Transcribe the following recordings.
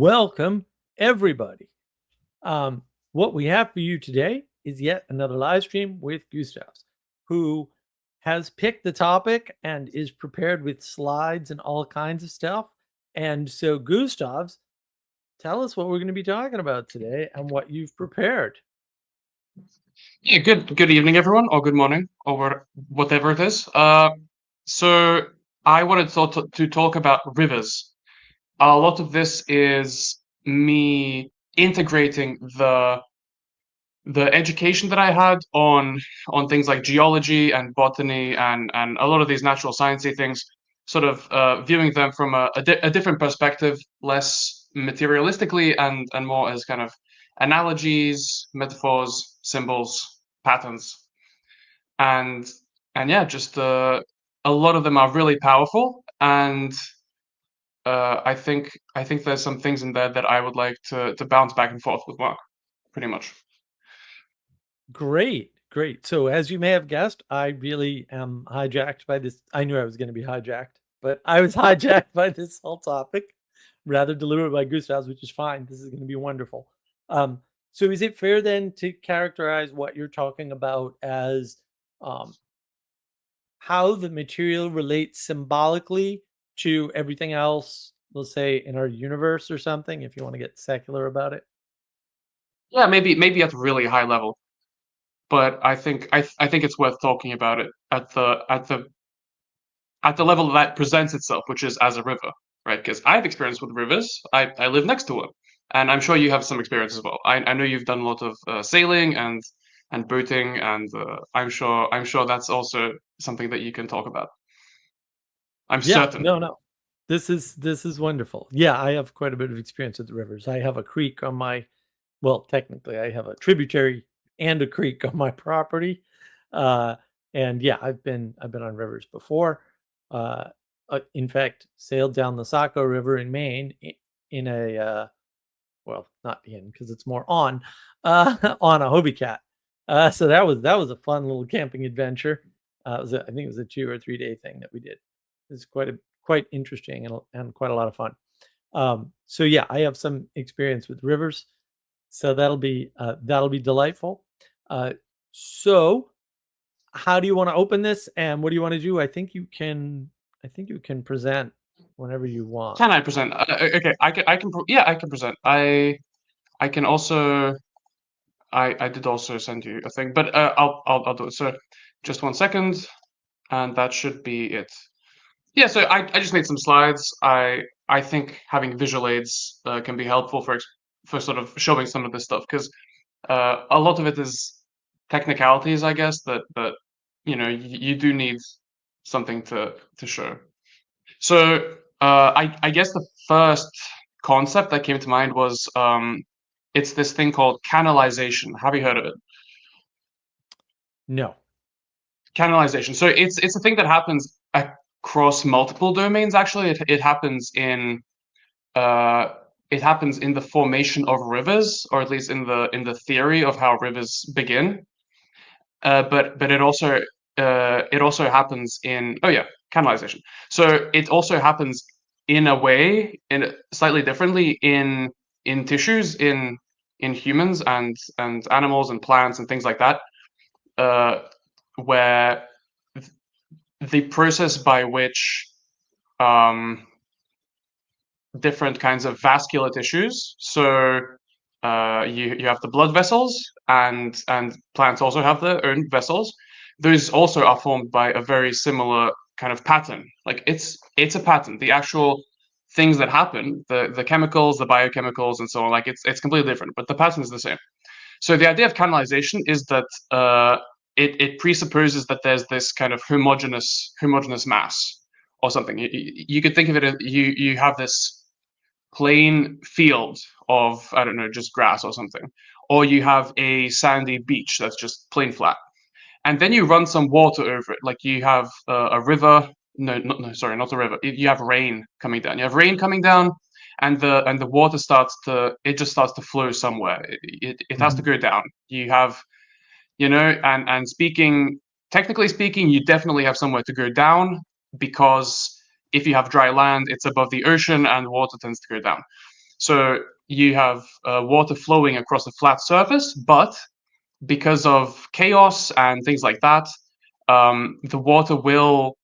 Welcome, everybody. What we have for you today is yet another live stream with Gustavs, who has picked the topic and is prepared with slides and all kinds of stuff. And so, Gustavs, tell us what we're going to be talking about today and what you've prepared. Yeah, good evening, everyone, or good morning, or whatever it is. So I wanted to talk about rivers. A lot of this is me integrating the education that I had on things like geology and botany and a lot of these natural sciencey things, sort of viewing them from a different perspective, less materialistically and more as kind of analogies, metaphors, symbols, patterns, and yeah, just a lot of them are really powerful, and I think there's some things in there that I would like to bounce back and forth with Mark, pretty much. Great. So, as you may have guessed, I really am hijacked by this. I knew I was going to be hijacked, but I was hijacked by this whole topic, rather delivered by Gustavs, which is fine. This is going to be wonderful. So, is it fair then to characterize what you're talking about as how the material relates symbolically to everything else, let's say in our universe or something, if you want to get secular about it? Yeah, maybe at a really high level, but I think it's worth talking about it at the level that presents itself, which is as a river, right? Because I have experience with rivers. I live next to one, and I'm sure you have some experience as well. I know you've done a lot of sailing and boating, and I'm sure that's also something that you can talk about. I'm Yeah, certain. no. This is wonderful. Yeah, I have quite a bit of experience with the rivers. I have a creek on my, well, technically I have a tributary and a creek on my property. And yeah, I've been on rivers before. In fact, sailed down the Saco River in Maine in a well, not in because it's more on on a Hobie Cat. So that was a fun little camping adventure. I think it was a 2 or 3 day thing that we did. It was quite interesting and quite a lot of fun. So yeah, I have some experience with rivers, so that'll be delightful. So how do you want to open this, and what do you want to do? I think you can present whenever you want. Can I present? Okay, yeah, I can present. I can also. I did also send you a thing, but I'll do it. So just 1 second, and that should be it. Yeah, so I just made some slides. I think having visual aids can be helpful for sort of showing some of this stuff, because a lot of it is technicalities, I guess, that you do need something to show. So I guess the first concept that came to mind was it's this thing called canalization. Have you heard of it? No. Canalization. So it's a thing that happens across multiple domains. Actually, it happens in the formation of rivers, or at least in the theory of how rivers begin. But it also happens in, oh yeah, canalization. So it also happens in a way, slightly differently in tissues, in humans and animals and plants and things like that, where the process by which different kinds of vascular tissues. So you have the blood vessels, and plants also have their own vessels. Those also are formed by a very similar kind of pattern. Like it's a pattern. The actual things that happen, the chemicals, the biochemicals, and so on, like it's completely different, but the pattern is the same. So the idea of canalization is that it presupposes that there's this kind of homogeneous mass or something. You could think of it as you have this plain field of, I don't know, just grass or something, or you have a sandy beach that's just plain flat, and then you run some water over it, like you have a river. No, sorry, not a river. You have rain coming down. You have rain coming down, and the water just starts to flow somewhere. It has to go down. You have, and technically speaking, you definitely have somewhere to go down, because if you have dry land, it's above the ocean and water tends to go down. So you have water flowing across a flat surface, but because of chaos and things like that, the water will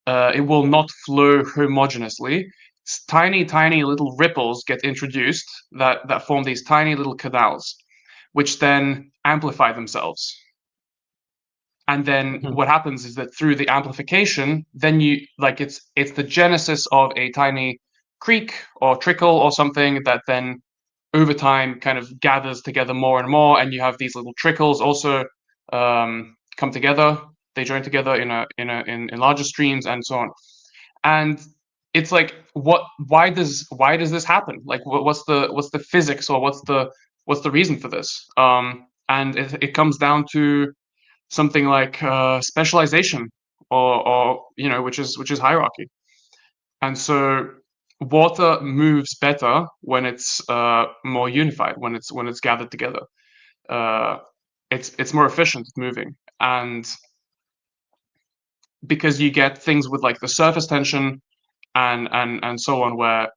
it will not flow homogeneously. Tiny, tiny little ripples get introduced that form these tiny little canals, which then amplify themselves. And then Mhm. what happens is that through the amplification, then you like it's the genesis of a tiny creek or trickle or something that then over time kind of gathers together more and more, and you have these little trickles also come together. They join together in larger streams and so on. And it's like, why does this happen? Like, what's the physics, or what's the reason for this? And it comes down to something like specialization, or which is hierarchy. And so water moves better when it's more unified, when it's gathered together. Uh, it's more efficient moving, and because you get things with like the surface tension and so on, where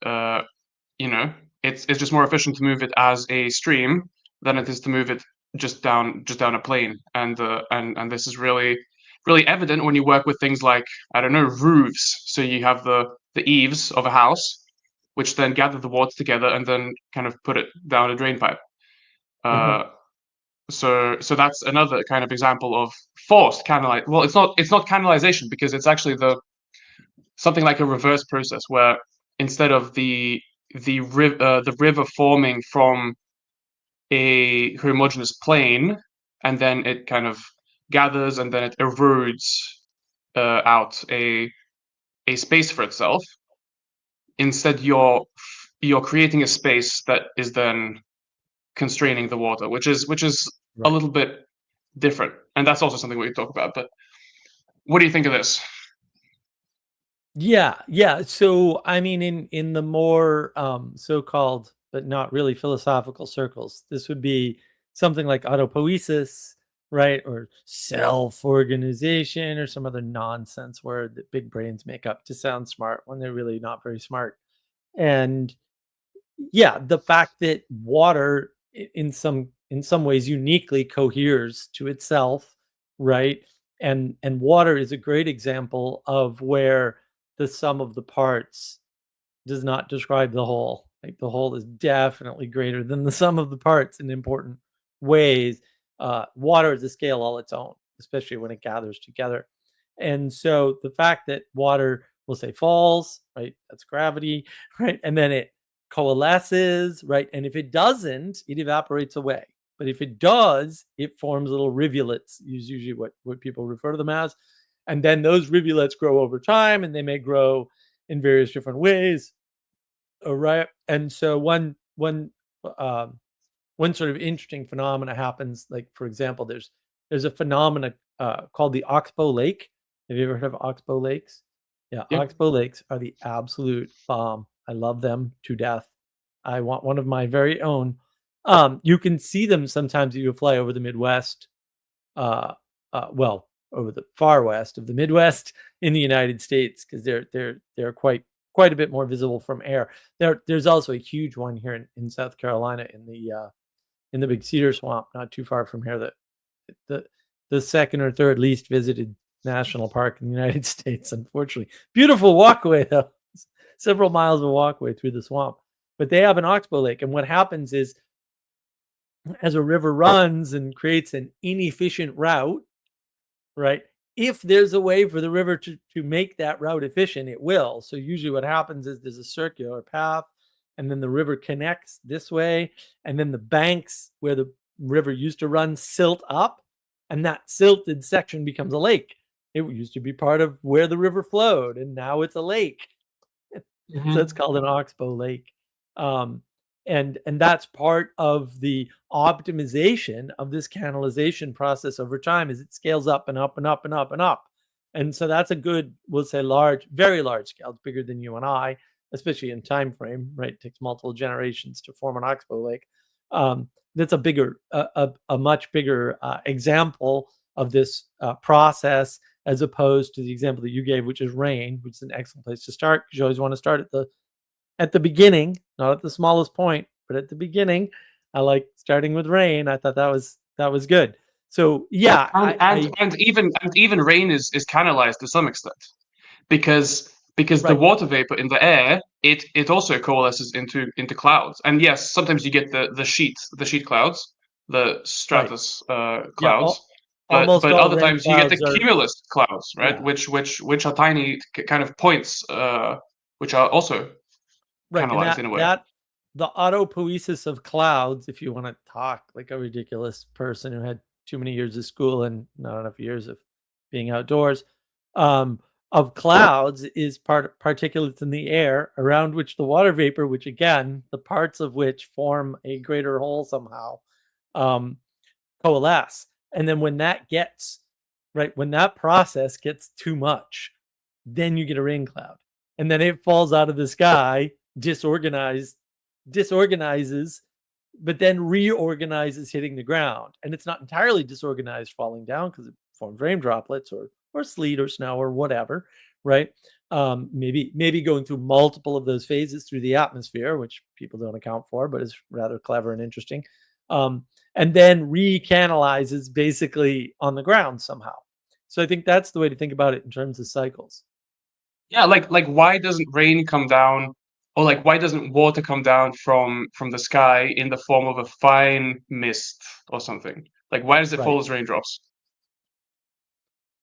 you know it's just more efficient to move it as a stream than it is to move it just down a plane. And this is really evident when you work with things like, I don't know, roofs. So you have the eaves of a house, which then gather the water together and then kind of put it down a drain pipe. Uh-huh. Uh, so that's another kind of example of forced canalization. Well, it's not canalization, because it's actually the something like a reverse process, where instead of the river forming from a homogeneous plane, and then it kind of gathers and then it erodes out a space for itself. Instead, you're creating a space that is then constraining the water, which is a Right. little bit different, and that's also something we can talk about. But what do you think of this? Yeah, yeah. So I mean, in the more so-called but not really philosophical circles, this would be something like autopoiesis, right? Or self-organization, or some other nonsense word that big brains make up to sound smart when they're really not very smart. And yeah, the fact that water in some ways uniquely coheres to itself, right? And water is a great example of where the sum of the parts does not describe the whole. Like, the whole is definitely greater than the sum of the parts in important ways. Water is a scale all its own, especially when it gathers together. And so the fact that water, will say, falls, right? That's gravity, right? And then it coalesces, right? And if it doesn't, it evaporates away. But if it does, it forms little rivulets, is usually what people refer to them as. And then those rivulets grow over time, and they may grow in various different ways. Right. And so um, one sort of interesting phenomena happens. Like, for example, there's a phenomena called the Oxbow Lake. Have you ever heard of Oxbow Lakes? Yeah, Yeah. Oxbow Lakes are the absolute bomb. I love them to death. I want one of my very own. You can see them sometimes if you fly over the Midwest, uh, well, over the far west of the Midwest in the United States, because they're quite a bit more visible from air. There's also a huge one here in South Carolina, in the Big Cedar Swamp, not too far from here. That the the second or third least visited national park in the United States, unfortunately. Beautiful walkway though, several miles of walkway through the swamp. But they have an oxbow lake, and what happens is, as a river runs and creates an inefficient route, right? If there's a way for the river to make that route efficient, it will. So usually what happens is there's a circular path, and then the river connects this way, and then the banks where the river used to run silt up, and that silted section becomes a lake. It used to be part of where the river flowed, and now it's a lake. So it's Hmm. called an oxbow lake. Um, and that's part of the optimization of this canalization process over time, as it scales up and up and up and up and up. And so that's a good, we'll say, large, very large scale. It's bigger than you and I, especially in time frame, right? It takes multiple generations to form an oxbow lake. That's a much bigger example of this process, as opposed to the example that you gave, which is rain, which is an excellent place to start, because you always want to start at the beginning, not at the smallest point, but at the beginning, I like starting with rain. I thought that was good. So yeah, And even rain is canalized to some extent because the right, water vapor in the air it also coalesces into clouds. And yes, sometimes you get the sheet clouds, the right, stratus yeah. clouds, Almost but all other rain times you get the clouds are, cumulus clouds, right? yeah, Which are tiny kind of points, which are also right, and canalized in a way. that the autopoiesis of clouds, if you want to talk like a ridiculous person who had too many years of school and not enough years of being outdoors, um, of clouds is particulates in the air around which the water vapor, which again, the parts of which form a greater whole somehow, um, coalesce. And then when that gets right, when that process gets too much, then you get a rain cloud. And then it falls out of the sky, disorganizes, but then reorganizes hitting the ground. And it's not entirely disorganized falling down because it forms rain droplets or sleet or snow or whatever, right? Maybe going through multiple of those phases through the atmosphere, which people don't account for, but is rather clever and interesting. And then recanalizes basically on the ground somehow. So I think that's the way to think about it in terms of cycles. Yeah, like why doesn't rain come down, or like why doesn't water come down from the sky in the form of a fine mist or something? Like why does it Right. fall as raindrops?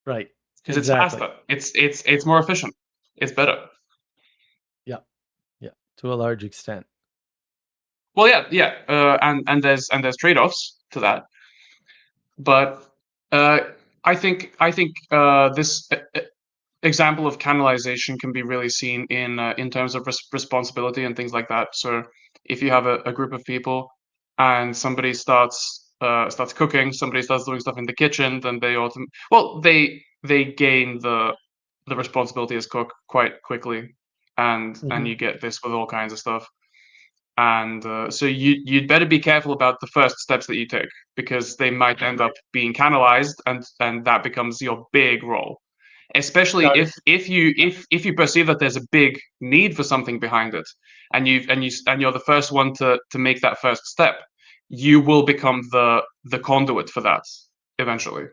Right. Because it's Exactly. faster. It's more efficient. It's better. Yeah. Yeah. To a large extent. Well, yeah, and there's trade-offs to that, but uh, I think this example of canalization can be really seen in terms of responsibility and things like that. So if you have a group of people and somebody starts cooking, somebody starts doing stuff in the kitchen, then they gain the responsibility as cook quite quickly, and Mm-hmm. you get this with all kinds of stuff. And so you'd better be careful about the first steps that you take because they might end up Right. being canalized, and that becomes your big role. Especially Starting. Yeah. if you perceive that there's a big need for something behind it, and you're the first one to make that first step, you will become the conduit for that eventually.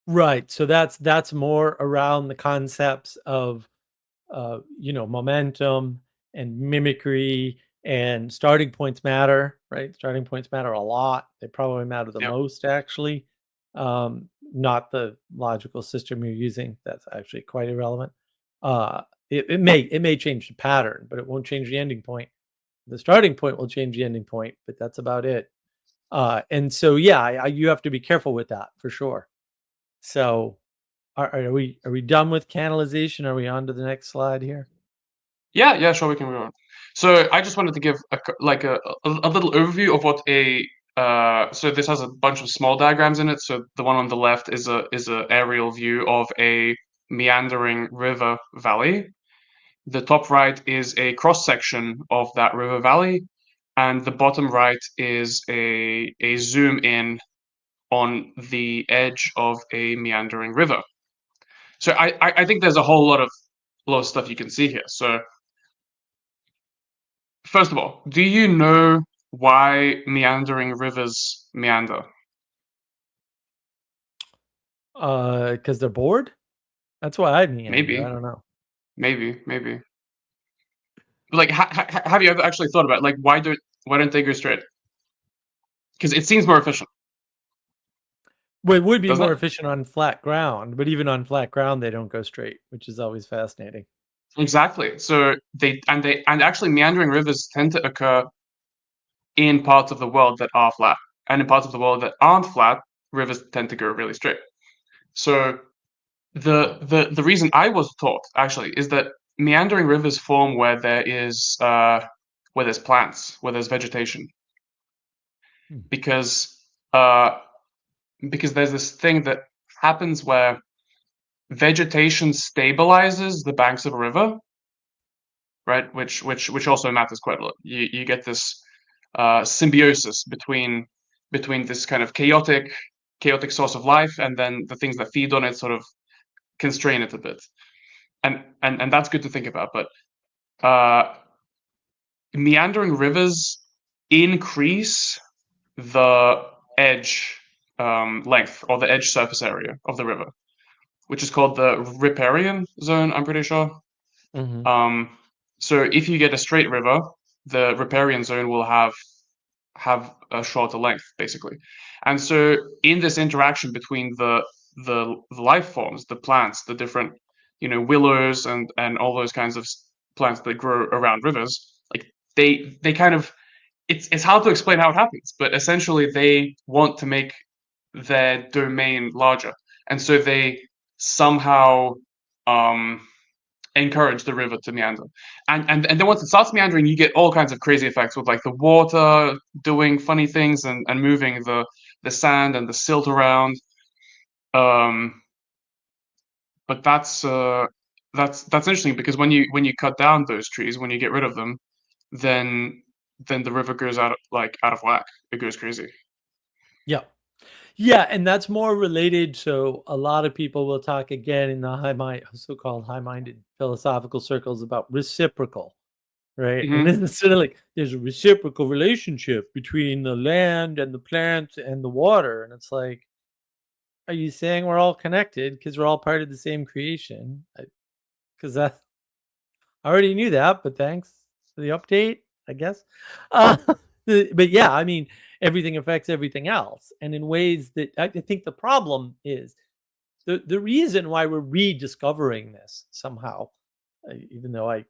Right. So that's more around the concepts of momentum and mimicry and starting points matter, right? Starting points matter a lot. They probably matter the Yep. most, actually. Not the logical system you're using. That's actually quite irrelevant. It may change the pattern, but it won't change the ending point. The starting point will change the ending point, but that's about it. And so, yeah, you have to be careful with that for sure. So, are we done with canalization? Are we on to the next slide here? Yeah, sure, we can move on. So I just wanted to give a little overview of what a so this has a bunch of small diagrams in it. So the one on the left is a aerial view of a meandering river valley. The top right is a cross section of that river valley, and the bottom right is a zoom in on the edge of a meandering river. So I think there's a whole lot of stuff you can see here. So first of all, do you know why meandering rivers meander? Because they're bored. That's why I meander. I Maybe, don't know. maybe. But like, have you ever actually thought about like why don't they go straight? Because it seems more efficient, Well, it would be doesn't more it? efficient on flat ground, but even on flat ground, they don't go straight, which is always fascinating. Exactly. So they actually meandering rivers tend to occur in parts of the world that are flat, and in parts of the world that aren't flat, rivers tend to go really straight. So the reason I was taught actually is that meandering rivers form where there's plants, where there's vegetation, Hmm. because uh, because there's this thing that happens where vegetation stabilizes the banks of a river, right? Which also matters quite a lot. You get this symbiosis between this kind of chaotic source of life and then the things that feed on it sort of constrain it a bit, and that's good to think about. But meandering rivers increase the edge length or the edge surface area of the river, which is called the riparian zone, I'm pretty sure. Mm-hmm. Um, so if you get a straight river, the riparian zone will have a shorter length, basically. And so in this interaction between the life forms, the plants, the different, willows and all those kinds of plants that grow around rivers, like they kind of it's hard to explain how it happens, but essentially they want to make their domain larger, and so they somehow um, encourage the river to meander. And then once it starts meandering, you get all kinds of crazy effects with like the water doing funny things and moving the sand and the silt around. Um, but that's interesting because when you cut down those trees, when you get rid of them, then the river goes out of whack. It goes crazy. Yeah. Yeah, and that's more related. So a lot of people will talk again in the so-called high-minded philosophical circles about reciprocal, right? And Hmm. this is sort of like there's a reciprocal relationship between the land and the plants and the water, and it's like, are you saying we're all connected because we're all part of the same creation? Because that I already knew that, but thanks for the update, I guess. Uh, but yeah, I mean, everything affects everything else, and in ways that I think the problem is the reason why we're rediscovering this somehow, even though I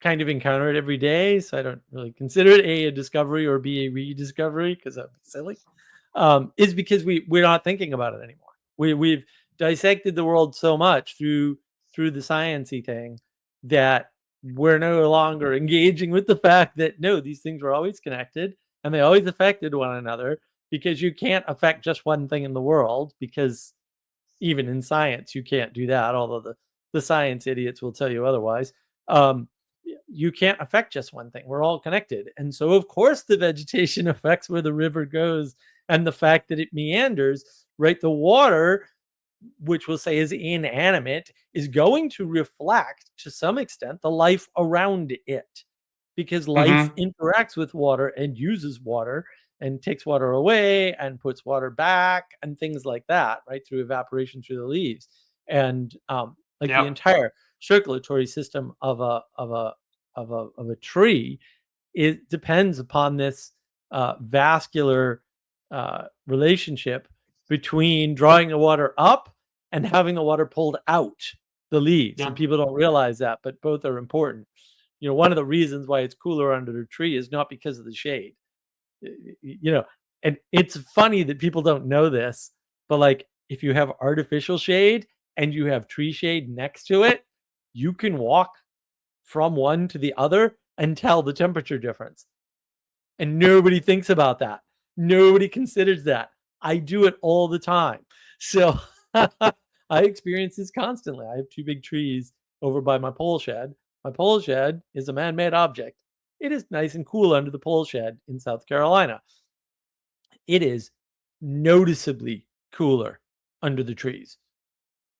kind of encounter it every day, so I don't really consider it a discovery or b a rediscovery because that'd be silly. Is because we're not thinking about it anymore. We've dissected the world so much through the sciencey thing that we're no longer engaging with the fact that no, these things were always connected and they always affected one another because you can't affect just one thing in the world because even in science you can't do that, although the science idiots will tell you otherwise. um, you can't affect just one thing. We're all connected, and so of course the vegetation affects where the river goes, and the fact that it meanders, right? The water, which we'll say is inanimate, is going to reflect to some extent the life around it because life Hmm. interacts with water and uses water and takes water away and puts water back and things like that, right? Through evaporation through the leaves. And like the Yep. entire circulatory system of a tree, it depends upon this vascular relationship between drawing the water up and having the water pulled out the leaves. And Yep. people don't realize that, but both are important. One of the reasons why it's cooler under the tree is not because of the shade. You know, and it's funny that people don't know this, but like if you have artificial shade and you have tree shade next to it, you can walk from one to the other and tell the temperature difference. And nobody thinks about that. Nobody considers that. I do it all the time. So I experience this constantly. I have two big trees over by my pole shed. My pole shed is a man made object. It is nice and cool under the pole shed in South Carolina. It is noticeably cooler under the trees,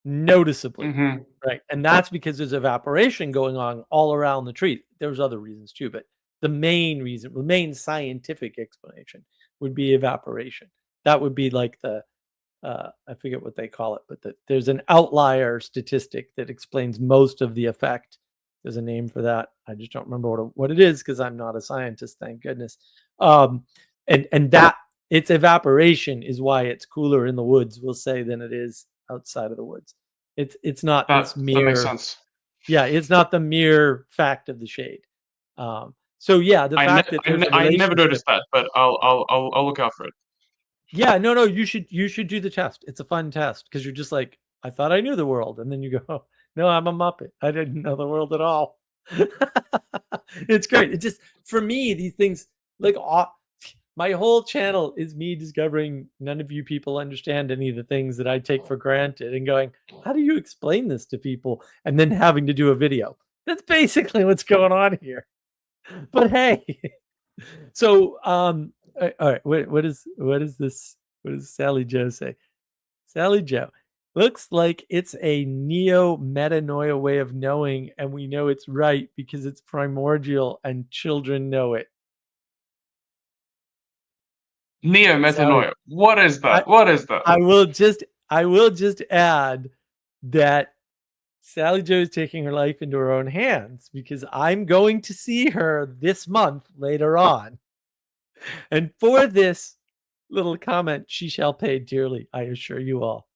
noticeably, Hmm. right? And that's because there's evaporation going on all around the tree. There's other reasons too, but the main reason, the main scientific explanation would be evaporation. That would be like I forget what they call it, but there's an outlier statistic that explains most of the effect. There's a name for that. I just don't remember what it is because I'm not a scientist, thank goodness. Um, and that its evaporation is why it's cooler in the woods, we'll say, than it is outside of the woods. It's not this That makes mere, sense. yeah, it's not the mere fact of the shade. So yeah, the fact that there's a I never relationship. noticed that, but I'll look out for it. Yeah, no, no, you should do the test. It's a fun test because you're just like, I thought I knew the world, and then you go, oh, no, I'm a Muppet. I didn't know the world at all. It's great. It just for me, these things like my whole channel is me discovering none of you people understand any of the things that I take for granted and going, how do you explain this to people? And then having to do a video. That's basically what's going on here. But hey, so all right, what is this? What does Sally Joe say? Sally Joe. Looks like it's a neo-metanoia way of knowing, and we know it's right because it's primordial and children know it. Sorry. Neo-metanoia. What is I, that? What is that? I will just add that Sally Jo is taking her life into her own hands because I'm going to see her this month later on. And for this little comment, she shall pay dearly, I assure you all.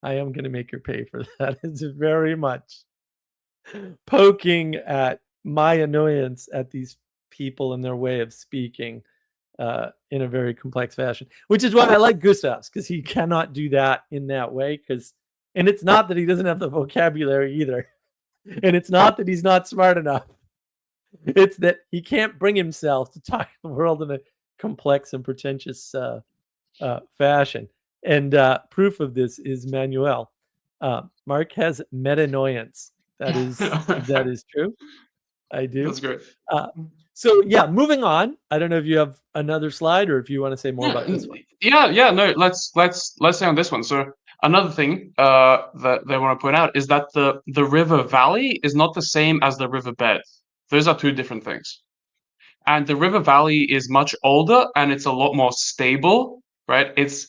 I am going to make her pay for that. It's very much poking at my annoyance at these people and their way of speaking in a very complex fashion, which is why I like Gustavs, because he cannot do that in that way. And it's not that he doesn't have the vocabulary either. And it's not that he's not smart enough. It's that he can't bring himself to talk to the world in a complex and pretentious fashion. And proof of this is Manuel. Mark has metanoiance. That is true. I do. That's great. So yeah, moving on. I don't know if you have another slide or if you want to say more about this one. Yeah. No, let's say on this one. So another thing that I want to point out is that the river valley is not the same as the river bed. Those are two different things. And the river valley is much older and it's a lot more stable, right? It's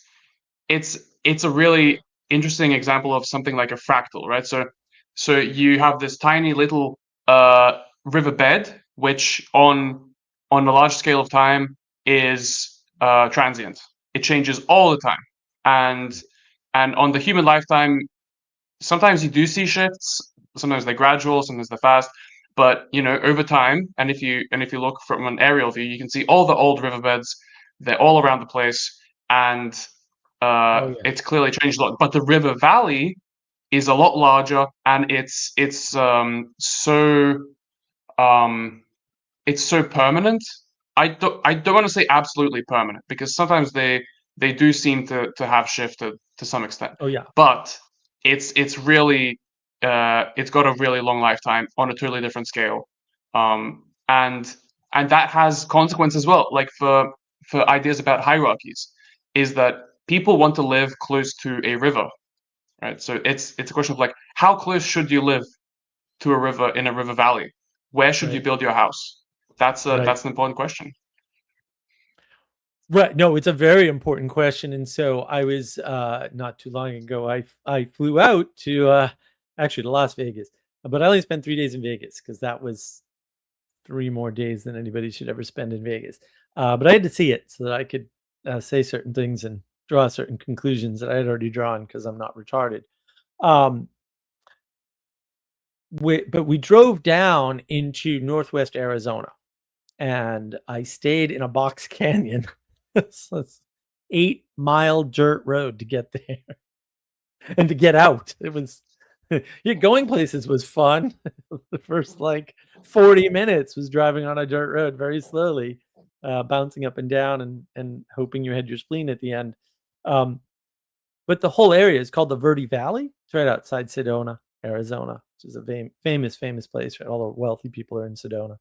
a really interesting example of something like a fractal, right? So you have this tiny little riverbed, which on a large scale of time is transient. It changes all the time, and on the human lifetime, sometimes you do see shifts. Sometimes they're gradual, sometimes they're fast. But over time, and if you look from an aerial view, you can see all the old riverbeds. They're all around the place, and it's clearly changed a lot. But the river valley is a lot larger, and it's so permanent. I don't want to say absolutely permanent because sometimes they do seem to have shifted to some extent. Oh yeah. But it's really it's got a really long lifetime on a totally different scale, and that has consequences as well. Like for ideas about hierarchies, is that people want to live close to a river, right? So it's a question of like how close should you live to a river in a river valley? Where should you build your house? That's an important question. Right. No, it's a very important question. And so I was not too long ago, I flew out to actually to Las Vegas, but I only spent 3 days in Vegas because that was 3 more days than anybody should ever spend in Vegas. But I had to see it so that I could say certain things and draw certain conclusions that I had already drawn because I'm not retarded. But we drove down into Northwest Arizona and I stayed in a box canyon. So it's 8-mile dirt road to get there and to get out. It was going places was fun. The first like 40 minutes was driving on a dirt road very slowly, bouncing up and down and hoping you had your spleen at the end. But the whole area is called the Verde Valley. It's right outside Sedona, Arizona, which is a famous place. Right? All the wealthy people are in Sedona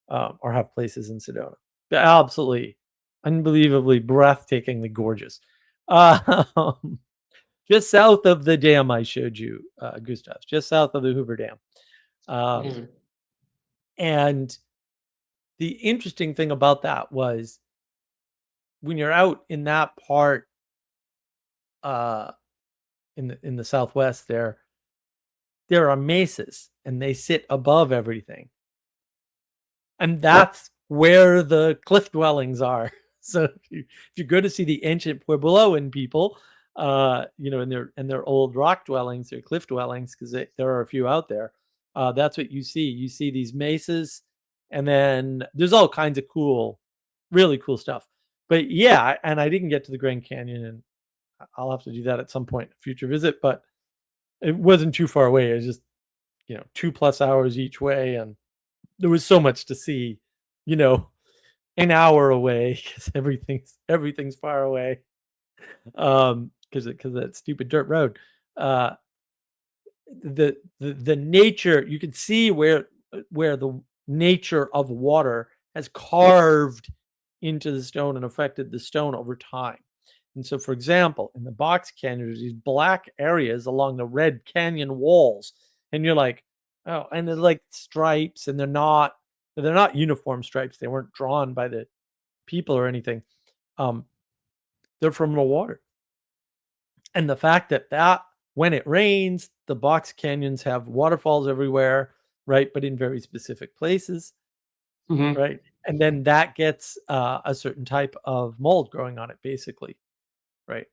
or have places in Sedona. They're absolutely, unbelievably, breathtakingly gorgeous. Just south of the dam I showed you, Gustavs, just south of the Hoover Dam. And the interesting thing about that was when you're out in that part in the Southwest there are mesas and they sit above everything. And that's where the cliff dwellings are. So if you go to see the ancient Puebloan people, in their old rock dwellings, their cliff dwellings, because there are a few out there, that's what you see. You see these mesas, and then there's all kinds of really cool stuff. But yeah, and I didn't get to the Grand Canyon, and I'll have to do that at some point in a future visit, but it wasn't too far away. It was just, 2+ hours each way, and there was so much to see, an hour away because everything's far away. Because of that stupid dirt road. The nature, you can see where the nature of water has carved into the stone and affected the stone over time. And so, for example, in the box canyon, there's these black areas along the red canyon walls, and you're like, oh, and they're like stripes, and they're not uniform stripes. They weren't drawn by the people or anything. Um, they're from the water, and the fact that when it rains, the box canyons have waterfalls everywhere, right? But in very specific places, Mm-hmm. right? And then that gets a certain type of mold growing on it, basically, right?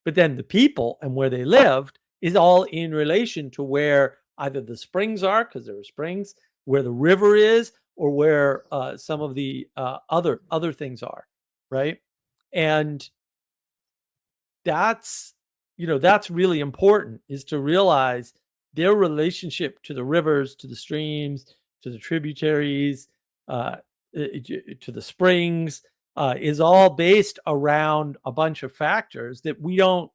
But then the people and where they lived is all in relation to where either the springs are, because there are springs, where the river is, or where some of the other things are, right? And that's that's really important, is to realize their relationship to the rivers, to the streams, to the tributaries, to the springs, is all based around a bunch of factors that we don't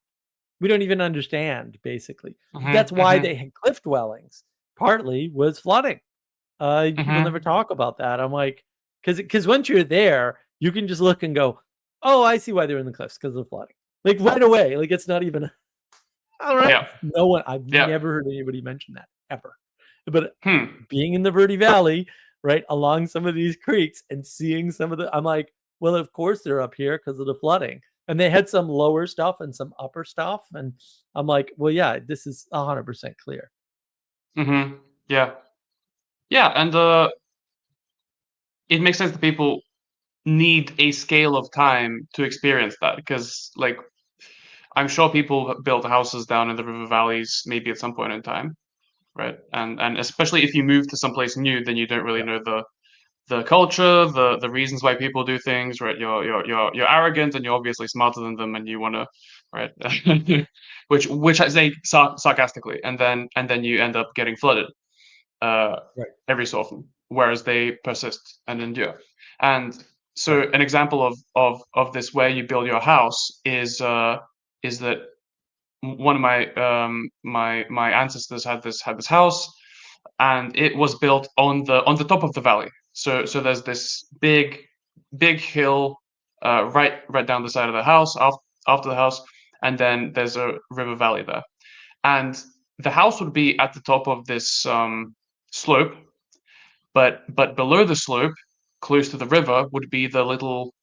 even understand, basically. But that's Mm-hmm. why Mm-hmm. they had cliff dwellings. Partly was flooding. People never Mm-hmm. talk about that. I'm like, because once you're there, you can just look and go, oh, I see why they're in the cliffs, because of flooding. Like right away. Like it's not even all right. Yeah. No one, I've Yeah. never heard anybody mention that ever. But Hmm. being in the Verde Valley, right, along some of these creeks and seeing some of I'm like, well, of course they're up here because of the flooding. And they had some lower stuff and some upper stuff. And I'm like, well, yeah, this is 100% clear. Mm-hmm. Yeah. Yeah, and it makes sense that people need a scale of time to experience that, because like I'm sure people built houses down in the river valleys maybe at some point in time, right? And especially if you move to someplace new, then you don't really Yeah. know the culture, the reasons why people do things, right? You're arrogant and you're obviously smarter than them, and you want to, right? which I say sarcastically, and then you end up getting flooded uh, Right. every so often, whereas they persist and endure. And so, Right. an example of this where you build your house is that one of my ancestors had this house, and it was built on the top of the valley. So there's this big hill right down the side of the house after the house, and then there's a river valley there, and the house would be at the top of this slope, but below the slope, close to the river, would be the little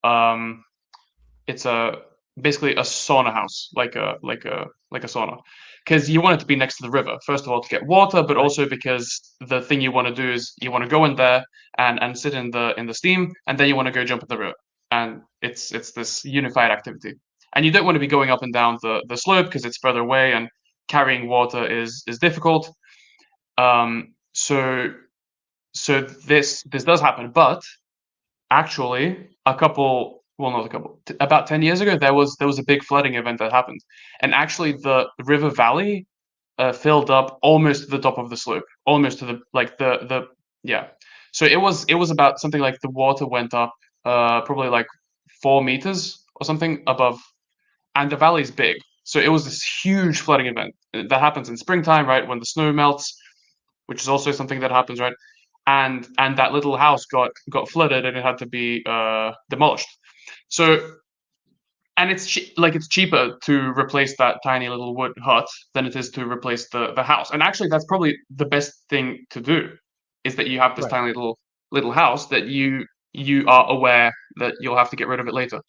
it's a basically a sauna house, like a sauna, because you want it to be next to the river. First of all, to get water, but Right. also because the thing you want to do is you want to go in there and sit in the steam, and then you want to go jump in the river, and it's this unified activity. And you don't want to be going up and down the slope because it's further away, and carrying water is difficult. So this does happen, but actually, not a couple, about 10 years ago, there was a big flooding event that happened, and actually the river valley filled up almost to the top of the slope, almost to the yeah. So it was about something like the water went up probably like 4 meters or something above, and the valley's big. So it was this huge flooding event that happens in springtime, right, when the snow melts, which is also something that happens, right? And that little house got flooded, and it had to be demolished. So, and it's cheaper to replace that tiny little wood hut than it is to replace the house. And actually, that's probably the best thing to do, is that you have this Right. tiny little house that you are aware that you'll have to get rid of it later.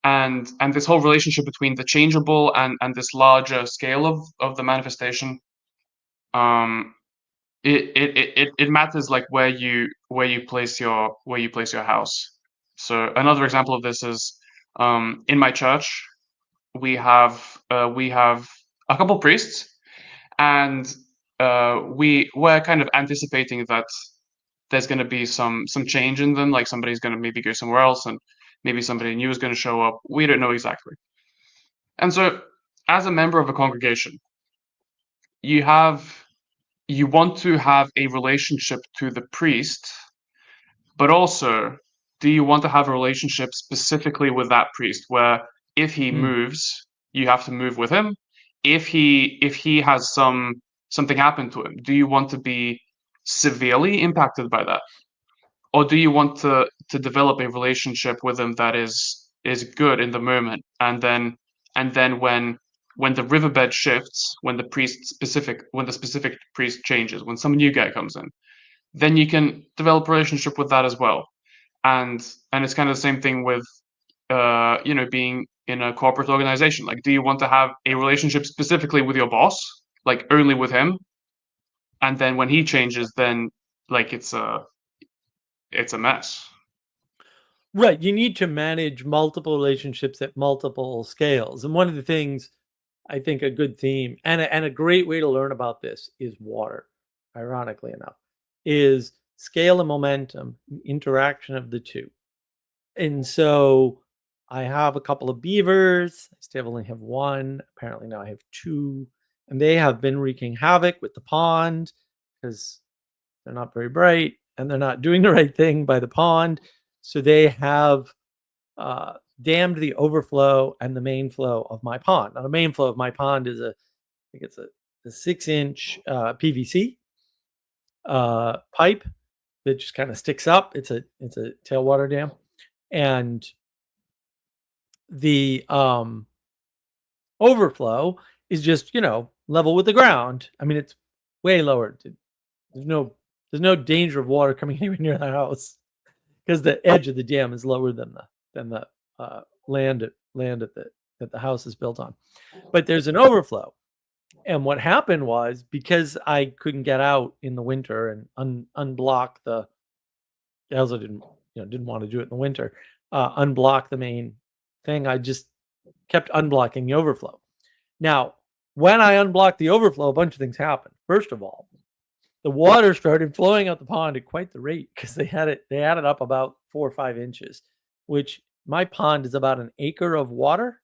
And this whole relationship between the changeable and this larger scale of the manifestation, um it matters, like where you place your house. So another example of this is, in my church we have a couple priests, and we're kind of anticipating that there's going to be some change in them, like somebody's going to maybe go somewhere else, and maybe somebody new is going to show up. We don't know exactly. And so, as a member of a congregation, you have you want to have a relationship to the priest, but also, do you want to have a relationship specifically with that priest, where if he Mm. moves, you have to move with him? If he has something happen to him, do you want to be severely impacted by that? Or do you want to develop a relationship with him that is good in the moment, and then and then when the riverbed shifts, when the specific priest changes, when some new guy comes in, then you can develop a relationship with that as well. And it's kind of the same thing with being in a corporate organization. Like, do you want to have a relationship specifically with your boss, like only with him, and then when he changes, then like it's a mess. Right. You need to manage multiple relationships at multiple scales. And one of the things I think a good theme and a great way to learn about this is water, ironically enough, is scale and momentum, interaction of the two. And so I have a couple of beavers. I still only have one. Apparently now I have two. And they have been wreaking havoc with the pond because they're not very bright and they're not doing the right thing by the pond. So they have dammed the overflow and the main flow of my pond. Now, the main flow of my pond is I think it's a 6-inch PVC pipe that just kind of sticks up. It's a tailwater dam, and the overflow is just level with the ground. I mean, it's way lower. There's no danger of water coming anywhere near the house because the edge of the dam is lower than the land that the house is built on. But there's an overflow, and what happened was because I couldn't get out in the winter and unblock the. I also didn't want to do it in the winter. Unblock the main thing. I just kept unblocking the overflow. Now, when I unblocked the overflow, a bunch of things happened. First of all, the water started flowing out the pond at quite the rate because they added up about 4 or 5 inches, which my pond is about an acre of water.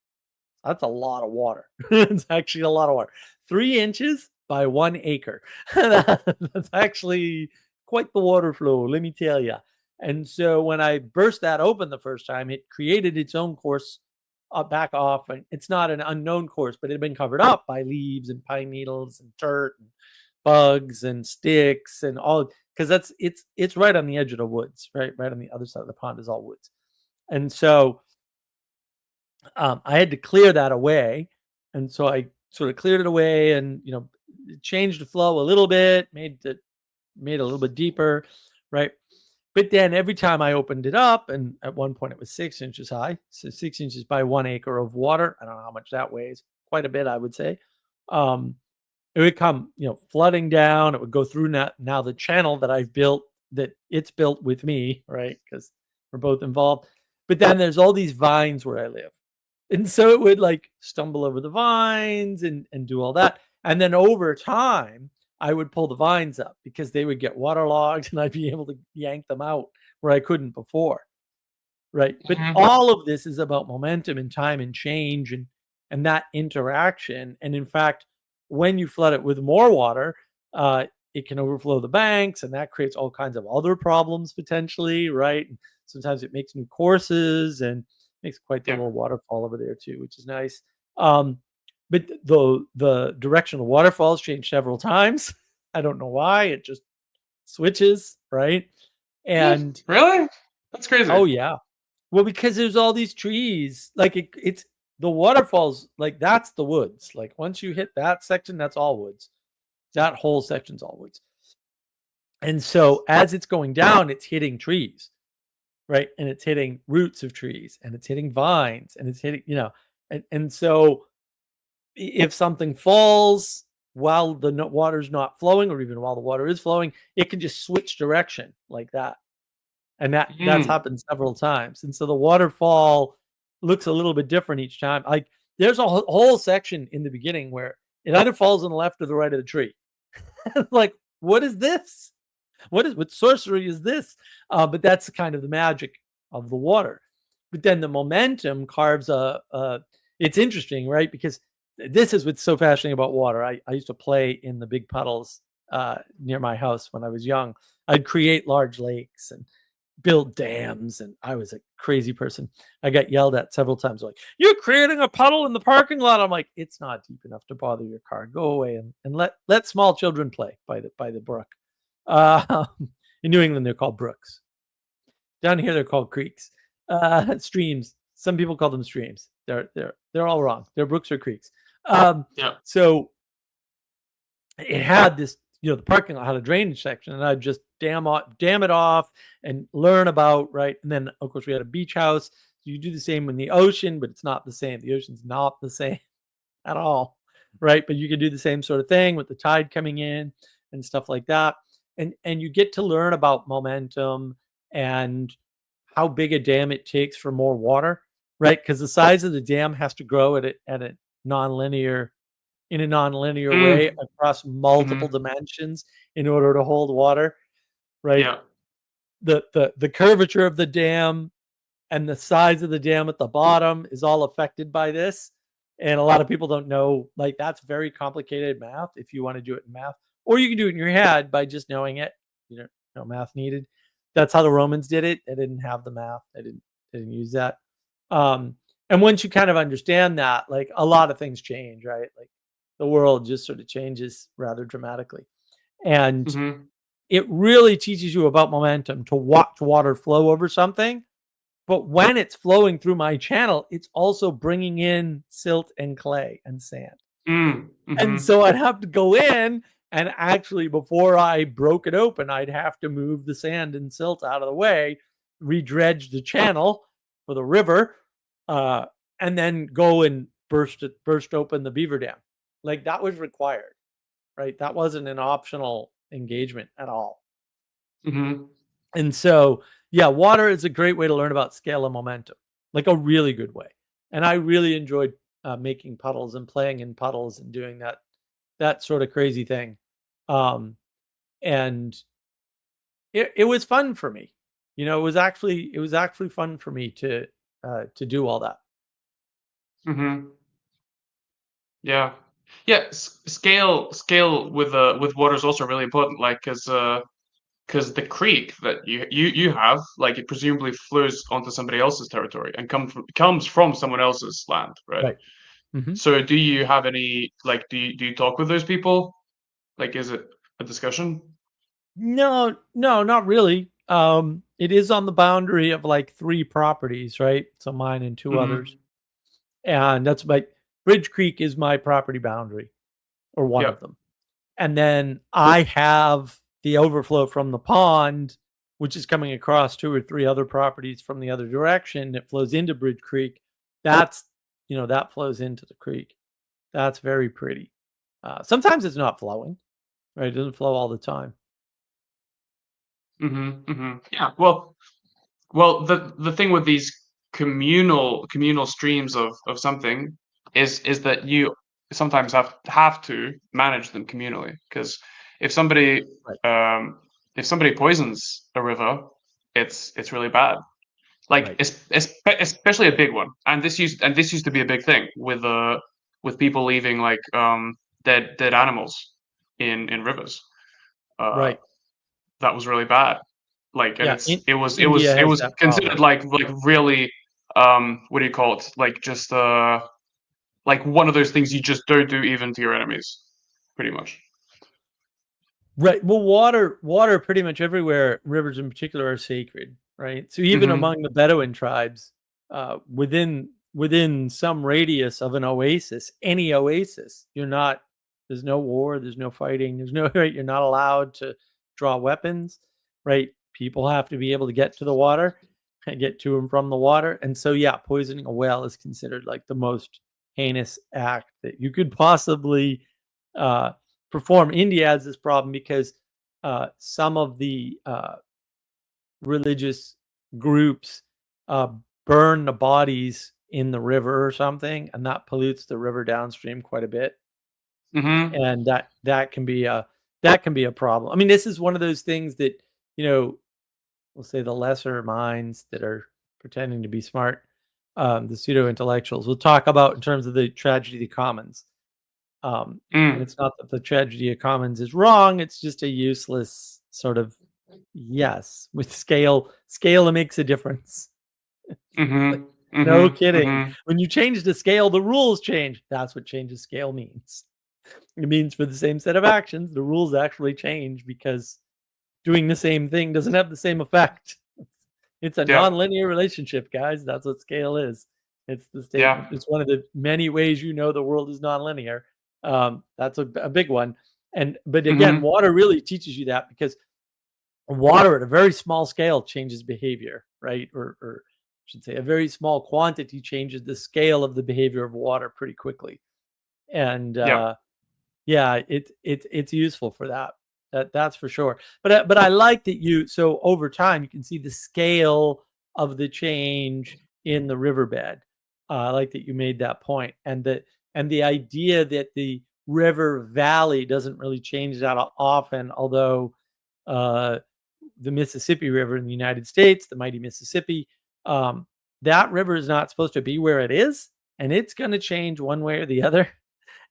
That's a lot of water. It's actually a lot of water. 3 inches by 1 acre. That's actually quite the water flow, let me tell you. And so when I burst that open the first time, it created its own course back off. And it's not an unknown course, but it had been covered up by leaves and pine needles and dirt and bugs and sticks and all, because it's right on the edge of the woods, right on the other side of the pond is all woods. And so I had to clear that away, and so I sort of cleared it away and changed the flow a little bit, made it a little bit deeper, right? But then every time I opened it up, and at one point it was 6 inches high, so 6 inches by 1 acre of water. I don't know how much that weighs, quite a bit, I would say. It would come, flooding down. It would go through now the channel that I've built, that it's built with me, right? Because we're both involved. But then there's all these vines where I live. And so it would like stumble over the vines and do all that. And then over time, I would pull the vines up because they would get waterlogged and I'd be able to yank them out where I couldn't before. Right. But all of this is about momentum and time and change and that interaction. And in fact, when you flood it with more water, it can overflow the banks, and that creates all kinds of other problems potentially, right? And sometimes it makes new courses and makes quite the little waterfall over there too, which is nice. But the direction of the waterfalls changed several times. I don't know why. It just switches, right? And really, that's crazy. Oh yeah. Well, because there's all these trees. Like it's the waterfalls. Like that's the woods. Like once you hit that section, that's all woods. That whole section's all woods. And so as it's going down, it's hitting trees, right? And it's hitting roots of trees, and it's hitting vines, and it's hitting, and so if something falls while the water's not flowing, or even while the water is flowing, it can just switch direction like that. And that's happened several times. And so the waterfall looks a little bit different each time. Like there's a whole section in the beginning where it either falls on the left or the right of the tree. Like, what is this? What sorcery is this? But that's kind of the magic of the water. But then the momentum carves it's interesting, right? Because this is what's so fascinating about water. I used to play in the big puddles near my house when I was young. I'd create large lakes and build dams, and I was a crazy person. I got yelled at several times, like, "You're creating a puddle in the parking lot." I'm like, "It's not deep enough to bother your car. Go away and let small children play by the brook." In New England, they're called brooks. Down here, they're called creeks, streams. some people call them streams. They're all wrong. They're brooks or creeks. Yeah. So it had this, the parking lot had a drainage section, and I'd just dam it off and learn about, right. And then of course we had a beach house. So you do the same in the ocean, but it's not the same. The ocean's not the same at all, right? But you can do the same sort of thing with the tide coming in and stuff like that. And you get to learn about momentum and how big a dam it takes for more water, right? Because the size of the dam has to grow at a nonlinear way Mm. across multiple Mhm. dimensions in order to hold water, right? Yeah. The curvature of the dam and the size of the dam at the bottom is all affected by this. And a lot of people don't know, like, that's very complicated math if you want to do it in math, or you can do it in your head by just knowing it. You know, no math needed. That's how the Romans did it. They didn't have the math. They didn't use that. And once you kind of understand that, like, a lot of things change, right? Like, the world just sort of changes rather dramatically. And Mhm. it really teaches you about momentum to watch water flow over something. But when it's flowing through my channel, it's also bringing in silt and clay and sand. Mm. And Mhm. so I'd have to go in and actually, before I broke it open, I'd have to move the sand and silt out of the way, redredge the channel for the river, uh, and then go and burst open the beaver dam. Like, that was required, right? That wasn't an optional engagement at all. Mhm. And so, yeah, water is a great way to learn about scale and momentum, like a really good way. And I really enjoyed making puddles and playing in puddles and doing that sort of crazy thing. Um, and it was fun for me. It was actually fun for me to do all that. Mhm. Yeah. Yeah, scale with water is also really important, like, because the creek that you have, like, it presumably flows onto somebody else's territory and comes from someone else's land, right? Right. Hmm. So do you have any, like, do you talk with those people? Like, is it a discussion? No, no, not really. It is on the boundary of like three properties, right? So mine and two others. Mhm. And that's my Bridge Creek is my property boundary, or one Yeah. of them. And then I have the overflow from the pond, which is coming across two or three other properties from the other direction that flows into Bridge Creek. That flows into the creek. That's very pretty. Sometimes it's not flowing, right? It doesn't flow all the time. Mhm. Mhm. Yeah. Well, the thing with these communal streams of something is that you sometimes have to manage them communally, because if somebody Right. um, if somebody poisons a river, it's really bad. Like, Right. especially a big one. And this used to be a big thing with people leaving, like, dead animals in rivers. Uh, Right. that was really bad. Like, and Yeah. it's it was it India was it has was that considered problem. like really, what do you call it? Like, just like one of those things you just don't do even to your enemies, pretty much. Right. Well, water pretty much everywhere, rivers in particular, are sacred, right? So even Mhm. among the Bedouin tribes, within some radius of an oasis, any oasis, there's no war, there's no fighting, there's no right. You're not allowed to draw weapons, right? People have to be able to get to the water and get to and from the water. And so, yeah, poisoning a well is considered like the most heinous act that you could possibly uh, perform. India has this problem because some of the religious groups uh, burn the bodies in the river or something, and that pollutes the river downstream quite a bit, Mhm. and that can be a problem. I mean, this is one of those things that you know, we'll say the lesser minds that are pretending to be smart, the pseudo intellectuals, will talk about in terms of the tragedy of the commons. And Mm. it's not that the tragedy of commons is wrong, it's just a useless sort of yes, with scale makes a difference. Like, Mhm. no Mhm. kidding. Mhm. When you change the scale, the rules change. That's what changes scale means. It means for the same set of actions, the rules actually change because doing the same thing doesn't have the same effect. It's a Yeah. nonlinear relationship, guys. That's what scale is. It's the Yeah. statement. It's one of the many ways you know the world is nonlinear. That's a big one. But again, Hmm. water really teaches you that, because water at a very small scale changes behavior, right? Or I should say, a very small quantity changes the scale of the behavior of water pretty quickly. And Yeah. yeah, it's useful for that. That's for sure. But I like that so over time you can see the scale of the change in the riverbed. I like that you made that point, and the idea that the river valley doesn't really change that often, although uh, the Mississippi River in the United States, the mighty Mississippi, um, that river is not supposed to be where it is, and it's going to change one way or the other.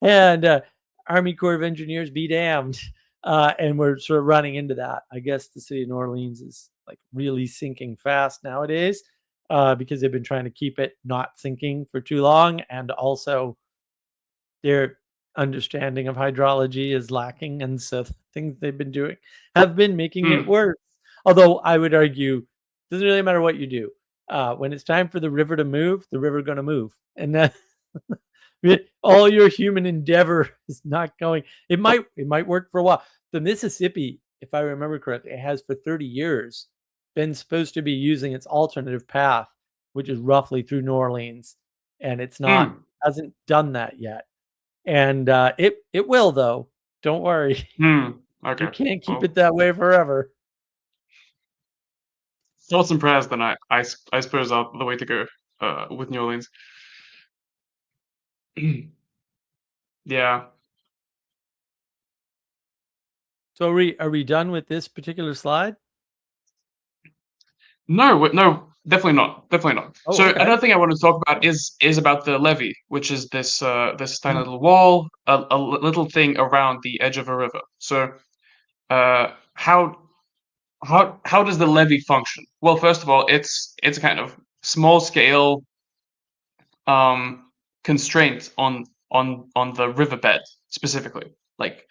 And Army Corps of Engineers be damned. And we're sort of running into that. I guess the city of New Orleans is like really sinking fast nowadays, because they've been trying to keep it not sinking for too long. And also their understanding of hydrology is lacking. And so the things they've been doing have been making it Hmm. worse. Although I would argue, it doesn't really matter what you do. When it's time for the river to move, the river going to move. And that all your human endeavor is not going. It might work for a while. The Mississippi, if I remember correctly, it has for 30 years been supposed to be using its alternative path, which is roughly through New Orleans, and it's not Hmm. hasn't done that yet. And it will, though. Don't worry. Hmm. You Okay. can't keep Well, it that way forever. thoughts and prayers. Then I suppose are the way to go. With New Orleans. Yeah. So are we done with this particular slide? No, no, definitely not. Definitely not. Oh, So okay. another thing I want to talk about is about the levee, which is this tiny Mm, little wall, a little thing around the edge of a river. So uh, how how does the levee function? Well, first of all, it's a kind of small scale um, constraint on the riverbed specifically. Like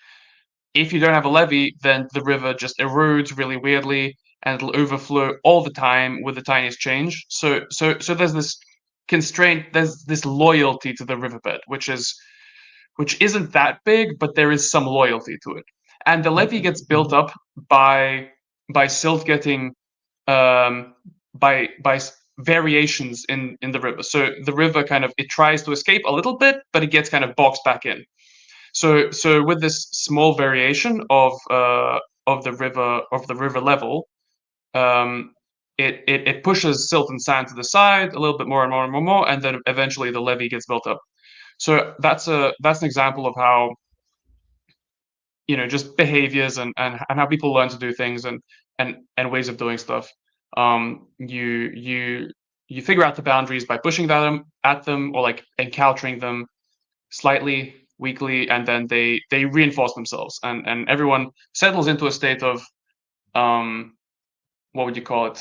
if you don't have a levee, then the river just erodes really weirdly and it'll overflow all the time with the tiniest change. So there's this constraint, there's this loyalty to the riverbed, which isn't that big, but there is some loyalty to it. And the levee mhm, gets built mhm. up by silt getting um, by variations in the river. So the river kind of it tries to escape a little bit, but it gets kind of boxed back in. So with this small variation of the river level, um, it pushes silt and sand to the side a little bit more and more and more and more, and then eventually the levee gets built up. So that's an example of how just behaviors and how people learn to do things and ways of doing stuff. You figure out the boundaries by pushing them at them or like encountering them slightly weakly, and then they reinforce themselves, and everyone settles into a state of um what would you call it,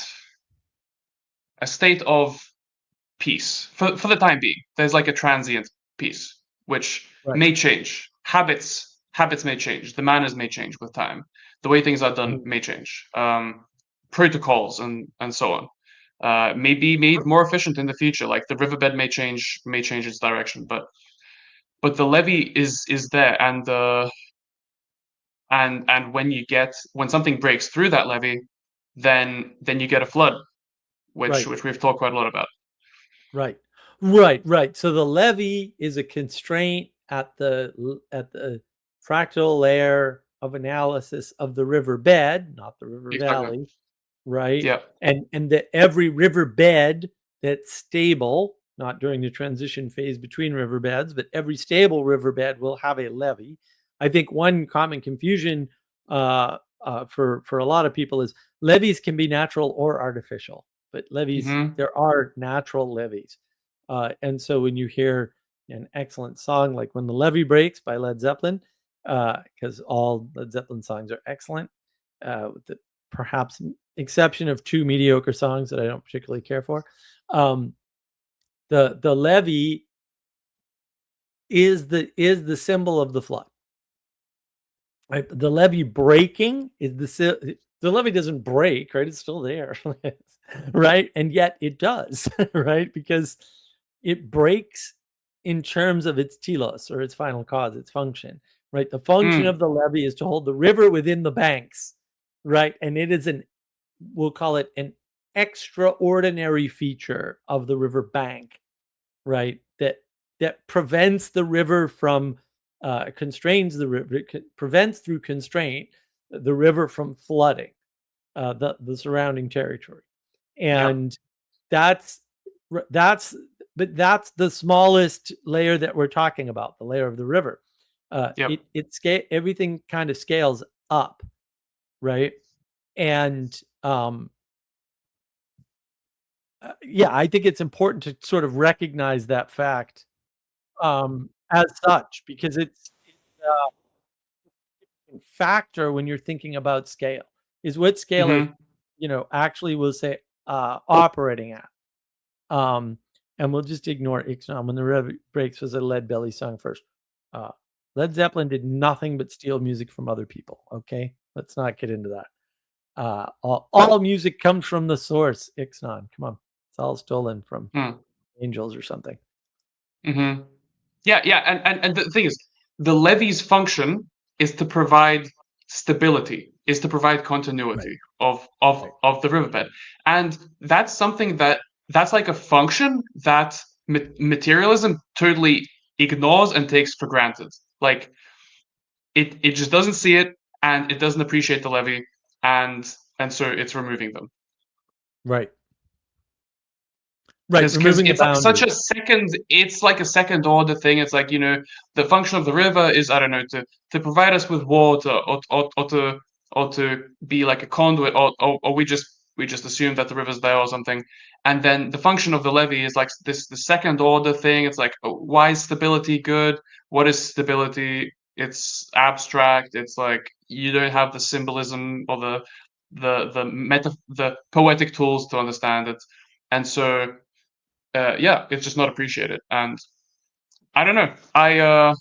a state of peace for the time being. There's like a transient peace which Right. may change. Habits may change, the manners may change with time, the way things are done Mhm. may change, protocols and so on may be made more efficient in the future, like the riverbed may change its direction, but the levee is there, and when something breaks through that levee, then you get a flood, which Right. which we've talked quite a lot about. Right. Right. So the levee is a constraint at the fractal layer of analysis of the riverbed, not the river Exactly. valley, right? Yeah. And that every riverbed that's stable, not during the transition phase between riverbeds, but every stable riverbed will have a levee. I think one common confusion for a lot of people is levees can be natural or artificial, but levees, Hmm. there are natural levees. And so when you hear an excellent song like When the Levee Breaks by Led Zeppelin, because all Led Zeppelin songs are excellent, with the perhaps exception of two mediocre songs that I don't particularly care for. Um, the levee is the symbol of the flood. Right? The levee breaking is the levee doesn't break, right? It's still there, right? And yet it does, right? Because it breaks in terms of its telos, or its final cause, its function, right? The function of the levee is to hold the river within the banks, right? And it is we'll call it an extraordinary feature of the river bank, right? That prevents the river from constrains the river, prevents through constraint the river from flooding the surrounding territory, and that's that's but that's the smallest layer that we're talking about, the layer of the river. Everything kind of scales up, right? And yeah, I think it's important to sort of recognize that fact as such, because it's a factor when you're thinking about scale. Is what scale are actually, we'll say, operating at. And we'll just ignore Ixnay. When the River Breaks was a Lead Belly song first. Led Zeppelin did nothing but steal music from other people. Okay, let's not get into that. All music comes from the source. Ixnay, come on, it's all stolen from angels or something. Yeah, and the thing is, the levee's function is to provide stability, is to provide continuity of the riverbed, and that's something that's like a function that materialism totally ignores and takes for granted. Like it just doesn't see it, and it doesn't appreciate the levee, and so it's removing them. Right. Because it's like such a second, it's like a second order thing. It's like, the function of the river is, I don't know, to provide us with water, or to be like a conduit, or we just assume that the river's there or something. And then the function of the levee is like the second order thing. It's like, why is stability good? What is stability? It's abstract. It's like you don't have the symbolism or the poetic tools to understand it, and so. It's just not appreciated, and I don't know. I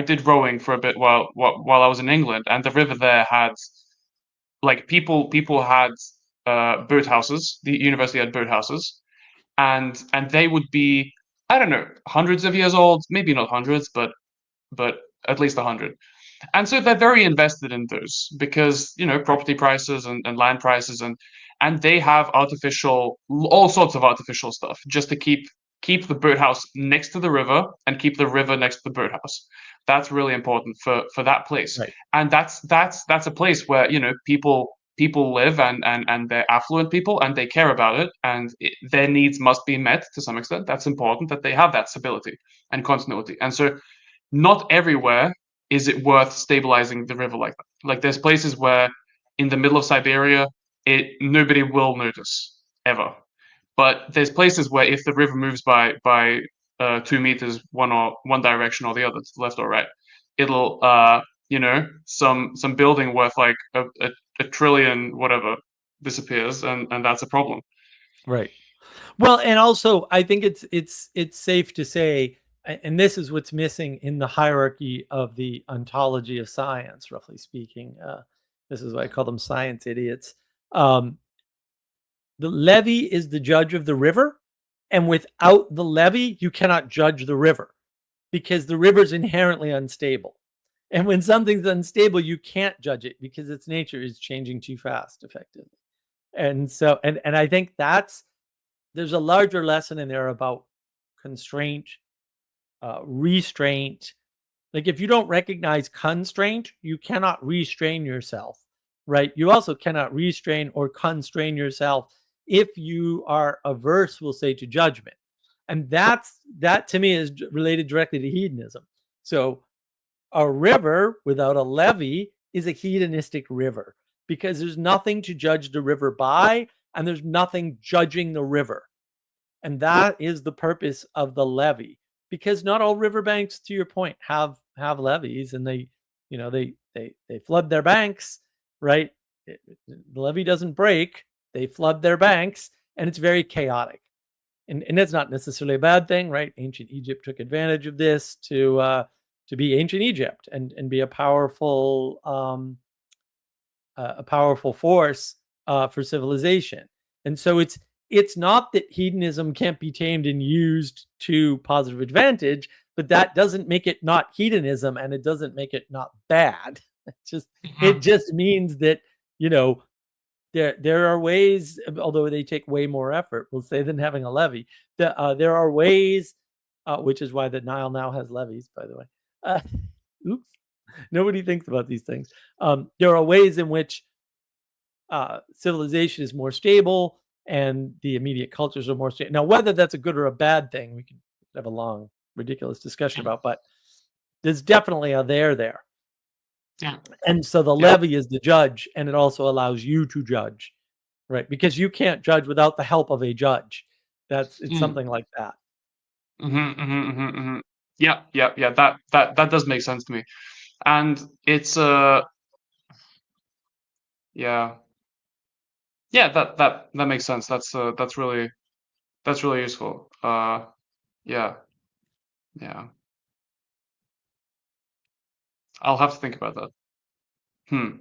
did rowing for a bit while I was in England, and the river there had like people had boathouses. The university had boathouses, and they would be, I don't know, hundreds of years old, maybe not hundreds, but at least 100. And so they're very invested in those because property prices and land prices, and they have all sorts of artificial stuff just to keep the boathouse next to the river and keep the river next to the boathouse. That's really important for that place, and that's a place where people live, and they're affluent people, and they care about it, and their needs must be met to some extent. That's important that they have that stability and continuity, and so not everywhere is it worth stabilizing the river like that. Like there's places where in the middle of Siberia, nobody will notice ever. But there's places where if the river moves by 2 meters one direction or the other, to the left or right, it'll some building worth like a trillion whatever disappears, and that's a problem. Right. Well, and also I think it's safe to say, and this is what's missing in the hierarchy of the ontology of science, roughly speaking. This is why I call them science idiots. The levee is the judge of the river, and without the levee, you cannot judge the river because the river is inherently unstable. And when something's unstable, you can't judge it because its nature is changing too fast, effectively. And so, and I think there's a larger lesson in there about constraint, restraint. Like if you don't recognize constraint, you cannot restrain yourself, right? You also cannot restrain or constrain yourself if you are averse, we'll say, to judgment. And that to me is related directly to hedonism. So a river without a levee is a hedonistic river because there's nothing to judge the river by, and there's nothing judging the river. And that is the purpose of the levee, because not all riverbanks, to your point, have levees, and they flood their banks, right? The levee doesn't break, they flood their banks, and it's very chaotic. And that's not necessarily a bad thing, right? Ancient Egypt took advantage of this to be ancient Egypt and be a powerful force for civilization. And so it's not that hedonism can't be tamed and used to positive advantage, but that doesn't make it not hedonism, and it doesn't make it not bad. It just means that, you know, there are ways, although they take way more effort, we'll say, than having a levy. There are ways, which is why the Nile now has levees, by the way. Oops, nobody thinks about these things. There are ways in which civilization is more stable and the immediate cultures are more stable. Now, whether that's a good or a bad thing, we can have a long, ridiculous discussion about, but there's definitely a there. Yeah. And so the levy is the judge, and it also allows you to judge, right? Because you can't judge without the help of a judge. It's something like that. Yeah. That does make sense to me, and it's yeah. That makes sense. That's really useful. Yeah. I'll have to think about that.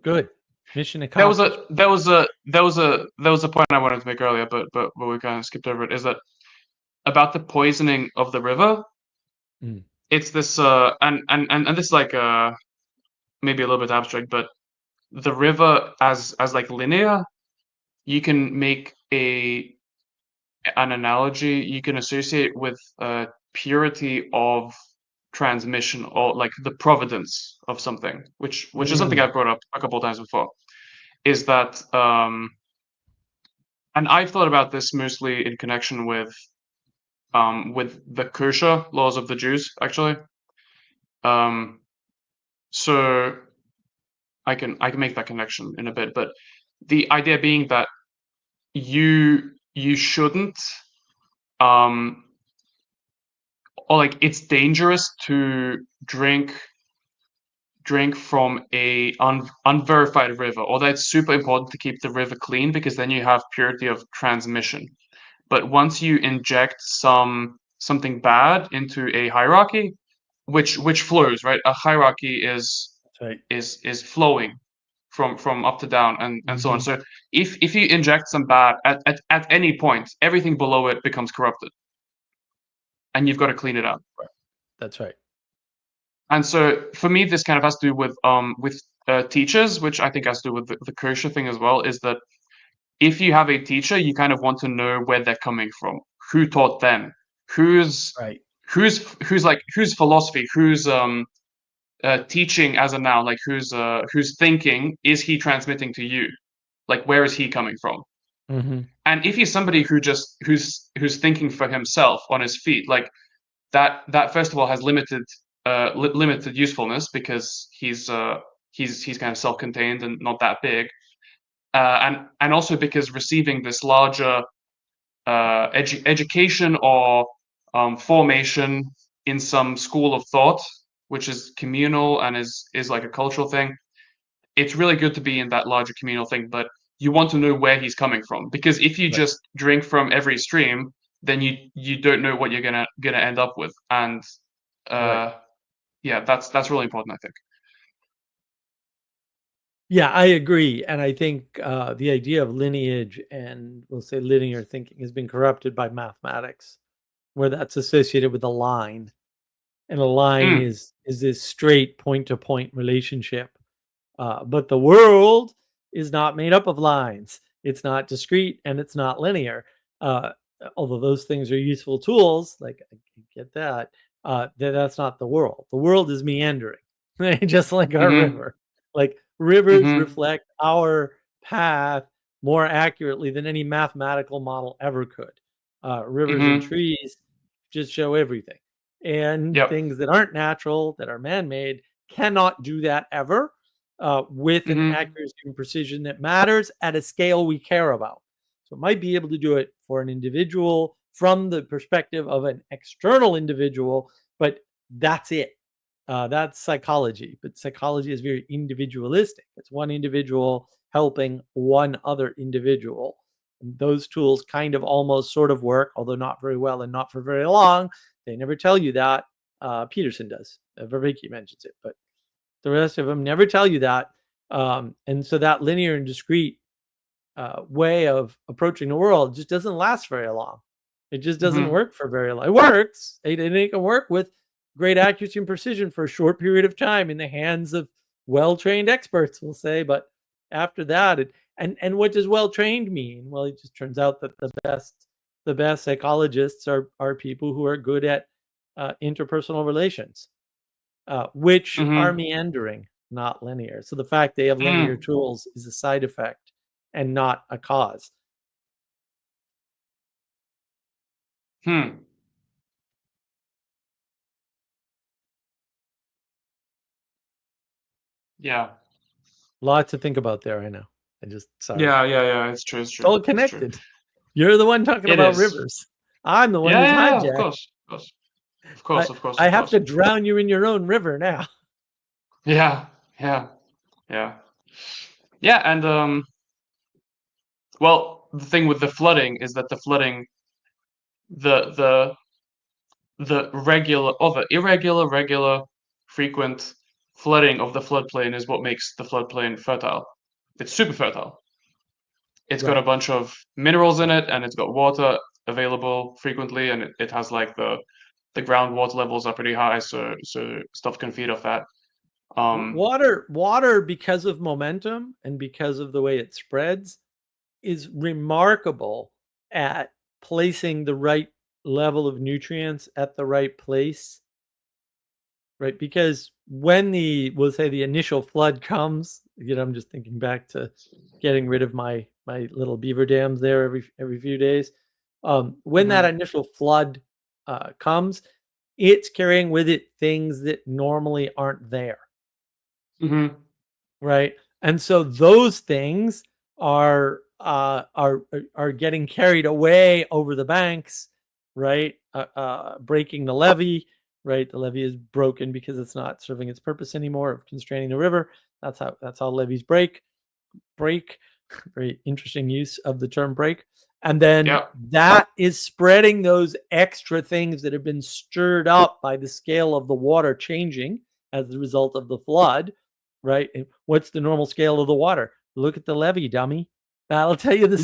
Good. Mission There was accomplished. a point I wanted to make earlier, but we kind of skipped over it. Is that about the poisoning of the river? It's this and this is like maybe a little bit abstract, but the river as like linear, you can make an analogy you can associate with purity of transmission, or like the providence of something, which is something I've brought up a couple of times before. Is that and I've thought about this mostly in connection with the kosher laws of the Jews, actually. So I can make that connection in a bit, but the idea being that you shouldn't or like it's dangerous to drink from a unverified river, or that it's super important to keep the river clean because then you have purity of transmission. But once you inject something bad into a hierarchy, which flows, right? A hierarchy is flowing from up to down and so on. So if you inject some bad at any point, everything below it becomes corrupted, and you've got to clean it up. That's right. And so for me, this kind of has to do with teachers, which I think has to do with the kosher thing as well. Is that if you have a teacher, you kind of want to know where they're coming from, who taught them, who's philosophy, who's teaching as a noun, like who's thinking is he transmitting to you, like where is he coming from? And if he's somebody who's thinking for himself on his feet, like that first of all has limited usefulness because he's kind of self-contained and not that big, and also because receiving this larger education or formation in some school of thought, which is communal and is like a cultural thing, it's really good to be in that larger communal thing, but you want to know where he's coming from, because if you just drink from every stream, then you don't know what you're gonna end up with, and yeah, that's really important, I think. Yeah, I agree, and I think the idea of lineage and, we'll say, linear thinking has been corrupted by mathematics, where that's associated with a line, and a line is this straight point-to-point relationship. But the world is not made up of lines. It's not discrete and it's not linear. Although those things are useful tools, like I get that, that's not the world. The world is meandering, just like our river. Like rivers reflect our path more accurately than any mathematical model ever could. Rivers and trees just show everything. And things that aren't natural, that are man-made, cannot do that ever. With an accuracy and precision that matters at a scale we care about. So it might be able to do it for an individual from the perspective of an external individual, but that's it. That's psychology, but psychology is very individualistic. It's one individual helping one other individual. And those tools kind of almost sort of work, although not very well and not for very long. They never tell you that. Peterson does. Vervaeke mentions it, but the rest of them never tell you that. And so that linear and discrete way of approaching the world just doesn't last very long. It just doesn't Mm-hmm. work for very long. It works. It can work with great accuracy and precision for a short period of time in the hands of well-trained experts, we'll say. But after that, and what does well-trained mean? Well, it just turns out that the best psychologists are people who are good at interpersonal relations, which are Mm-hmm. meandering, not linear. So the fact they have linear Mm. tools is a side effect and not a cause. Hmm. Yeah. Lot to think about there, I know. I just sorry. Yeah. Yeah. Yeah. It's true. It's It's true. all It's true. connected. You're the one talking It about is. rivers. I'm the one Yeah. who's Yeah. Yeah. Of hijacked. course. Of course. Of I course. Of course. I Of have course. to drown you in your own river now. Yeah. Yeah. Yeah. Yeah. And well, the thing with the flooding is that the flooding, the the the regular or the irregular, regular, frequent flooding of the floodplain is what makes the floodplain fertile. It's super fertile. It's got a Right. bunch of minerals in it, and it's got water available frequently, and it has like the groundwater levels are pretty high, so stuff can feed off that. Um, Water because of momentum and because of the way it spreads is remarkable at placing the right level of nutrients at the right place, right? Because when we'll say the initial flood comes, I'm just thinking back to getting rid of my little beaver dams there every few days. When that mhm, initial flood comes, it's carrying with it things that normally aren't there, mhm, right? And so those things are getting carried away over the banks, right? Breaking the levee, right? The levee is broken because it's not serving its purpose anymore of constraining the river. That's how levees break. Very interesting use of the term break. And then yeah, that is spreading those extra things that have been stirred up by the scale of the water changing as a result of the flood, right? And what's the normal scale of the water? Look at the levee, dummy. That'll tell you mhm,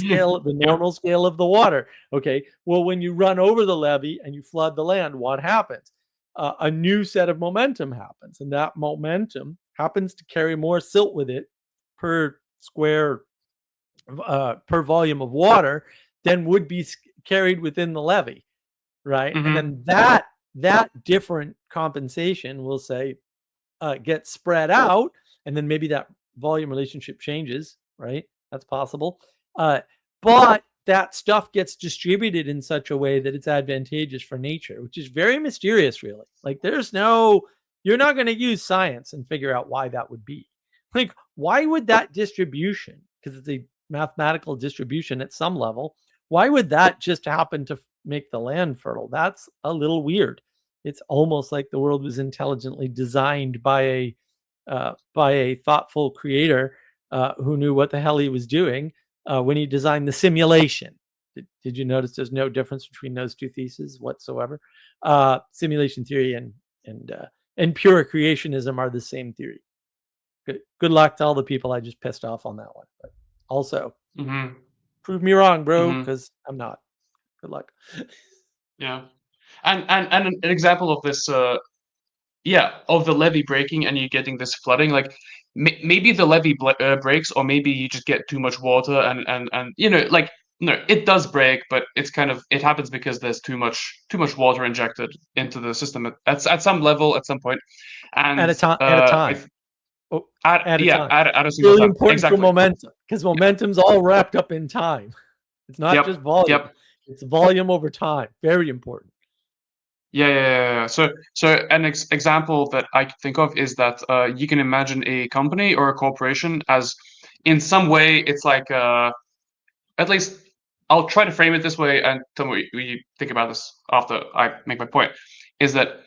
the yeah, normal scale of the water. Okay. Well, when you run over the levee and you flood the land, what happens? A new set of momentum happens, and that momentum happens to carry more silt with it per square per volume of water than would be carried within the levee, right? And mhm, then that different compensation, we'll say, gets spread out, and then maybe that volume relationship changes, right? That's possible. Uh, but that stuff gets distributed in such a way that it's advantageous for nature, which is very mysterious, really. Like, you're not going to use science and figure out why that would be. Like, why would that distribution, because it's a mathematical distribution at some level, why would that just happen to make the land fertile? That's a little weird. It's almost like the world was intelligently designed by a thoughtful creator who knew what the hell he was doing when he designed the simulation. Did you notice there's no difference between those two theses whatsoever? Simulation theory and pure creationism are the same theory. Good luck to all the people I just pissed off on that one. But also, mhm, prove me wrong, bro, mhm, because I'm not. Good luck. yeah. And an example of this, yeah, of the levee breaking and you getting this flooding, like maybe the levee breaks, or maybe you just get too much water, and like no, it does break, but it's kind of it happens because there's too much water injected into the system at some level at some point, At and a time. At a time. Oh, at at a yeah time. at a single Really time, important for exactly. momentum because Yeah. momentum's all wrapped up in time. It's not just Yep. volume. Yep. It's volume over time. Very important. Yeah, yeah, yeah, yeah. So an example that I can think of is that you can imagine a company or a corporation as, in some way, it's like at least I'll try to frame it this way, and tell me what you think about this after I make my point. Is that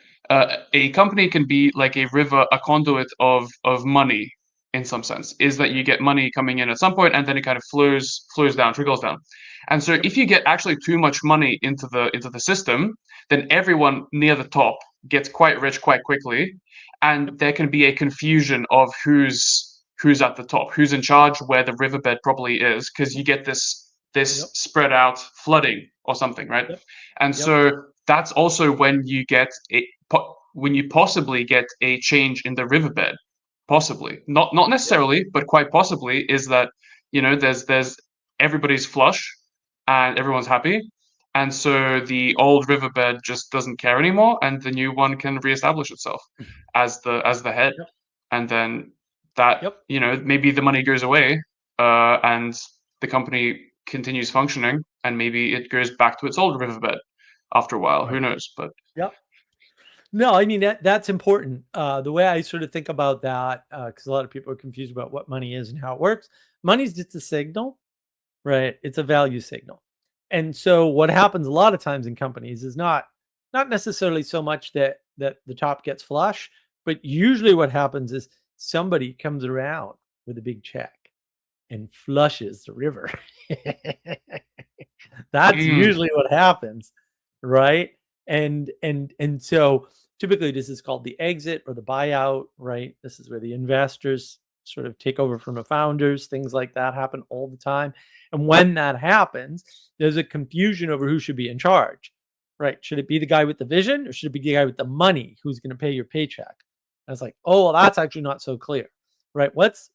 a company can be like a river, a conduit of money in some sense. Is that you get money coming in at some point, and then it kind of flows down, trickles down. And so Yep. if you get actually too much money into the system, then everyone near the top gets quite rich quite quickly, Yep. and there can be a confusion of who's at the top, who's in charge, where the riverbed probably is, because you get this Yep. spread out flooding or something, right? Yep. And Yep. so that's also when you get when you possibly get a change in the riverbed, possibly not Yep. necessarily, but quite possibly, is that there's everybody's flush and everyone's happy, and so the old riverbed just doesn't care anymore, and the new one can reestablish itself as the head, Yep. and then that Yep. maybe the money goes away, and the company continues functioning, and maybe it goes back to its old riverbed after a while. Who Right. knows? But Yep. No, I mean that's important. The way I sort of think about that, because a lot of people are confused about what money is and how it works. Money is just a signal, right? It's a value signal, and so what happens a lot of times in companies is not necessarily so much that the top gets flush, but usually what happens is somebody comes around with a big check and flushes the river. That's mm, usually what happens, right? And so typically this is called the exit or the buyout, right? This is where the investors sort of take over from the founders. Things like that happen all the time. And when that happens, there's a confusion over who should be in charge, right? Should it be the guy with the vision or should it be the guy with the money who's going to pay your paycheck? And it's like, oh, well, that's actually not so clear, right? What's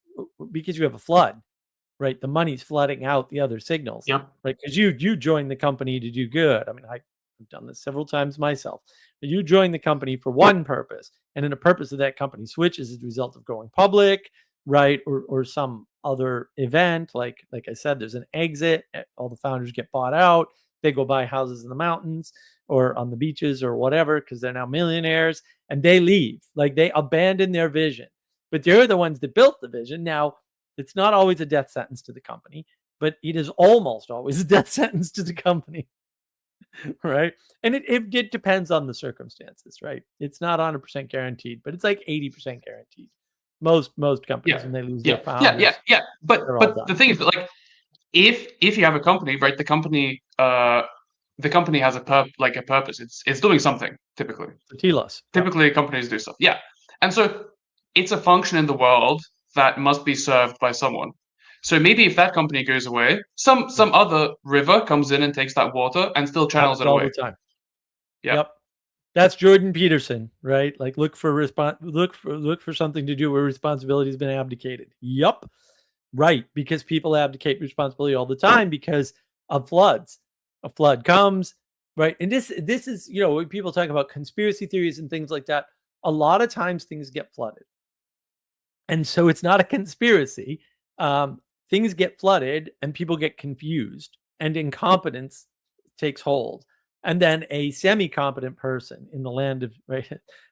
because you have a flood, right? The money's flooding out the other signals, yep. right? Because you joined the company to do good. I mean, I've done this several times myself. But you join the company for one purpose, and then the purpose of that company switches as a result of going public, right? Or some other event. Like I said, there's an exit. All the founders get bought out. They go buy houses in the mountains or on the beaches or whatever because they're now millionaires, and they leave. Like they abandon their vision. But they're the ones that built the vision. Now, it's not always a death sentence to the company, but it is almost always a death sentence to the company, right? And it depends on the circumstances, right? It's not 100% guaranteed, but it's like 80% guaranteed. Most companies, Yeah. when they lose their Yeah. Yeah. Yeah. founders, Yeah. they're all But the done. thing is, like, if you have a company, right, the company has a purpose. It's doing something typically. The telos. Yep. Typically, companies do stuff. Yeah, and so it's a function in the world that must be served by someone. So maybe if that company goes away, Yep. some other river comes in and takes that water and still channels Happens it all away. the time. Yeah. Yep. That's Jordan Peterson, right? Like look for something to do where responsibility has been abdicated. Yep. Right, because people abdicate responsibility all the time because of floods. A flood comes, right? And this is, when people talk about conspiracy theories and things like that, a lot of times things get flooded. And so it's not a conspiracy. Things get flooded and people get confused and incompetence takes hold. And then a semi-competent person in the land of, right,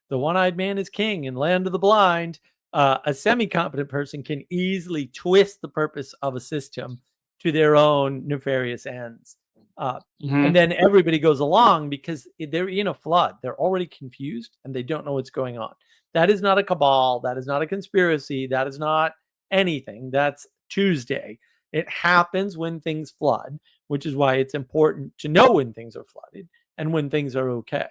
the one-eyed man is king in land of the blind. A semi-competent person can easily twist the purpose of a system to their own nefarious ends. And Hmm. then everybody goes along because they're in a flood. They're already confused and they don't know what's going on. That is not a cabal. That is not a conspiracy. That is not anything. That's Tuesday. It happens when things flood, which is why it's important to know when things are flooded and when things are okay,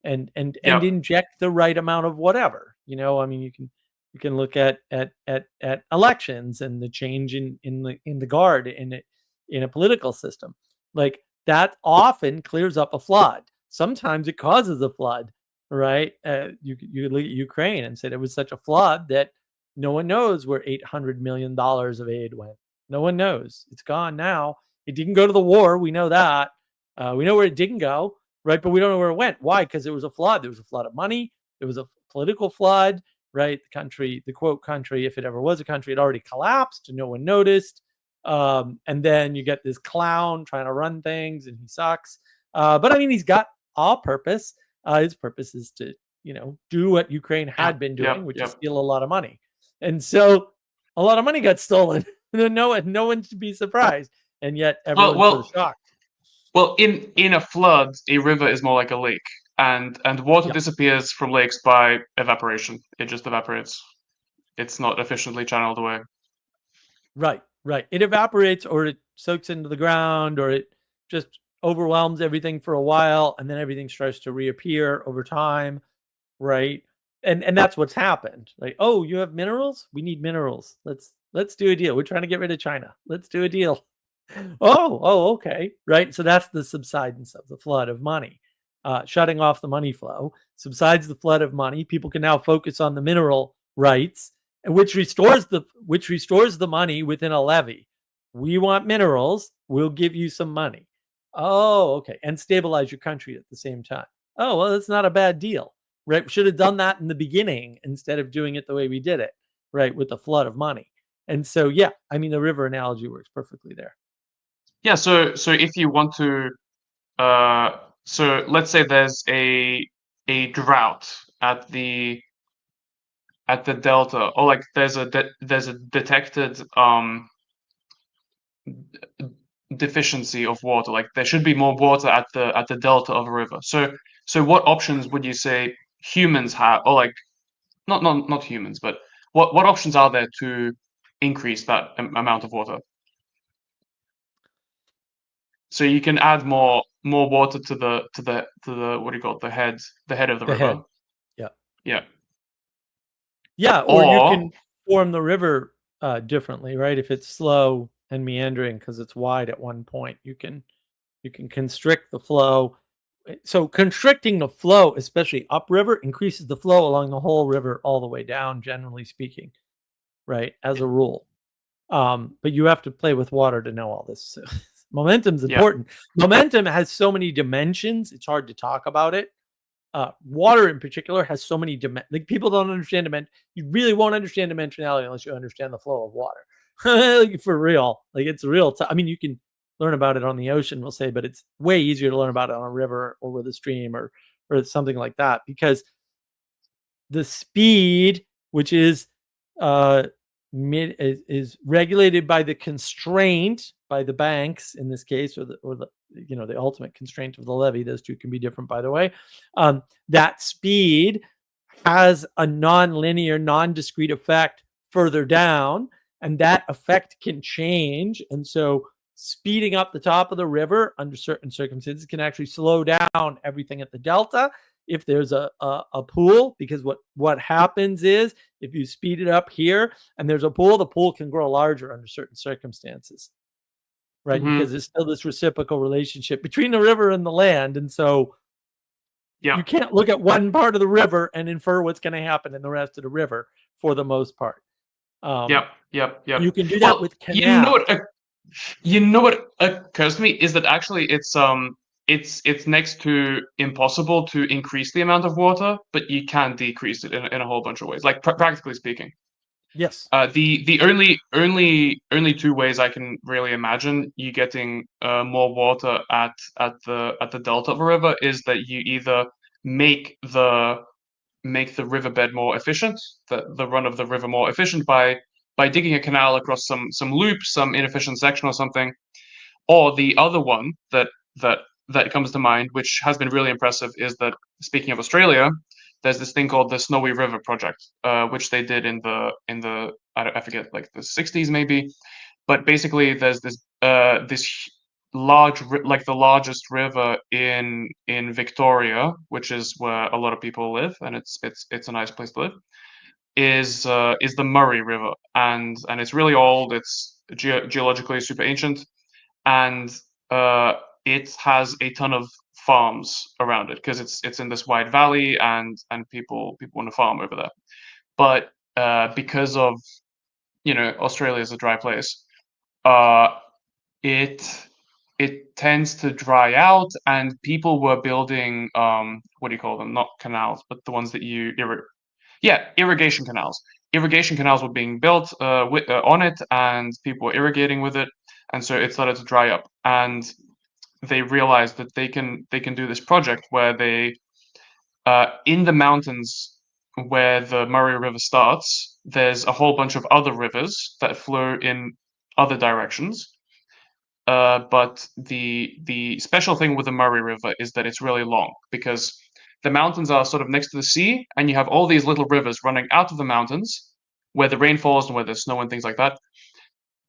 and Yep. inject the right amount of whatever. I mean, you can look at elections and the change in the guard in a political system. Like that often clears up a flood. Sometimes it causes a flood, right? You look at Ukraine and said it was such a flood that no one knows where $800 million of aid went. No one knows. It's gone now. It didn't go to the war. We know that. We know where it didn't go, right? But we don't know where it went. Why? Because it was a flood. There was a flood of money. There was a political flood, right? The country, the quote country, if it ever was a country, had already collapsed and no one noticed. And then you get this clown trying to run things and he sucks. But I mean, he's got a purpose. His purpose is to, do what Ukraine Yep. had been doing, Yep. which is Yep. steal a lot of money. And so a lot of money got stolen. No one should be surprised. And yet Well, everyone's sort of well, shocked. well. In a flood, a river is more like a lake, and water Yeah. disappears from lakes by evaporation. It just evaporates. It's not efficiently channeled away. Right. Right. It evaporates or it soaks into the ground or it just overwhelms everything for a while and then everything starts to reappear over time. Right. and that's what's happened. Like, oh, you have minerals? We need minerals. Let's do a deal. We're trying to get rid of China. Let's do a deal. Oh, okay, right. So that's the subsidence of the flood of money, shutting off the money flow, subsides the flood of money. People can now focus on the mineral rights, which restores the money within a levy. We want minerals. We'll give you some money. Oh, okay, and stabilize your country at the same time. Oh, well, that's not a bad deal, right? We should have done that in the beginning instead of doing it the way we did it, right, with the flood of money. And so, yeah, I mean, the river analogy works perfectly there. Yeah, so if you want to, so let's say there's a drought at the delta, or like there's a detected deficiency of water. Like there should be more water at the delta of a river. So what options would you say humans have, or like not humans, but what options are there to increase that amount of water? So you can add more water to the what do you call it, the head of the The river. head. Yeah. Yeah. Yeah, or you Or can form the river differently, right? If it's slow and meandering because it's wide at one point, you can constrict the flow. So constricting the flow, especially upriver, increases the flow along the whole river all the way down, generally speaking, right? As a rule. But you have to play with water to know all this. So momentum's yeah. important. Momentum has so many dimensions, it's hard to talk about it. Water in particular has so many like people don't understand dimension. You really won't understand dimensionality unless you understand the flow of water. Like, for real, like it's real. I mean, you can learn about it on the ocean, we'll say, but it's way easier to learn about it on a river or with a stream or something like that because the speed, which is uh, is regulated by the constraint by the banks in this case, or the the ultimate constraint of the levy. Those two can be different, by the way. That speed has a non-linear, non-discrete effect further down, and that effect can change. And so, speeding up the top of the river under certain circumstances can actually slow down everything at the delta if there's a pool, because what happens is if you speed it up here and there's a pool, the pool can grow larger under certain circumstances, right? Because Hmm. there's still this reciprocal relationship between the river and the land. And so Yeah. you can't look at one part of the river and infer what's going to happen in the rest of the river for the most part. Um, Yep. Yep. you Yep. can do that Well, with canals. you know what occurs to me is that actually it's next to impossible to increase the amount of water, but you can decrease it in a whole bunch of ways. Like practically speaking, Yes. the only two ways I can really imagine you getting more water at the delta of a river is that you either make the riverbed more efficient, the run of the river more efficient by digging a canal across some loop, some inefficient section or something. Or the other one that that comes to mind, which has been really impressive, is that speaking of Australia, there's this thing called the Snowy River Project, which they did in the I forget, like the 60s maybe. But basically, there's this like the largest river in Victoria, which is where a lot of people live, and it's a nice place to live. Is the Murray River, and it's really old. It's geologically super ancient, and uh, it has a ton of farms around it because it's in this wide valley, and people want to farm over there. But because of Australia is a dry place, uh, it it tends to dry out, and people were building what do you call them? Not canals, but the ones that irrigation canals. Irrigation canals were being built on it, and people were irrigating with it, and so it started to dry up. And they realized that they can do this project where they in the mountains where the Murray River starts, there's a whole bunch of other rivers that flow in other directions. But the special thing with the Murray River is that it's really long because the mountains are sort of next to the sea, and you have all these little rivers running out of the mountains where the rain falls and where there's snow and things like that.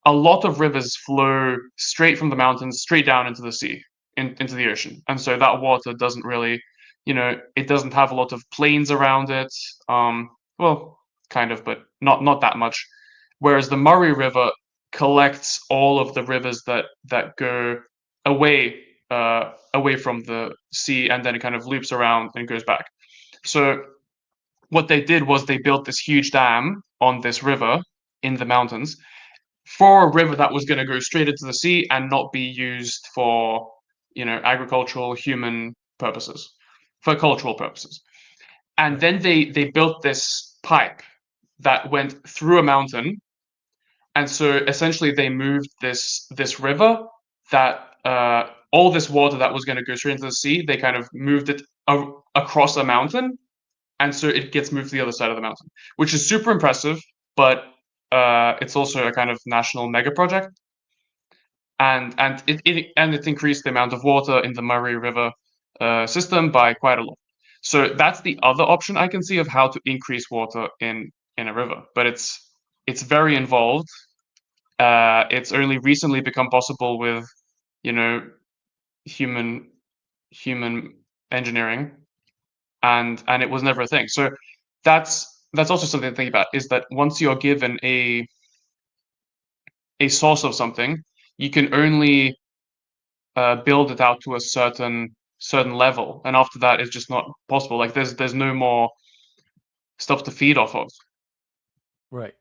A lot of rivers flow straight from the mountains straight down into the sea, into the ocean, and so that water doesn't really it doesn't have a lot of plains around it. Well, kind of, but not that much. Whereas the Murray River collects all of the rivers that go away away from the sea, and then it kind of loops around and goes back. So what they did was they built this huge dam on this river in the mountains for a river that was going to go straight into the sea and not be used for agricultural human purposes, for cultural purposes. And Right. then they built this pipe that went through a mountain, and so essentially they moved this river that all this water that was going to go straight into the sea, they kind of moved it across a mountain, and so it gets moved to the other side of the mountain, which is super impressive. But it's also a kind of national mega project, and it increased the amount of water in the Murray River system by quite a lot. So that's the other option I can see of how to increase water in a river, but it's very involved. It's only recently become possible with you know human human engineering, and it was never a thing. So that's also something to think about, is that once you're given a source of something, you can only build it out to a certain level, and after that, it's just not possible. Like there's no more stuff to feed off of. Right.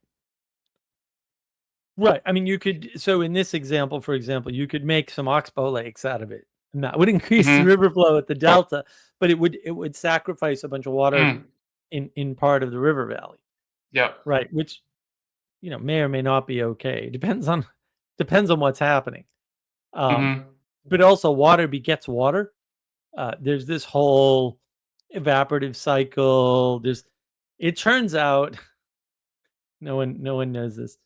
Right. I mean, you could, so in this example, for example, you could make some oxbow lakes out of it, and that would increase the Mm-hmm. river flow at the delta, but it would sacrifice a bunch of water Mm. in part of the river valley. Yeah. Right. Which, may or may not be okay. Depends on what's happening. Mm-hmm. But also water begets water. There's this whole evaporative cycle. It turns out, no one knows this.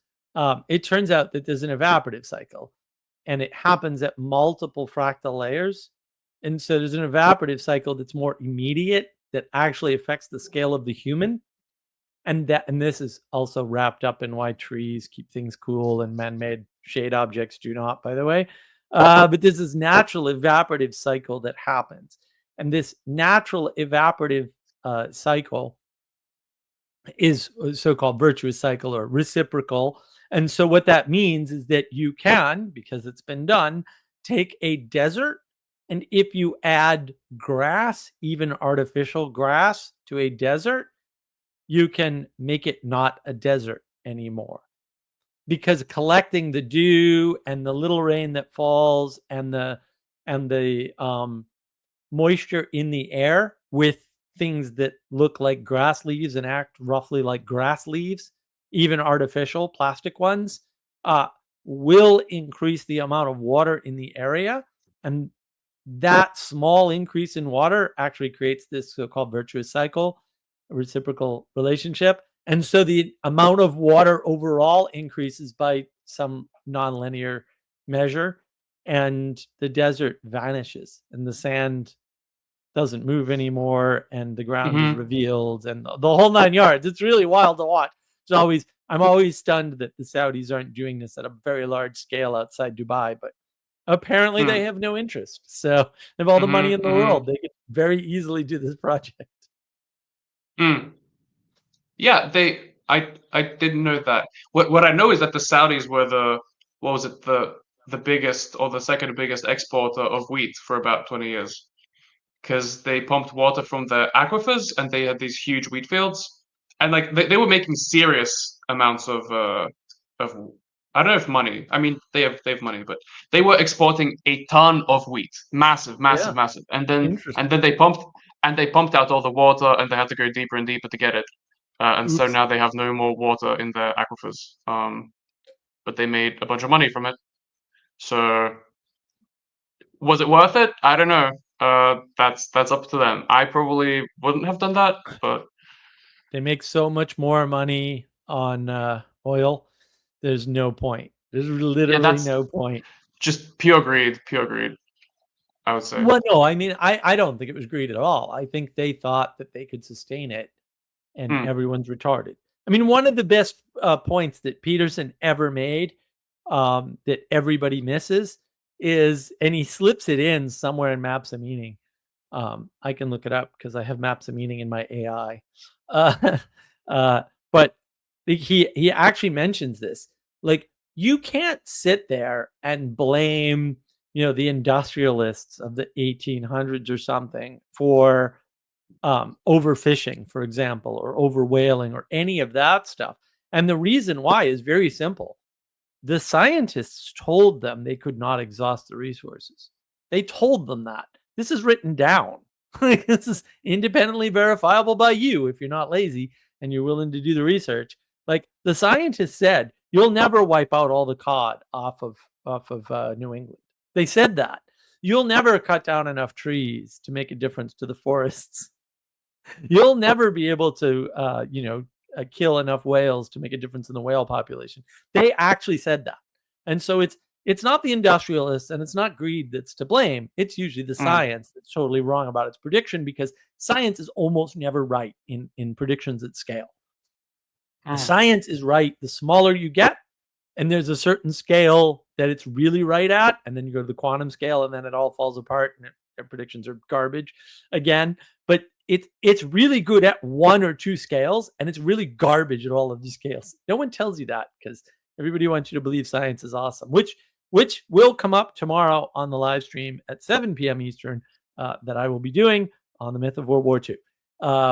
It turns out that there's an evaporative cycle, and it happens at multiple fractal layers. And so there's an evaporative cycle that's more immediate, that actually affects the scale of the human. And this is also wrapped up in why trees keep things cool and man-made shade objects do not, by the way. But there's this natural evaporative cycle that happens. And this natural evaporative cycle is a so-called virtuous cycle or reciprocal. And so what that means is that you can, because it's been done, take a desert, and if you add grass, even artificial grass, to a desert, you can make it not a desert anymore. Because collecting the dew and the little rain that falls and the moisture in the air with things that look like grass leaves and act roughly like grass leaves, even artificial plastic ones, will increase the amount of water in the area. And that small increase in water actually creates this so-called virtuous cycle, a reciprocal relationship. And so the amount of water overall increases by some nonlinear measure, and the desert vanishes, and the sand doesn't move anymore, and the ground is Mm-hmm. revealed, and the whole 9 yards. It's really wild to watch. I'm always stunned that the Saudis aren't doing this at a very large scale outside Dubai, but apparently they Mm. have no interest. So they have all the money in Mm-hmm. the Mm-hmm. world. They could very easily do this project. Mm. Yeah, I didn't know that. What I know is that the Saudis were what was it, the biggest or the second biggest exporter of wheat for about 20 years, because they pumped water from the aquifers and they had these huge wheat fields, and like they were making serious amounts of I don't know if money. I mean, they have money, but they were exporting a ton of wheat, massive, massive, Yeah, massive, and then interesting. they pumped out all the water, and they had to go deeper and deeper to get it, and so Oops. now they have no more water in the aquifers. But they made a bunch of money from it. So was it worth it? I don't know. That's up to them. I probably wouldn't have done that, but They make so much more money on oil. There's no point. There's yeah, literally that's no point. just pure greed. Pure greed, I would say. Well, no, I mean, I don't think it was greed at all. I think they thought that they could sustain it, and Hmm. everyone's retarded. I mean, one of the best points that Peterson ever made, that everybody misses, is, and he slips it in somewhere in Maps of Meaning, I can look it up because I have maps of meaning in my AI. Uh, but he actually mentions this. Like, you can't sit there and blame, the industrialists of the 1800s or something for overfishing, for example, or over whaling or any of that stuff. And the reason why is very simple. The scientists told them they could not exhaust the resources. They told them that. This is written down. This is independently verifiable by you if you're not lazy and you're willing to do the research. Like, the scientists said, you'll never wipe out all the cod off of New England. They said that. You'll never cut down enough trees to make a difference to the forests. You'll never be able to, kill enough whales to make a difference in the whale population. They actually said that. And so it's not the industrialists and it's not greed that's to blame. It's usually the science that's totally wrong about its prediction, because science is almost never right in predictions at scale. The science is right the smaller you get, and there's a certain scale that it's really right at, and then you go to the quantum scale and then it all falls apart and their predictions are garbage again. But it's really good at one or two scales, and it's really garbage at all of these scales. No one tells you that because everybody wants you to believe science is awesome, which will come up tomorrow on the live stream at 7 p.m. Eastern that I will be doing on the myth of World War II,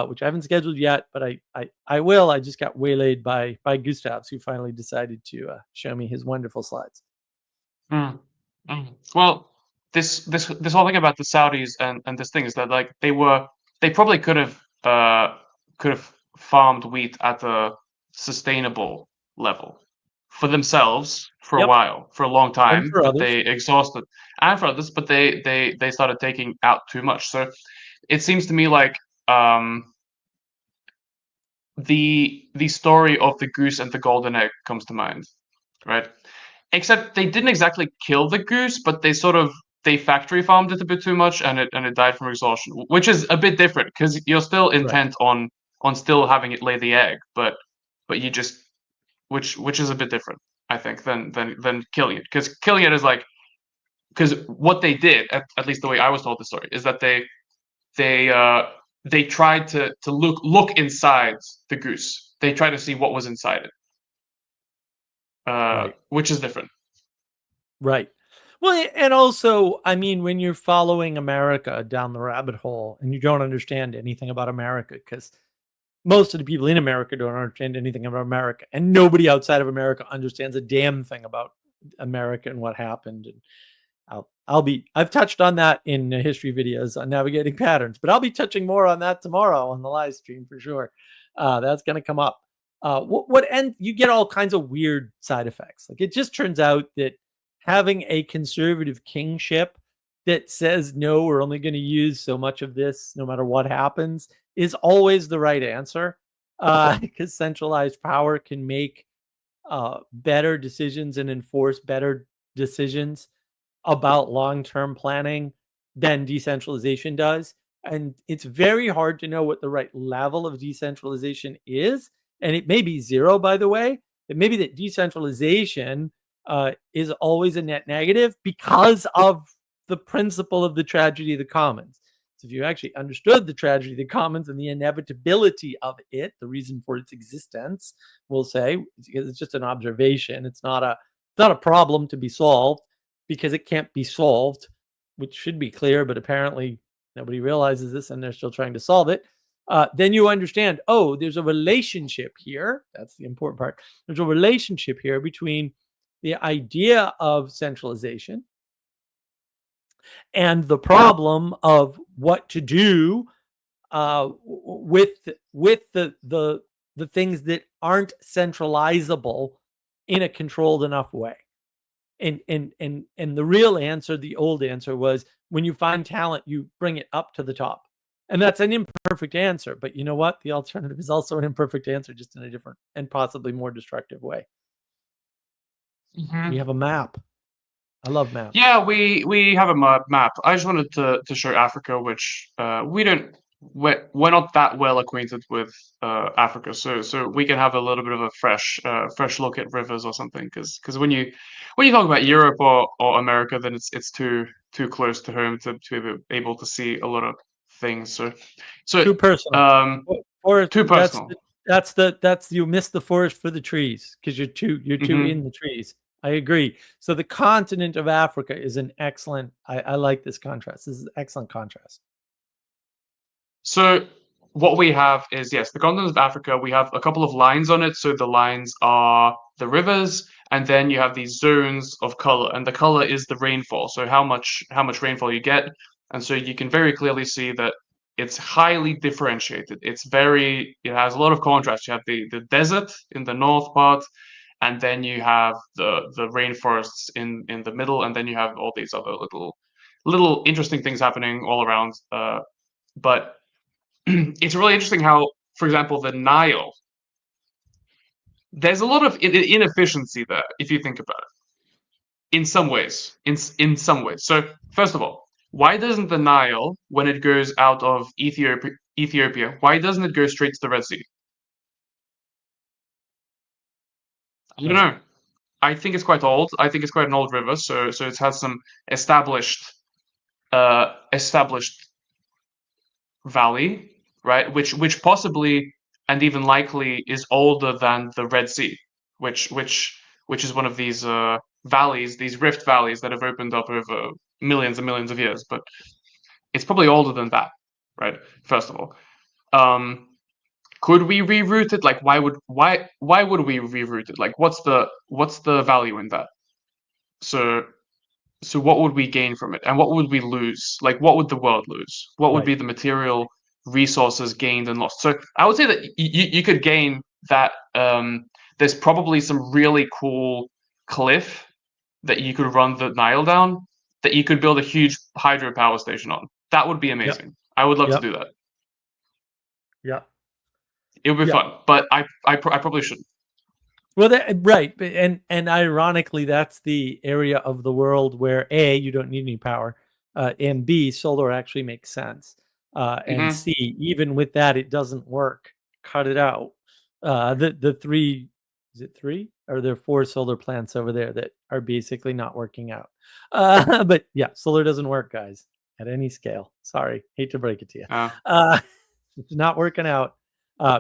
which I haven't scheduled yet, but I will. I just got waylaid by Gustavs, who finally decided to show me his wonderful slides. Well, this whole thing about the Saudis and this thing is that, like, they probably could have farmed wheat at a sustainable level for themselves for a while, for a long time, for but others. they exhausted, and for others, but they started taking out too much. So it seems to me like the story of the goose and the golden egg comes to mind, right? Except they didn't exactly kill the goose, but they factory farmed it a bit too much, and it died from exhaustion, which is a bit different because you're still intent on still having it lay the egg, but you just which is a bit different, I think, than killing it, because killing it is like, because what they did, at least the way I was told the story, is that they tried to look inside the goose. They tried to see what was inside it, which is different. Right. Well, and also, I mean, when you're following America down the rabbit hole and you don't understand anything about America, because most of the people in America don't understand anything about America, and nobody outside of America understands a damn thing about America and what happened. And I've touched on that in history videos on navigating patterns, but I'll be touching more on that tomorrow on the live stream for sure. That's going to come up. And you get all kinds of weird side effects. Like, it just turns out that having a conservative kingship that says, no, we're only going to use so much of this no matter what happens, is always the right answer, because centralized power can make better decisions and enforce better decisions about long-term planning than decentralization does. And it's very hard to know what the right level of decentralization is. And it may be zero, by the way. It may be that decentralization is always a net negative because of the principle of the tragedy of the commons. So if you actually understood the tragedy of the commons and the inevitability of it, the reason for its existence, we'll say, it's just an observation. It's not a problem to be solved because it can't be solved, which should be clear, but apparently nobody realizes this and they're still trying to solve it. Then you understand, oh, there's a relationship here. That's the important part. There's a relationship here between the idea of centralization and the problem of what to do with the things that aren't centralizable in a controlled enough way. And the real answer, the old answer, was when you find talent, you bring it up to the top. And that's an imperfect answer. But you know what? The alternative is also an imperfect answer, just in a different and possibly more destructive way. We have a map. I love maps. Yeah, we have a map. I just wanted to show Africa, which we're not that well acquainted with Africa, so we can have a little bit of a fresh look at rivers or something. Because when you talk about Europe or America, then it's too close to home to be able to see a lot of things. So Too personal. um, Forest. too personal. That's you miss the forest for the trees because you're too in the trees. I agree. So the continent of Africa is an excellent. I like this contrast. This is an excellent contrast. So what we have is, yes, the continent of Africa. We have a couple of lines on it. So the lines are the rivers, and then you have these zones of color, and the color is the rainfall. So how much rainfall you get, and so you can very clearly see that it's highly differentiated. It has a lot of contrast. You have the desert in the north part, and then you have the rainforests in the middle, and then you have all these other little interesting things happening all around. But it's really interesting how, for example, the Nile, there's a lot of inefficiency there if you think about it. In some ways, in some ways. So first of all, why doesn't the Nile, when it goes out of Ethiopia, why doesn't it go straight to the Red Sea? I don't Right. know. I think it's quite old. I think it's quite an old river, so it's had some established valley, right? Which possibly and even likely is older than the Red Sea, which is one of these valleys, these rift valleys that have opened up over millions and millions of years. But it's probably older than that, right? First of all, um, could we reroute it? Like, why would we reroute it? Like, what's the value in that? So so what would we gain from it, and what would we lose? Like, what would the world lose? What would Right. be the material resources gained and lost? So I would say that you could gain that. There's probably some really cool cliff that you could run the Nile down, that you could build a huge hydropower station on. That would be Yep. amazing. I would love to Yep. do that. Yep. It would be Yep. fun, but I probably shouldn't. Well, right, and ironically, that's the area of the world where A, you don't need any power, and B, solar actually makes sense, and Hmm. C, even with that, it doesn't work. Cut it out. The three, is it three? Or there are four solar plants over there that are basically not working out. But yeah, solar doesn't work, guys, at any scale. Sorry, hate to break it to you. Uh, Uh, it's not working out.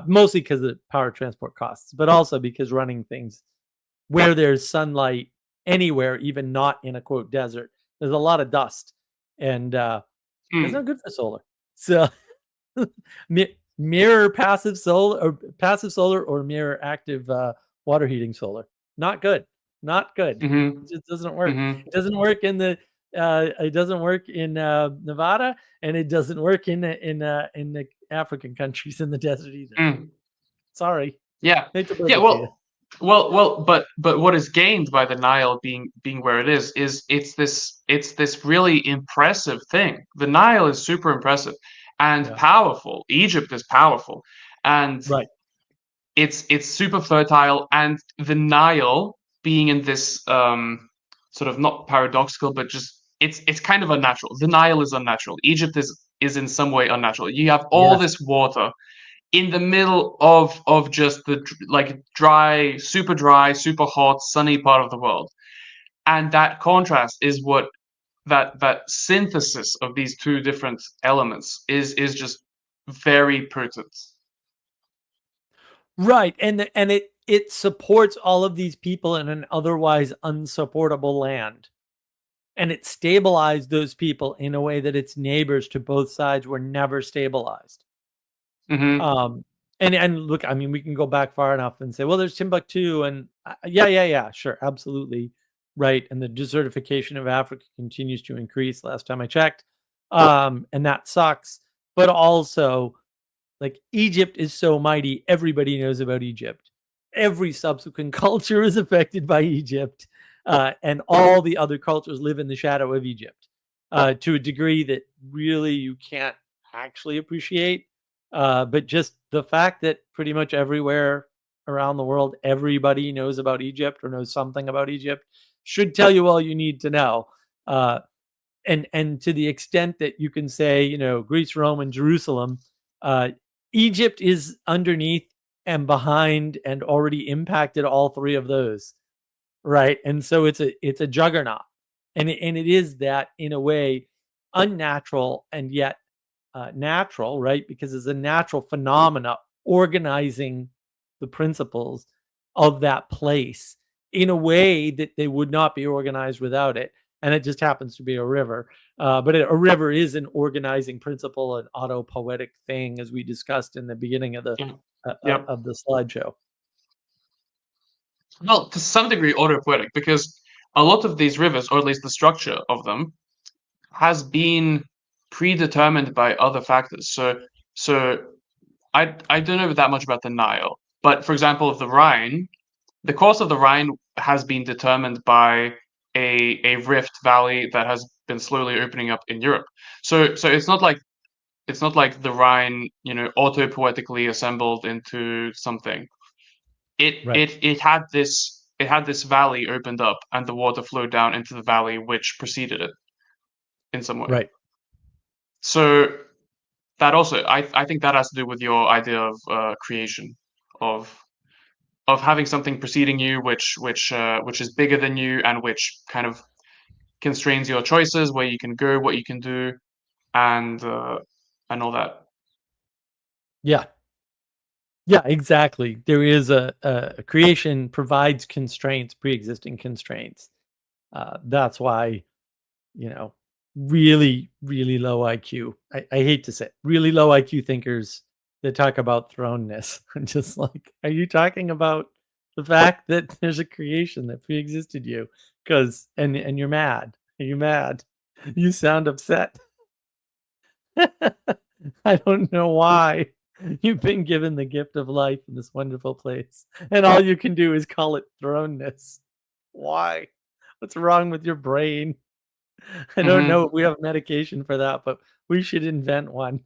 Mostly because of the power transport costs, but also because running things where there's sunlight anywhere, even not in a quote desert, there's a lot of dust, and it's mm, not good for solar. So mirror passive solar or mirror active water heating solar. Not good. Not good. hmm It just doesn't work. hmm It doesn't work in the it doesn't work in Nevada, and it doesn't work in the African countries in the desert either. mm. Sorry, Yeah, hate to break yeah. it to you. But what is gained by the Nile being where it is it's this really impressive thing. The Nile is super impressive and Yeah. powerful. Egypt is powerful, and Right. it's super fertile. And the Nile being in this sort of not paradoxical, but just it's kind of unnatural. The Nile is unnatural. Egypt is in some way unnatural. You have all Yes. this water in the middle of just the like dry, super hot, sunny part of the world. And that contrast is what that synthesis of these two different elements is just very potent. Right. And it supports all of these people in an otherwise unsupportable land. And it stabilized those people in a way that its neighbors to both sides were never stabilized. Hmm. Um, and look, I mean, we can go back far enough and say, well, there's Timbuktu, and yeah, sure, absolutely, right. And the desertification of Africa continues to increase. Last time I checked, and that sucks. But also, like Egypt is so mighty, everybody knows about Egypt. Every subsequent culture is affected by Egypt, and all the other cultures live in the shadow of Egypt to a degree that really you can't actually appreciate. But just the fact that pretty much everywhere around the world, everybody knows about Egypt or knows something about Egypt should tell you all you need to know. Uh, and to the extent that you can say, Greece, Rome, and Jerusalem, uh, Egypt is underneath and behind and already impacted all three of those, right? And so it's a juggernaut, and it is that in a way unnatural and yet natural, right? Because it's a natural phenomena organizing the principles of that place in a way that they would not be organized without it. And it just happens to be a river. But a river is an organizing principle, an autopoietic thing, as we discussed in the beginning of the Yep. slideshow. Well, to some degree, autopoietic, because a lot of these rivers, or at least the structure of them, has been predetermined by other factors. So I don't know that much about the Nile, but for example, the Rhine, the course of the Rhine has been determined by a rift valley that has been slowly opening up in Europe. So it's not like the Rhine, autopoetically assembled into something. Right. It had this valley opened up, and the water flowed down into the valley which preceded it in some way. Right. So that also, I think that has to do with your idea of creation, of having something preceding you, which is bigger than you, and which kind of constrains your choices, where you can go, what you can do, and all that. Yeah. Yeah, exactly. There is a creation provides constraints, pre-existing constraints. That's why, you know, really, really low IQ. I hate to say it, really low IQ thinkers that talk about thrownness. I'm just like, are you talking about the fact that there's a creation that pre-existed you? Because and you're mad. Are you mad? You sound upset. I don't know why. You've been given the gift of life in this wonderful place, and all you can do is call it thrownness. Why? What's wrong with your brain? I don't Hmm. know if we have medication for that, but we should invent one.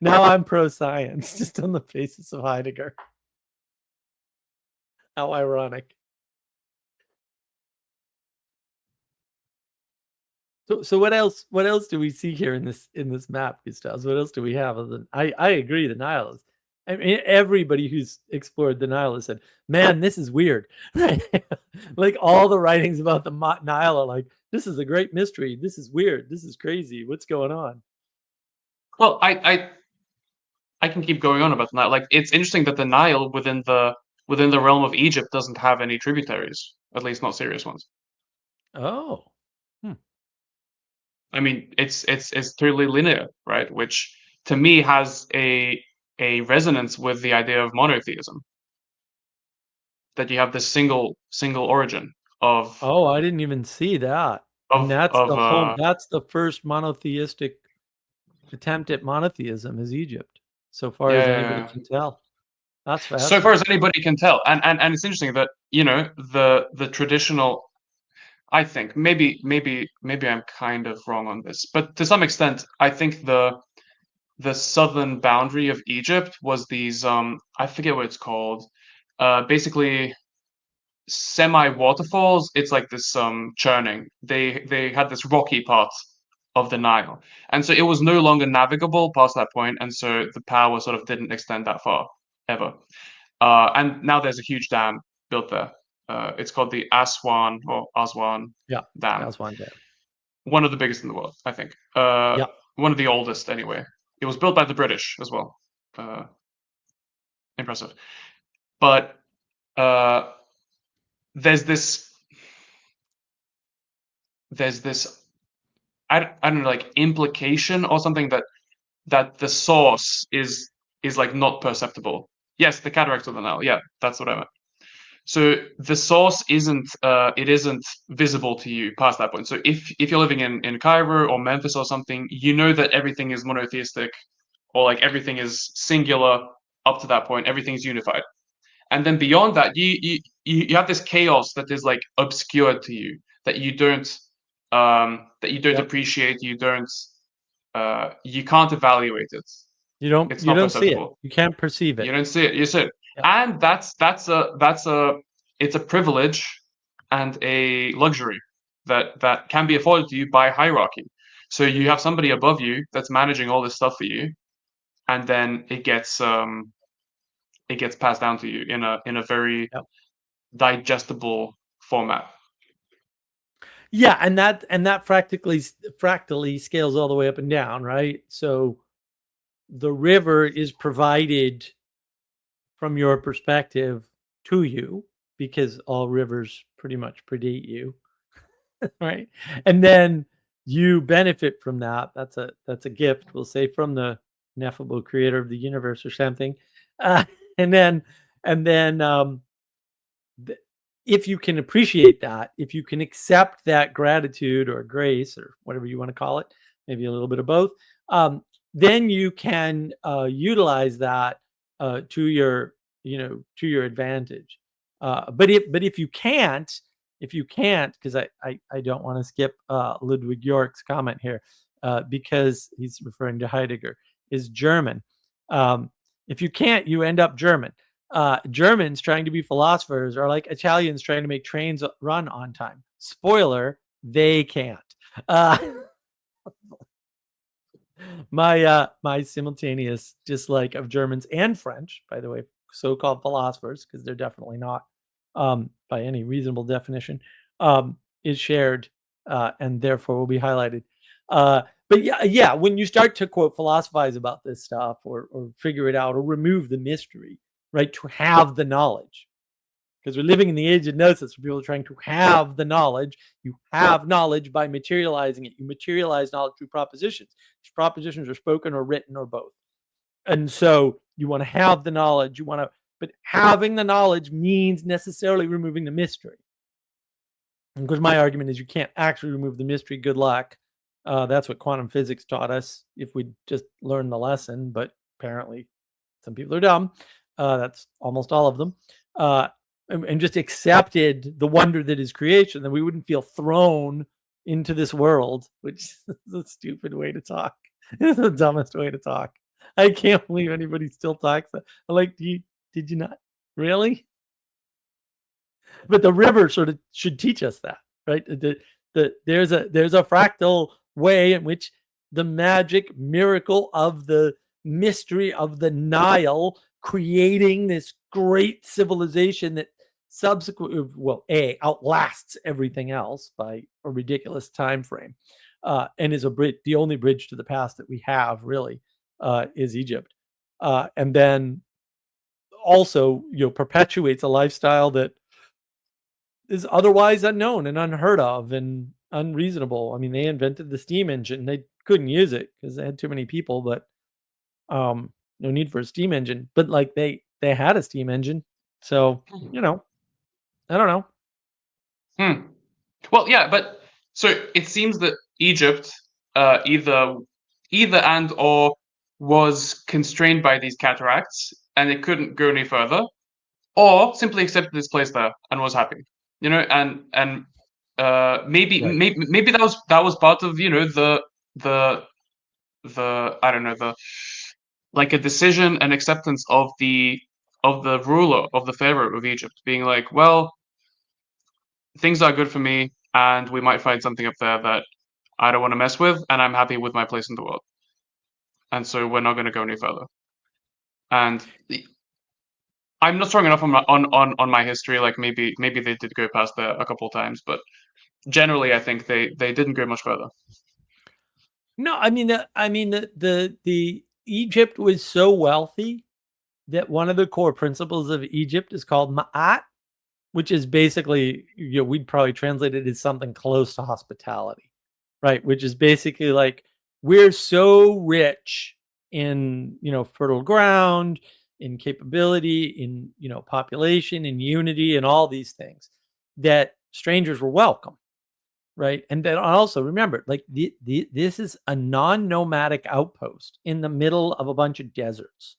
Now I'm pro science, just on the basis of Heidegger. How ironic. So what else? What else do we see here in this map, Gustavs? What else do we have? Other than I agree, the Nile is. I mean, everybody who's explored the Nile has said, "Man, this is weird." Right? Like all the writings about the Nile are like, "This is a great mystery. This is weird. This is crazy. What's going on?" Well, I can keep going on about the Nile. Like, it's interesting that the Nile within the realm of Egypt doesn't have any tributaries, at least not serious ones. Oh, hmm. I mean, it's totally linear, right? Which to me has a resonance with the idea of monotheism, that you have this single origin of Oh, I didn't even see that. And of of uh that's the first monotheistic attempt at monotheism is Egypt, so far yeah, as yeah, anybody yeah. can tell. That's So far as fascinating. anybody can tell, and it's interesting that the traditional. I think maybe I'm kind of wrong on this, but to some extent, I think the southern boundary of Egypt was these I forget what it's called, basically semi waterfalls. It's like this churning. They had this rocky part of the Nile, and so it was no longer navigable past that point, and so the power sort of didn't extend that far ever. And now there's a huge dam built there. It's called the Aswan Yeah, Dam, that's one day. one of the biggest in the world, I think. Yeah. One of the oldest, anyway. It was built by the British as well. Uh, Impressive. But uh, there's this there's this I don't know, like implication or something that the source is like not perceptible. Yes, the cataracts of the Nile. Yeah, that's what I meant. So the source isn't visible to you past that point. So if you're living in Cairo or Memphis or something, you know that everything is monotheistic, or like everything is singular up to that point. Everything's unified, and then beyond that, you have this chaos that is like obscured to you, that you don't Yep. appreciate. You can't evaluate it. It's You not don't see it. perceptible. You can't perceive You it. don't see it. You see it, Yep. and it's a privilege and a luxury that can be afforded to you by hierarchy. So you have somebody above you that's managing all this stuff for you, and then it gets passed down to you in a very Yep. digestible format. Yeah, and that fractally scales all the way up and down, right? So the river is provided from your perspective to you because all rivers pretty much predate you, right? And then you benefit from that. That's a gift, we'll say, from the ineffable creator of the universe or something. Uh, and then and then if you can appreciate that, if you can accept that gratitude or grace or whatever you want to call it, maybe a little bit of both, then you can utilize that to your, to your advantage. But if you can't, because I don't want to skip Ludwig York's comment here, because he's referring to Heidegger, is German. If you can't, you end up German. Germans trying to be philosophers are like Italians trying to make trains run on time. Spoiler, they can't. Uh, my simultaneous dislike of Germans and French, by the way, so-called philosophers, because they're definitely not, by any reasonable definition, is shared, and therefore will be highlighted. But yeah, when you start to quote philosophize about this stuff or figure it out or remove the mystery, right, to have the knowledge, because we're living in the age of gnosis where people are trying to have the knowledge. You have knowledge by materializing it. You materialize knowledge through propositions. These propositions are spoken or written or both. And so you want to have the knowledge. But having the knowledge means necessarily removing the mystery. And because my argument is you can't actually remove the mystery. Good luck. That's what quantum physics taught us if we just learn the lesson. But apparently some people are dumb. That's almost all of them. And just accepted the wonder that is creation, then we wouldn't feel thrown into this world, which is a stupid way to talk. It's the dumbest way to talk. I can't believe anybody still talks that. Like, did you not? Really? But the river sort of should teach us that, right? There's a fractal way in which the magic miracle of the mystery of the Nile creating this great civilization that outlasts everything else by a ridiculous time frame, and is the only bridge to the past that we have really, is Egypt, and then also perpetuates a lifestyle that is otherwise unknown and unheard of and unreasonable. I mean, they invented the steam engine. They couldn't use it because they had too many people, but no need for a steam engine. But like they had a steam engine, so I don't know. Well, yeah, but so it seems that Egypt either and or was constrained by these cataracts and it couldn't go any further, or simply accepted its place there and was happy. And maybe Right. maybe that was part of the I don't know, the like a decision and acceptance of the ruler, of the pharaoh of Egypt, being like, well, things are good for me, and we might find something up there that I don't want to mess with, and I'm happy with my place in the world, and so we're not going to go any further. And I'm not strong enough on my history. Like maybe they did go past there a couple of times, but generally, I think they didn't go much further. No, I mean the Egypt was so wealthy that one of the core principles of Egypt is called ma'at, which is basically, we'd probably translate it as something close to hospitality, right? Which is basically like, we're so rich in, fertile ground, in capability, in, population, in unity, and all these things, that strangers were welcome, right? And then also remember, like this is a non-nomadic outpost in the middle of a bunch of deserts,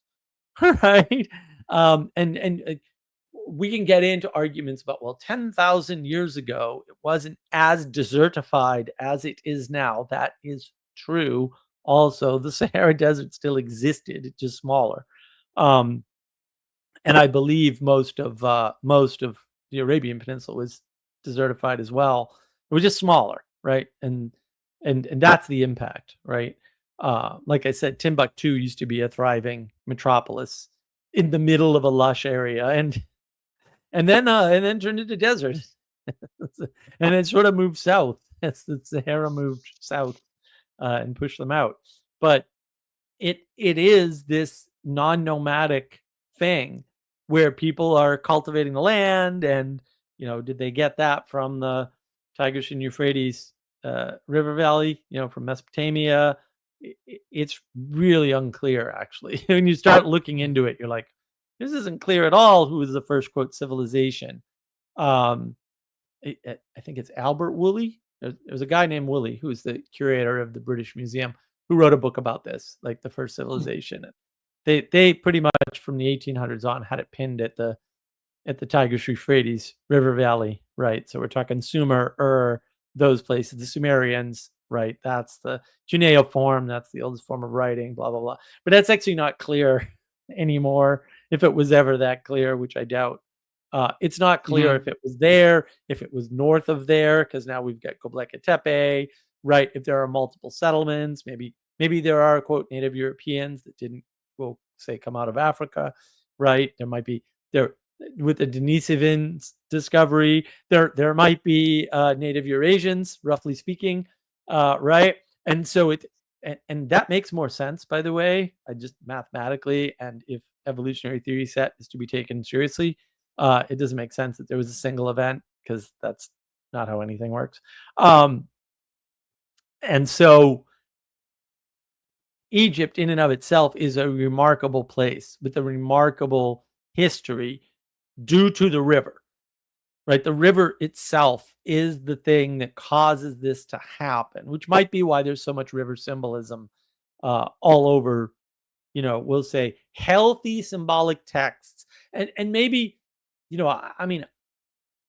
right? And we can get into arguments about, well, 10,000 years ago, it wasn't as desertified as it is now. That is true. Also, the Sahara Desert still existed, it's just smaller. And I believe most of the Arabian Peninsula was desertified as well. It was just smaller, right? And that's the impact, right? Like I said, Timbuktu used to be a thriving metropolis in the middle of a lush area, and then turned into desert. And it sort of moved south as the Sahara moved south and pushed them out. But it is this non-nomadic thing where people are cultivating the land, and did they get that from the Tigris and Euphrates river valley, from Mesopotamia? It's really unclear, actually. When you start looking into it, you're like, this isn't clear at all who was the first, quote, civilization. um I think it's Albert Woolley. There was a guy named Woolley who was the curator of the British Museum who wrote a book about this, like the first civilization. They pretty much from the 1800s on had it pinned at the Tigris Euphrates River Valley, right? So we're talking Sumer, those places, the Sumerians, right? That's the cuneiform, that's the oldest form of writing, blah blah blah. But that's actually not clear anymore. If it was ever that clear, which I doubt. It's not clear if it was there, if it was north of there, because now we've got Göbekli Tepe, right? If there are multiple settlements, maybe there are, quote, native Europeans that didn't, well, say, come out of Africa, right? There might be there with the Denisovan discovery. There might be native Eurasians, roughly speaking, right? And so and that makes more sense, by the way. I just mathematically, and if evolutionary theory set is to be taken seriously, it doesn't make sense that there was a single event, because that's not how anything works. And so Egypt in and of itself is a remarkable place with a remarkable history due to the river, right? The river itself is the thing that causes this to happen, which might be why there's so much river symbolism all over, we'll say healthy symbolic texts. And maybe, I mean,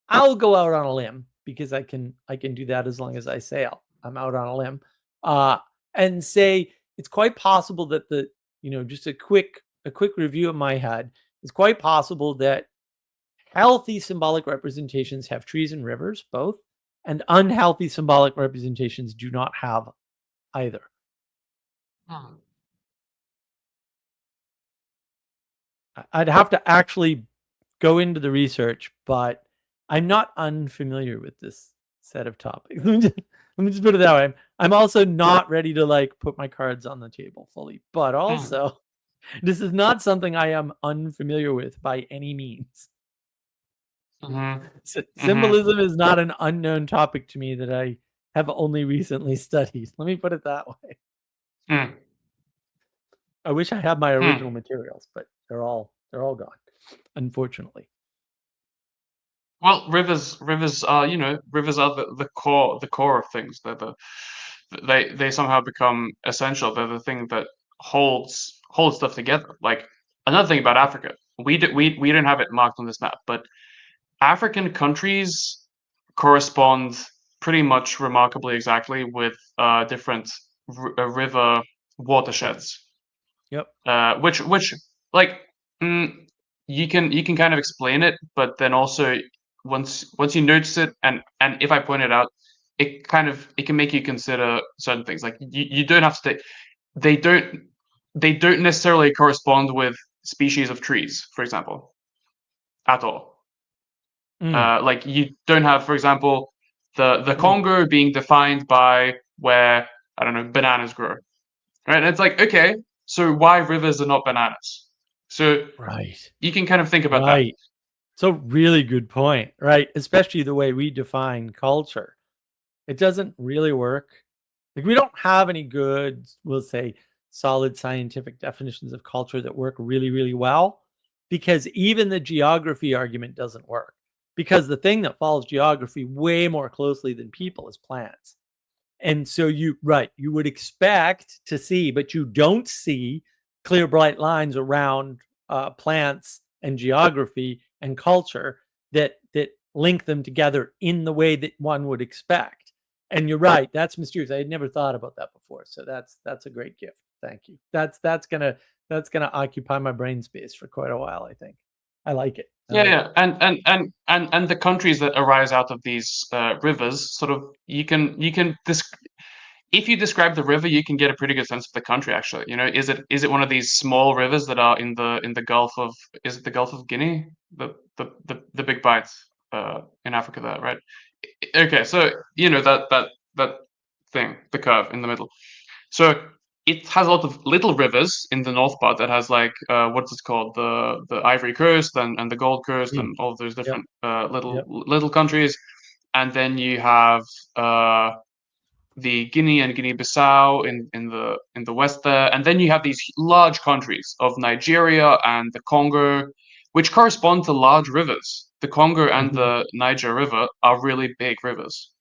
I'll go out on a limb, because I can do that as long as I say I'm out on a limb, and say it's quite possible that just a quick review of my head, it's quite possible that healthy symbolic representations have trees and rivers both, and unhealthy symbolic representations do not have either. I'd have to actually go into the research, but I'm not unfamiliar with this set of topics. Let me just put it that way. I'm also not ready to put my cards on the table fully, but also this is not something I am unfamiliar with by any means. Symbolism is not an unknown topic to me that I have only recently studied. Let me put it that way. I wish I had my original materials, but they're all gone, unfortunately. Well, rivers are rivers are the core of things. They somehow become essential. They're the thing that holds stuff together. Like, another thing about Africa, we don't have it marked on this map, but African countries correspond pretty much remarkably exactly with different river watersheds. Yep. Which like you can kind of explain it, but then also once you notice it, and if I point it out, it can make you consider certain things. Like, you don't have to they don't necessarily correspond with species of trees, for example, at all. Like, you don't have, for example, the Congo being defined by where, I don't know, bananas grow, right? And it's like, okay, so why rivers are not bananas? So right, you can kind of think about that. So really good point, right? Especially the way we define culture. It doesn't really work. Like, we don't have any good, we'll say, solid scientific definitions of culture that work really, really well, because even the geography argument doesn't work. Because the thing that follows geography way more closely than people is plants. And so you would expect to see, but you don't see clear, bright lines around plants and geography and culture that link them together in the way that one would expect. And you're right, that's mysterious. I had never thought about that before. So that's a great gift. Thank you. That's gonna occupy my brain space for quite a while, I think. I like it. Yeah. And the countries that arise out of these rivers, sort of, if you describe the river, you can get a pretty good sense of the country, actually. Is it one of these small rivers that are in the Gulf of, is it the Gulf of Guinea? The big bites. in Africa there, right? Okay, so you know that thing, the curve in the middle. So it has a lot of little rivers in the north part that has like what's it called, the Ivory Coast and the Gold Coast Mm. and all of those Yep. different Yep. little countries, and then you have the Guinea and Guinea-Bissau in the west there, and then you have these large countries of Nigeria and the Congo, which correspond to large rivers. The Congo and Mhm. the Niger River are really big rivers,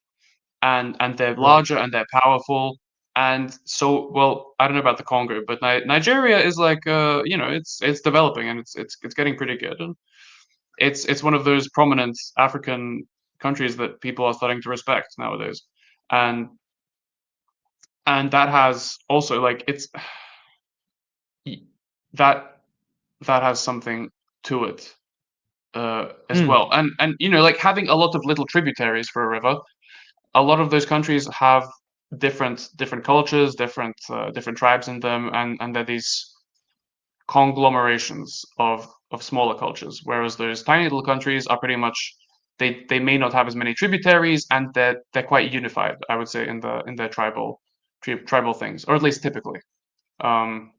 and they're Right. larger and they're powerful. And so, well, I don't know about the Congo, but Nigeria is like, you know, it's developing and it's getting pretty good. And it's one of those prominent African countries that people are starting to respect nowadays. And that has also like it's that that has something to it as Mm. well. And you know, like having a lot of little tributaries for a river, a lot of those countries have different cultures, different tribes in them, and they're these conglomerations of smaller cultures. Whereas those tiny little countries are pretty much, they may not have as many tributaries, and they're quite unified, I would say, in their tribal things, or at least typically. Um,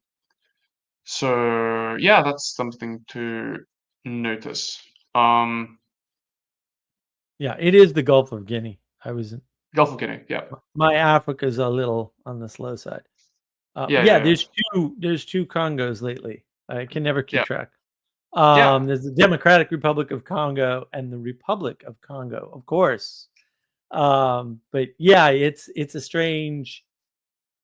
so yeah, that's something to notice. Um, Yeah, it is the Gulf of Guinea. I was Gulf of Guinea, yeah, My Africa's a little on the slow side. yeah, Yeah, yeah, yeah, there's two Congos lately. I can never keep yeah, track. yeah. There's the Democratic Republic of Congo and the Republic of Congo, of course. But yeah, it's a strange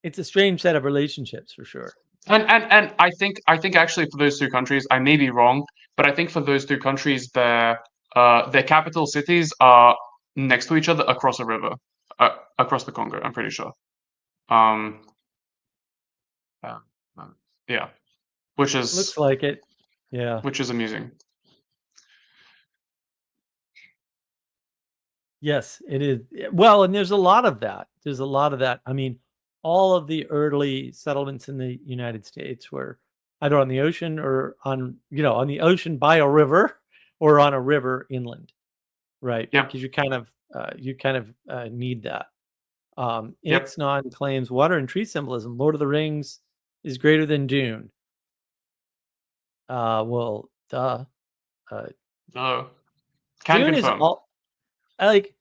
set of relationships for sure. And I think actually for those two countries, I may be wrong, but I think for those two countries, their capital cities are next to each other across a river, across the Congo. I'm pretty sure. Um, uh, yeah, which Looks is like it. Yeah. which is amusing. Yes, it is. Well, and there's a lot of that. There's a lot of that. I mean, all of the early settlements in the United States were either on the ocean or on the ocean by a river or on a river inland, right? Yep, Because you kind of need that. yep. Ixnay claims water and tree symbolism. Lord of the Rings is greater than Dune. Well, duh. Uh, No, can Dune is confirm. all like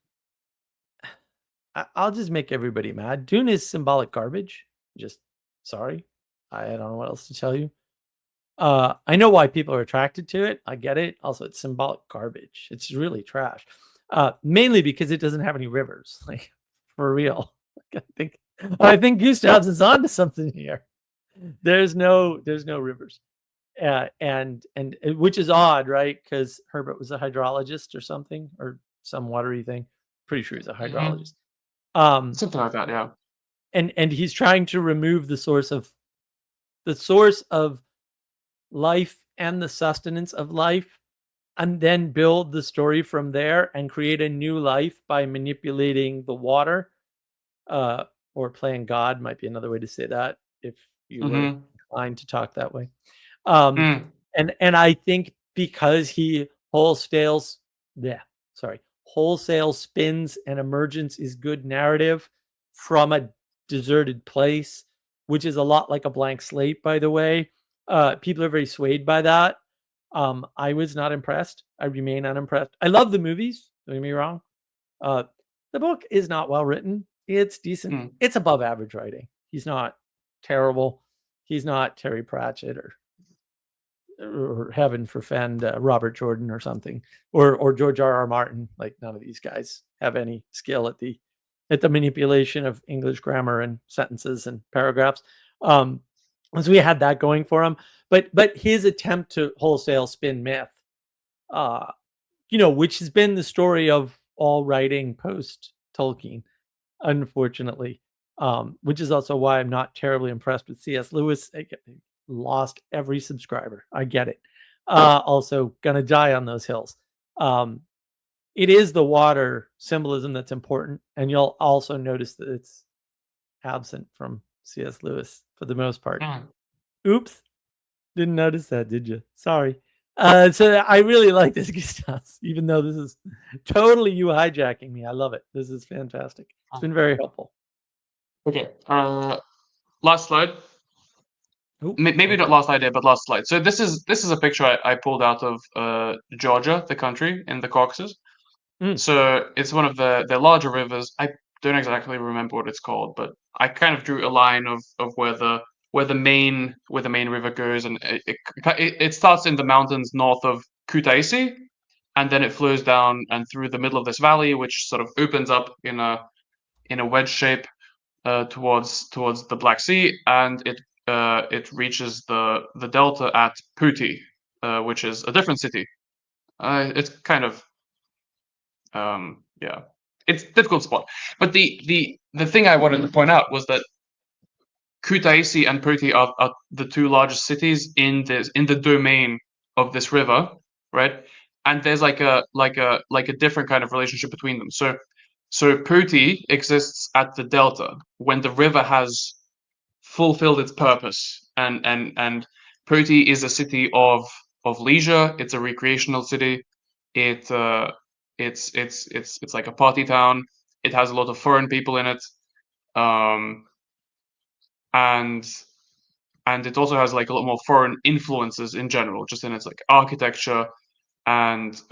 I'll just make everybody mad. Dune is symbolic garbage. Just sorry. I don't know what else to tell you. I know why people are attracted to it. I get it. Also, it's symbolic garbage. It's really trash. Mainly because it doesn't have any rivers. Like for real. Like, I think Gustavs is onto something here. There's no rivers. Which is odd, right? Because Herbert was a hydrologist or something, or some watery thing. Pretty sure he's a Hmm. hydrologist. Um, Something like that. Yeah. and he's trying to remove the source of life and the sustenance of life, and then build the story from there and create a new life by manipulating the water, uh, or playing God might be another way to say that if you were Hmm. inclined to talk that way. Um, Mm. and I think because he yeah, wholesale spins and emergence is good narrative from a deserted place, which is a lot like a blank slate, by the way. People are very swayed by that. I was not impressed. I remain unimpressed. I love the movies. Don't get me wrong. Uh, the book is not well written. It's decent. Mm. It's above average writing. He's not terrible. He's not Terry Pratchett or heaven forfend Robert Jordan or something, or George R. R. Martin. Like none of these guys have any skill at the manipulation of English grammar and sentences and paragraphs. Um, so we had that going for him, but his attempt to wholesale spin myth, uh, which has been the story of all writing post Tolkien, unfortunately. Which is also why I'm not terribly impressed with C.S. Lewis. I lost every subscriber. I get it. Also, gonna die on those hills. Um, it is the water symbolism that's important, and you'll also notice that it's absent from C.S. Lewis for the most part. Mm. Oops, didn't notice that, did you? Sorry. So I really like this, Gustavs, even though this is totally you hijacking me. I love it. This is fantastic. It's been very helpful. Okay. Last slide. Ooh, Maybe not okay. last idea, but last slide. So this is a picture I pulled out of Georgia, the country in the Caucasus. Mm. So it's one of the larger rivers. I don't exactly remember what it's called, but I kind of drew a line of where the main river goes, and it starts in the mountains north of Kutaisi, and then it flows down and through the middle of this valley, which sort of opens up in a wedge shape towards the Black Sea, and it reaches the delta at Puti, which is a different city. It's kind of yeah, it's a difficult spot. But the thing I wanted to point out was that Kutaisi and Puti are the two largest cities in the domain of this river, right? And there's like a different kind of relationship between them. So Puti exists at the delta when the river has fulfilled its purpose, and Puti is a city of leisure. It's a recreational city. It it's like a party town. It has a lot of foreign people in it, um, and and it also has like a lot more foreign influences in general, just in its like architecture and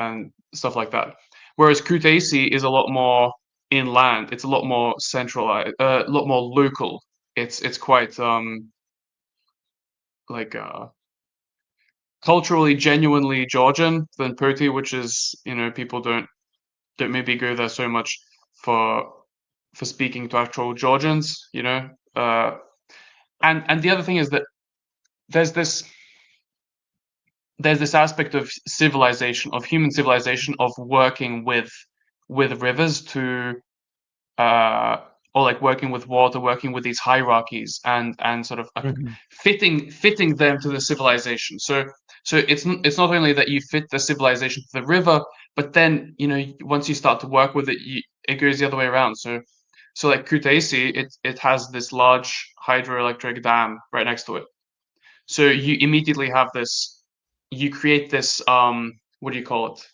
stuff like that. Whereas Kutaisi is a lot more inland. It's a lot more centralized, a lot more local. It's quite like culturally genuinely Georgian than Puti, which is people don't maybe go there so much for speaking to actual Georgians, and the other thing is that there's this there's this aspect of civilization, of human civilization, of working with rivers to uh or like working with water, working with these hierarchies and sort of Mhm. fitting them to the civilization. So it's not only that you fit the civilization to the river, but then once you start to work with it, it goes the other way around. So like Kutaisi, it has this large hydroelectric dam right next to it. So you immediately have this, you create this what do you call it?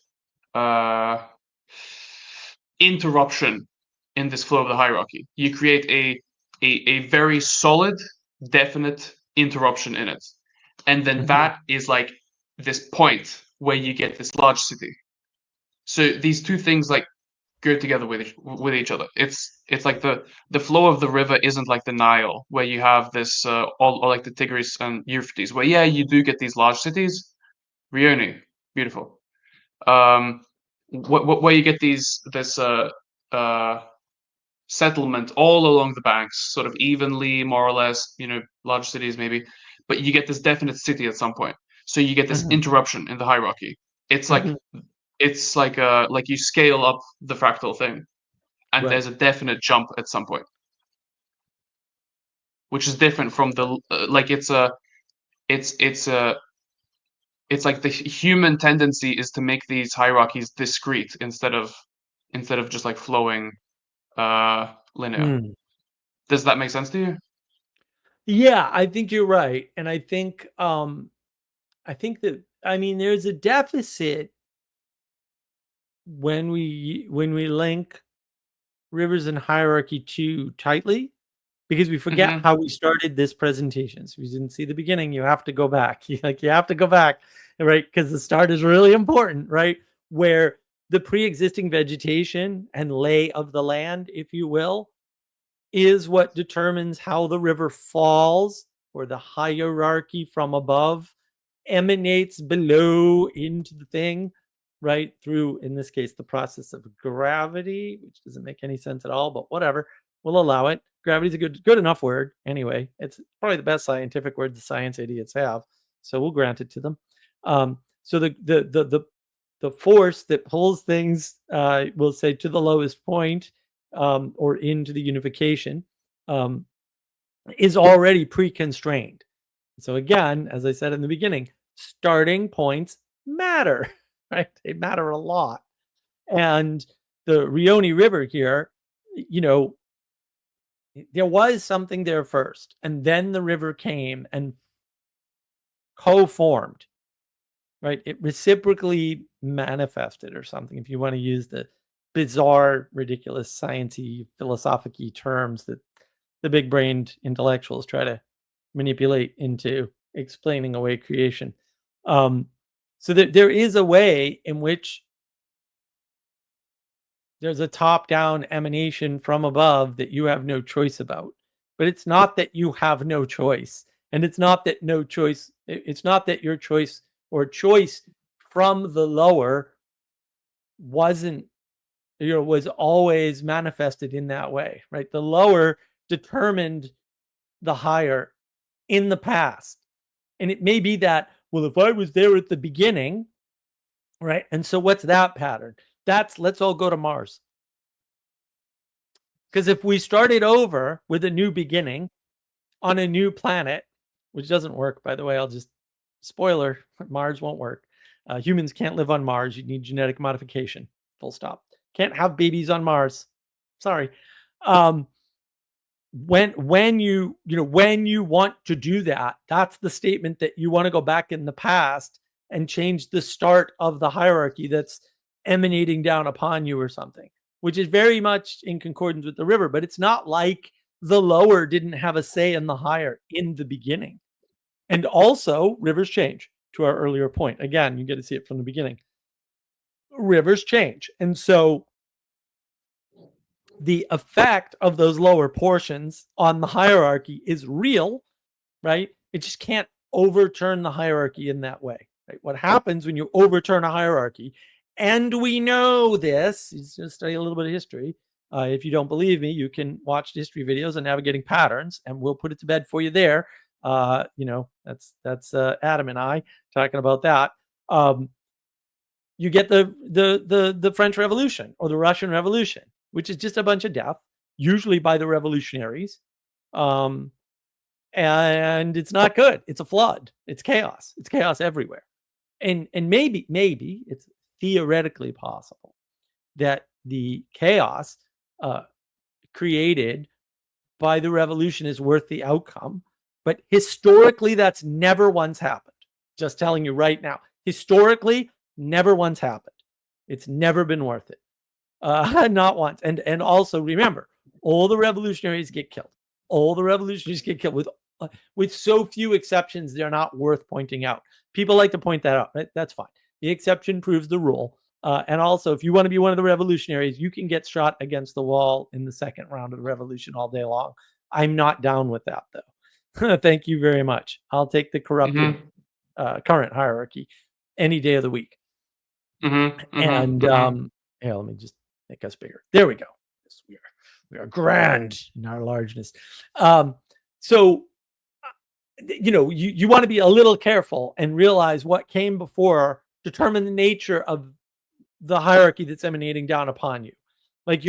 Interruption in this flow of the hierarchy. You create a very solid, definite interruption in it. And then Mhm. that is like this point where you get this large city. So these two things like go together with each other. It's like the flow of the river isn't like the Nile, where you have this or like the Tigris and Euphrates, where yeah, you do get these large cities. Rioni, beautiful. Um, where you get this uh, settlement all along the banks, sort of evenly, more or less, large cities maybe, but you get this definite city at some point. So you get this Mhm. interruption in the hierarchy. It's like Mhm. like you scale up the fractal thing, and Right. there's a definite jump at some point, which is different from the like it's it's like the human tendency is to make these hierarchies discrete instead of just like flowing linear. Mm. Does that make sense to you? Yeah, I think you're right, and I think that I mean there's a deficit when we link rivers and hierarchy too tightly because we forget Mm-hmm. how we started this presentation. So if you didn't see the beginning, you have to go back. You have to go back, right? Because the start is really important, right? Where the pre-existing vegetation and lay of the land, if you will, is what determines how the river falls or the hierarchy from above emanates below into the thing, right? Through, in this case, the process of gravity, which doesn't make any sense at all, but whatever. We'll allow it. Gravity is a good enough word anyway. It's probably the best scientific word the science idiots have, so we'll grant it to them. So the force that pulls things, we'll say, to the lowest point or into the unification um, is already pre-constrained. So again, as I said in the beginning, starting points matter, right? They matter a lot. And the Rioni River here, you know, there was something there first, and then the river came and co-formed right? It reciprocally manifested or something, if you want to use the bizarre, ridiculous, sciencey, philosophic-y terms that the big-brained intellectuals try to manipulate into explaining away creation. So there is a way in which there's a top-down emanation from above that you have no choice about. But it's not that you have no choice. And it's not that no choice, it's not that your choice or choice from the lower wasn't, was always manifested in that way, right? The lower determined the higher in the past. And it may be that, well, if I was there at the beginning, right? And so what's that pattern? That's, let's all go to Mars. Because if we started over with a new beginning on a new planet, which doesn't work, by the way, I'll just, spoiler, Mars won't work. Humans can't live on Mars. You need genetic modification, full stop. Can't have babies on Mars. Sorry. When you want to do that, that's the statement that you want to go back in the past and change the start of the hierarchy that's emanating down upon you or something, which is very much in concordance with the river. But it's not like the lower didn't have a say in the higher in the beginning. And also, rivers change, to our earlier point. Again, you get to see it from the beginning. Rivers change. And so the effect of those lower portions on the hierarchy is real, right? It just can't overturn the hierarchy in that way, right? What happens when you overturn a hierarchy, and we know this, you just study a little bit of history. If you don't believe me, you can watch history videos on navigating patterns, and we'll put it to bed for you there. That's Adam and I talking about that. You get the French Revolution or the Russian Revolution, which is just a bunch of death, usually by the revolutionaries. And it's not good. It's a flood. It's chaos. It's chaos everywhere. And maybe it's theoretically possible that the chaos created by the revolution is worth the outcome. But historically, that's never once happened. Just telling you right now, historically, never once happened. It's never been worth it. Not once. And also remember, all the revolutionaries get killed. All the revolutionaries get killed with so few exceptions, they're not worth pointing out. People like to point that out. Right? That's fine. The exception proves the rule. And also, if you want to be one of the revolutionaries, you can get shot against the wall in the second round of the revolution all day long. I'm not down with that, though. Thank you very much. I'll take the corrupted current hierarchy any day of the week. And here, let me just make us bigger. There we go. Yes, we are grand in our largeness. So you want to be a little careful and realize what came before determine the nature of the hierarchy that's emanating down upon you. Like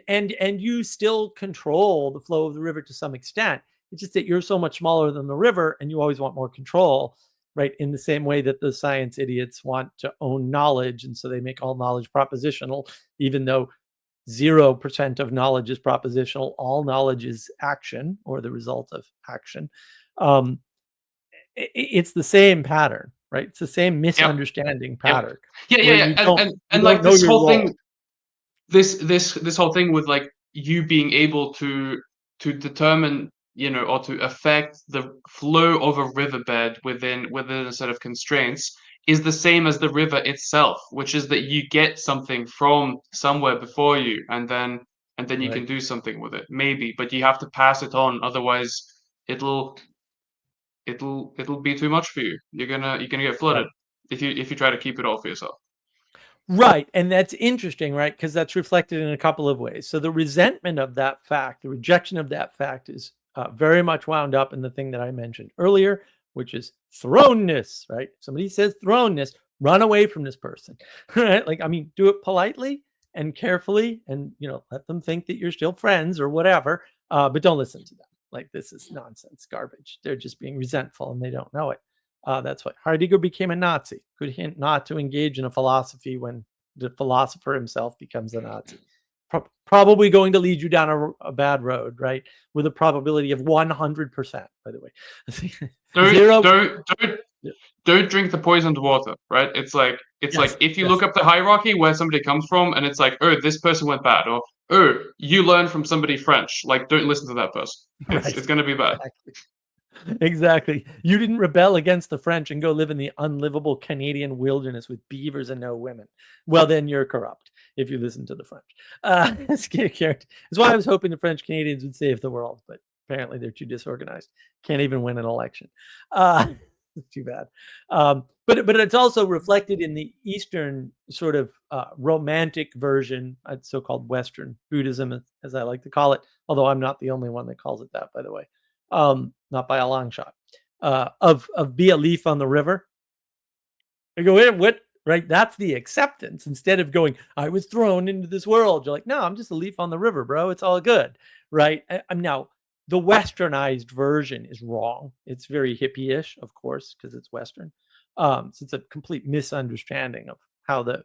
and you still control the flow of the river to some extent. It's just that you're so much smaller than the river and you always want more control, right? In the same way that the science idiots want to own knowledge. And so they make all knowledge propositional, even though 0% of knowledge is propositional. All knowledge is action or the result of action. It's the same pattern, right? It's the same misunderstanding pattern. And like this whole thing, this whole thing with like you being able to determine, or to affect the flow of a riverbed within a set of constraints is the same as the river itself, which is that you get something from somewhere before you, and then you can do something with it, maybe, but you have to pass it on, otherwise it'll be too much for you. You're gonna get flooded if you try to keep it all for yourself. Right. And that's interesting, right? Because that's reflected in a couple of ways. So the resentment of that fact, the rejection of that fact is very much wound up in the thing that I mentioned earlier, which is thrownness, right? Somebody says thrownness, run away from this person, right? Like, I mean, do it politely and carefully and, let them think that you're still friends or whatever, but don't listen to them. Like, this is nonsense, garbage. They're just being resentful and they don't know it. That's why Heidegger became a Nazi. Good hint not to engage in a philosophy when the philosopher himself becomes a Nazi. Probably going to lead you down a bad road, right? With a probability of 100%, by the way. don't drink the poisoned water, right? It's like Yes, if you look yes, up the hierarchy where somebody comes from, and it's like, oh, this person went bad, or oh, you learned from somebody French. Like, don't listen to that person. It's right. gonna be bad. Exactly. Exactly. You didn't rebel against the French and go live in the unlivable Canadian wilderness with beavers and no women. Well, then you're corrupt if you listen to the French. That's why I was hoping the French Canadians would save the world, but apparently they're too disorganized. Can't even win an election. Too bad. But it's also reflected in the Eastern sort of romantic version, so-called Western Buddhism, as I like to call it. Although I'm not the only one that calls it that, by the way. Not by a long shot. Of be a leaf on the river. I go, what? Right? That's the acceptance. Instead of going, I was thrown into this world. You're like, no, I'm just a leaf on the river, bro. It's all good, right? I'm now the westernized version is wrong. It's very hippie-ish, of course, because it's Western. So it's a complete misunderstanding of how the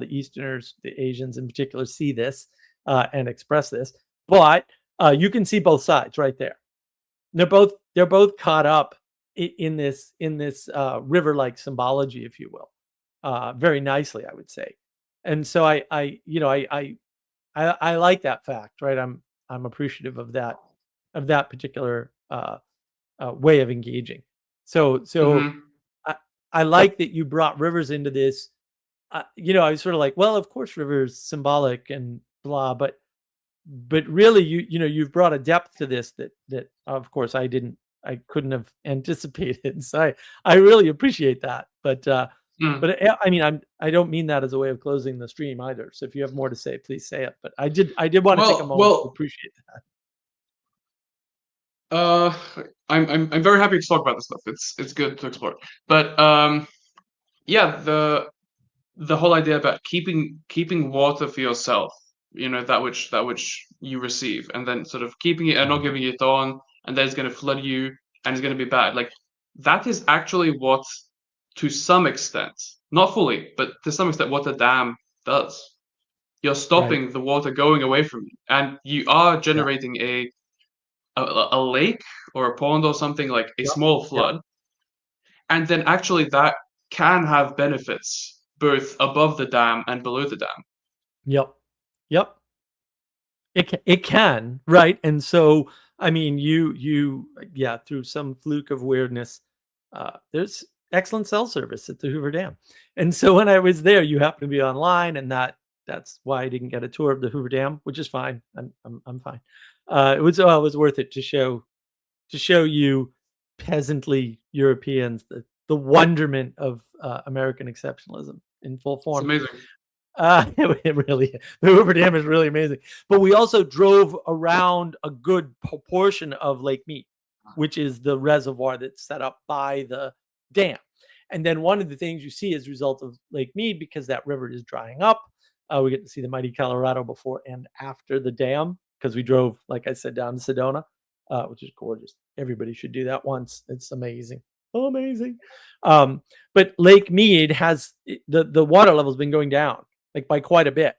Easterners, the Asians in particular, see this and express this. But you can see both sides right there. They're both caught up in this river-like symbology, if you will, very nicely, I would say. And so I like that fact, right? I'm appreciative of that particular way of engaging. So Hmm. I like that you brought rivers into this. I was sort of like, well, of course, rivers symbolic and blah, but really you've brought a depth to this that of course I couldn't have anticipated. So I really appreciate that. But Mm. I mean, I don't mean that as a way of closing the stream either. So if you have more to say, please say it. But I did want to take a moment to Well, appreciate that. uh, I'm very happy to talk about this stuff. It's good to explore. But yeah, the whole idea about keeping water for yourself, that which you receive, and then sort of keeping it and not giving it on, and then it's going to flood you, and it's going to be bad. Like, that is actually what, to some extent, not fully, but to some extent, what the dam does. You're Right. stopping the water going away from you, and you are Yeah. generating a lake or a pond or something, like a Yep. small Yep. flood, and then actually that can have benefits both above the dam and below the dam. Yep. Yep. It can, right? And so, I mean, yeah, through some fluke of weirdness, there's excellent cell service at the Hoover Dam. And so when I was there, you happened to be online, and that's why I didn't get a tour of the Hoover Dam, which is fine. I'm fine. It was worth it to show you peasantly Europeans the wonderment of American exceptionalism in full It's form. amazing. It really, the Hoover Dam is really amazing. But we also drove around a good proportion of Lake Mead, which is the reservoir that's set up by the dam. And then one of the things you see as a result of Lake Mead, because that river is drying up, we get to see the mighty Colorado before and after the dam, because we drove, like I said, down to Sedona, which is gorgeous. Everybody should do that once. It's amazing. Amazing. But Lake Mead has the water level's been going down like by quite a bit.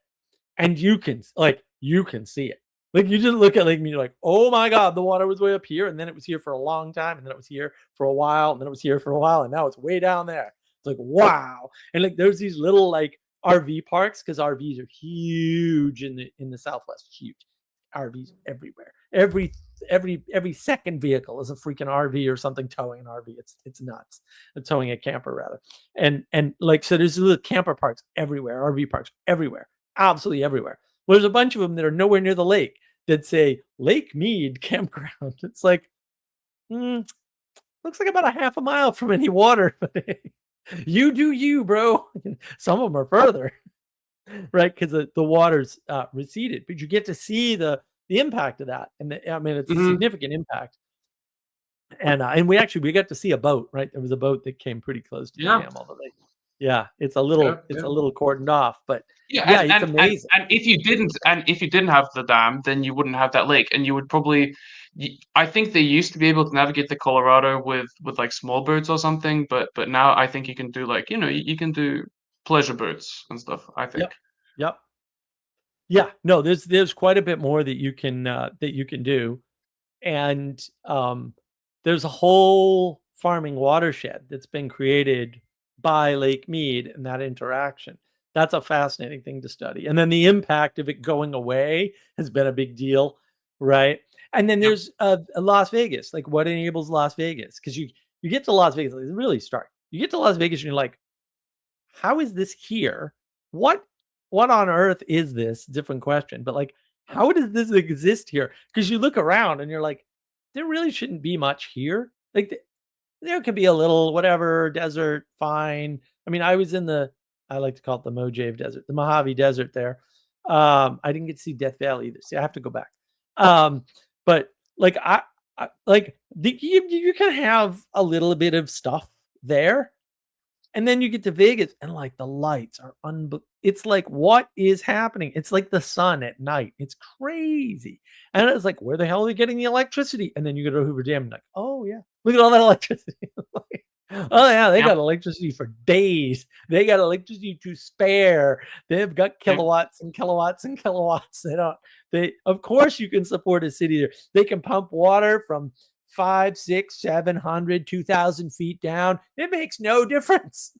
And you can see it. Like you just look at Lake Mead, you're like, oh my God, the water was way up here, and then it was here for a long time, and then it was here for a while, and then it was here for a while, and now it's way down there. It's like, wow. And like there's these little like RV parks, because RVs are huge in the Southwest, huge. RVs everywhere. Every second vehicle is a freaking RV or something towing an RV. It's nuts. Towing a camper rather. And like so there's little camper parks everywhere, RV parks everywhere, absolutely everywhere. Well, there's a bunch of them that are nowhere near the lake that say Lake Mead Campground. It's like, looks like about a half a mile from any water. You do you, bro. Some of them are further, right? Because the water's receded, but you get to see the impact of that, and I mean it's a Hmm. significant impact. And we got to see a boat, right? There was a boat that came pretty close to the Yeah, dam, although yeah, it's a yeah, little yeah. cordoned off, but Yeah, yeah, it's amazing. and if you didn't have the dam, then you wouldn't have that lake, and you would probably. I think they used to be able to navigate the Colorado with like small boats or something, but now I think you can do, like, you can do pleasure boats and stuff, I think. Yep, yep, yeah. No, there's quite a bit more that you can do, and there's a whole farming watershed that's been created by Lake Mead and that interaction. That's a fascinating thing to study. And then the impact of it going away has been a big deal, right? And then Yep. there's Las Vegas. Like, what enables Las Vegas? Because you get to Las Vegas, it's really stark. You get to Las Vegas and you're like, how is this here? What what on earth is this? Different question, but like, how does this exist here? Because you look around and you're like, there really shouldn't be much here. Like, there could be a little whatever desert, fine. I mean, I was in I like to call it the Mojave Desert, the Mojave Desert there. I didn't get to see Death Valley either. See, I have to go back. Um, but like you can have a little bit of stuff there, and then you get to Vegas and like the lights are it's like, what is happening? It's like the sun at night. It's crazy. And it's like, where the hell are they getting the electricity? And then you go to Hoover Dam and like, oh yeah, look at all that electricity. Like, oh yeah, they Yep. got electricity for days. They got electricity to spare. They've got Yep. kilowatts and kilowatts and kilowatts. They of course you can support a city there. They can pump water from 5, 6, 700, 2,000 feet down. It makes no difference.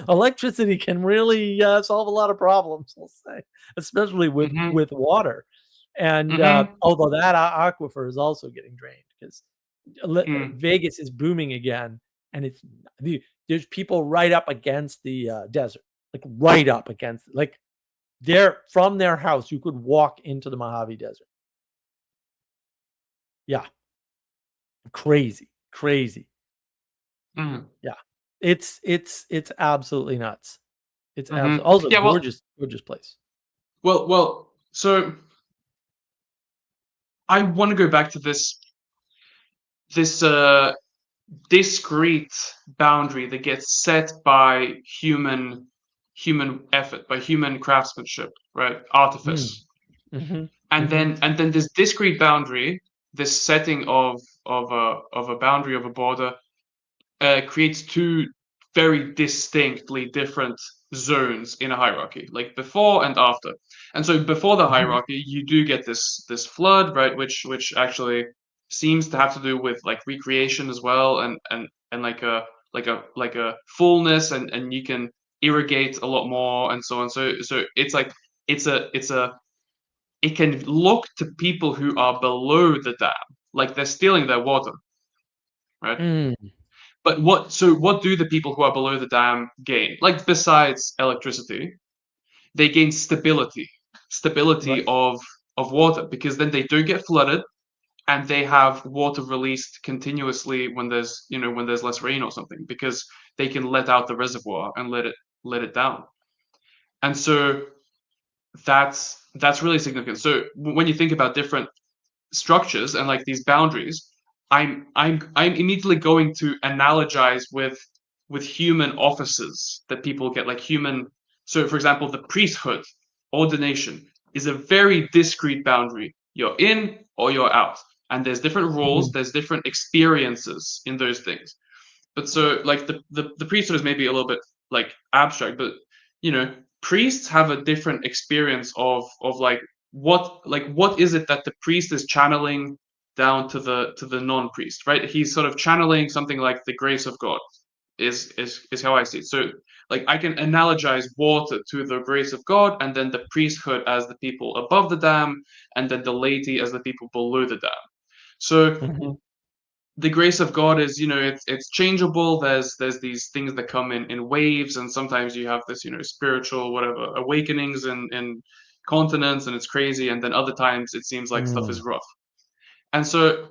Electricity can really solve a lot of problems, I'll say, especially Mhm. with water. And Mhm. although that aquifer is also getting drained because Mm. Vegas is booming again, and there's people right up against the desert, like right up against it. Like they're from their house, you could walk into the Mojave Desert. Yeah, crazy, crazy. Mhm. Yeah. It's absolutely nuts. It's absolutely Mhm. also Yeah, well gorgeous, gorgeous place. so I wanna go back to this discrete boundary that gets set by human effort, by human craftsmanship, right? Mm. Artifice. Mhm. And Mhm. then this discrete boundary, this setting of a boundary of a border creates two very distinctly different zones in a hierarchy, like before and after. And so before the Mhm. hierarchy, you do get this flood, right, which actually seems to have to do with like recreation as well, and like a fullness, and you can irrigate a lot more, and so on. So it's like it's a it can look to people who are below the dam like they're stealing their water, right? Mm. But what do the people who are below the dam gain? Like besides electricity, they gain stability, stability Right. of water because then they don't get flooded and they have water released continuously when there's less rain or something because they can let out the reservoir and let it down. And so that's really significant. So when you think about different structures and like these boundaries, I'm immediately going to analogize with human offices that people get, like human. So, for example, the priesthood, ordination, is a very discrete boundary. You're in or you're out, and there's different roles, Mhm. there's different experiences in those things. But so, like the priesthood is maybe a little bit like abstract, but priests have a different experience of what is it that the priest is channeling down to the non-priest, right? He's sort of channeling something like the grace of God is how I see it. So like I can analogize water to the grace of God, and then the priesthood as the people above the dam, and then the laity as the people below the dam. So Mhm. the grace of God is, it's changeable. There's these things that come in waves, and sometimes you have this, spiritual whatever awakenings in continents, and it's crazy, and then other times it seems like stuff is Mm. rough. And so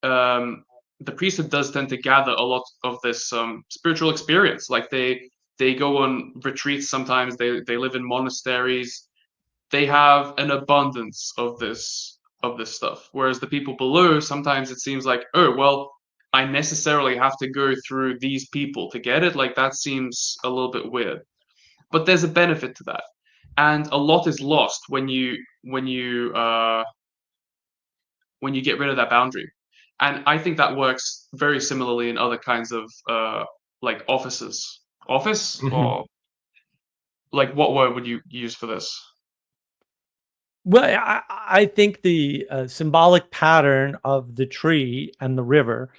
um, the priesthood does tend to gather a lot of this spiritual experience. Like they go on retreats sometimes. They live in monasteries. They have an abundance of this stuff. Whereas the people below, sometimes it seems like, oh well, I necessarily have to go through these people to get it. Like that seems a little bit weird. But there's a benefit to that, and a lot is lost when you get rid of that boundary. And I think that works very similarly in other kinds of like offices. Office Mhm. or like what word would you use for this? Well, I think the symbolic pattern of the tree and the river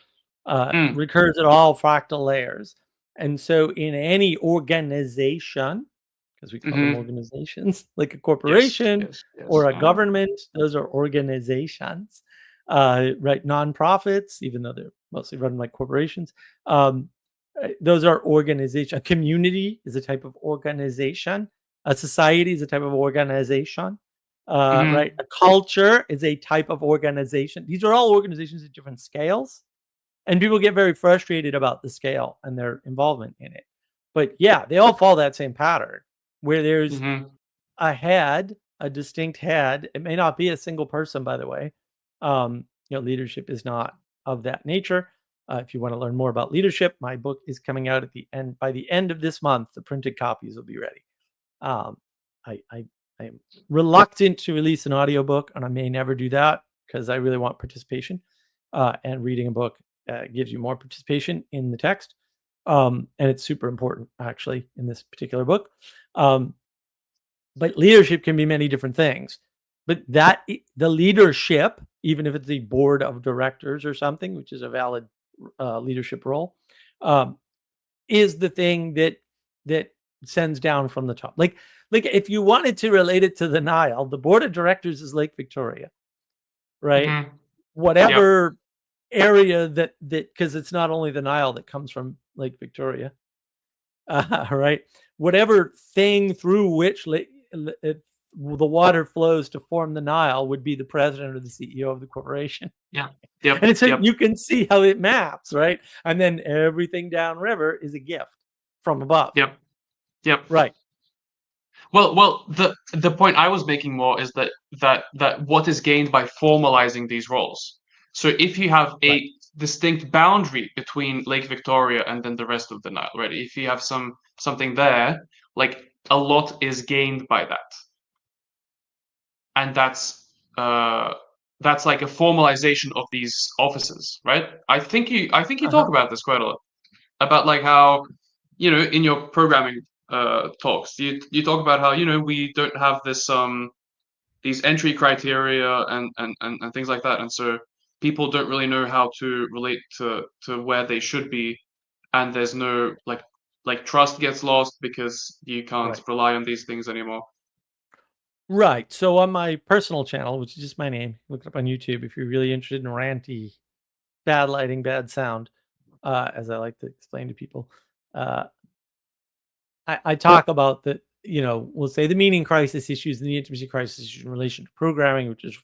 Mm. recurs at all fractal layers. And so in any organization, because we call them Mm-hmm. organizations, like a Yes. corporation Yes. Yes. or a government, those are organizations, right? Nonprofits, even though they're mostly run like corporations, those are organization. A community is a type of organization. A society is a type of organization. Mm-hmm. Right? A culture is a type of organization. These are all organizations at different scales, and people get very frustrated about the scale and their involvement in it. But yeah, they all follow that same pattern where there's Mm-hmm. a head, a distinct head. It may not be a single person, by the way. Leadership is not of that nature. If you want to learn more about leadership, my book is coming out at the end. By the end of this month, the printed copies will be ready. Um, I am reluctant to release an audiobook, and I may never do that because I really want participation. And reading a book gives you more participation in the text. And it's super important, actually, in this particular book. But leadership can be many different things. But the leadership, even if it's the board of directors or something, which is a valid leadership role, um, is the thing that sends down from the top. Like if you wanted to relate it to the Nile, the board of directors is Lake Victoria, right? Mm-hmm. Yep. Whatever area that because it's not only the Nile that comes from Lake Victoria, right? Whatever thing through which the water flows to form the Nile would be the president or the CEO of the corporation. Yeah. Yep. And so Yep. you can see how it maps, right? And then everything downriver is a gift from above. Yep. Yep. Right. Well, the point I was making more is that what is gained by formalizing these roles. So if you have Right. a distinct boundary between Lake Victoria and then the rest of the Nile, right? If you have something there, like a lot is gained by that, and that's like a formalization of these offices, right? I think you talk Uh-huh. about this quite a lot, about like how, in your programming talks, you talk about how, we don't have this these entry criteria and things like that, and so people don't really know how to relate to where they should be, and there's no like trust gets lost because you can't Right. rely on these things anymore. Right. So on my personal channel, which is just my name, look it up on YouTube if you're really interested in ranty, bad lighting, bad sound, as I like to explain to people. Uh, I talk about the, we'll say the meaning crisis issues and the intimacy crisis issues in relation to programming, which is,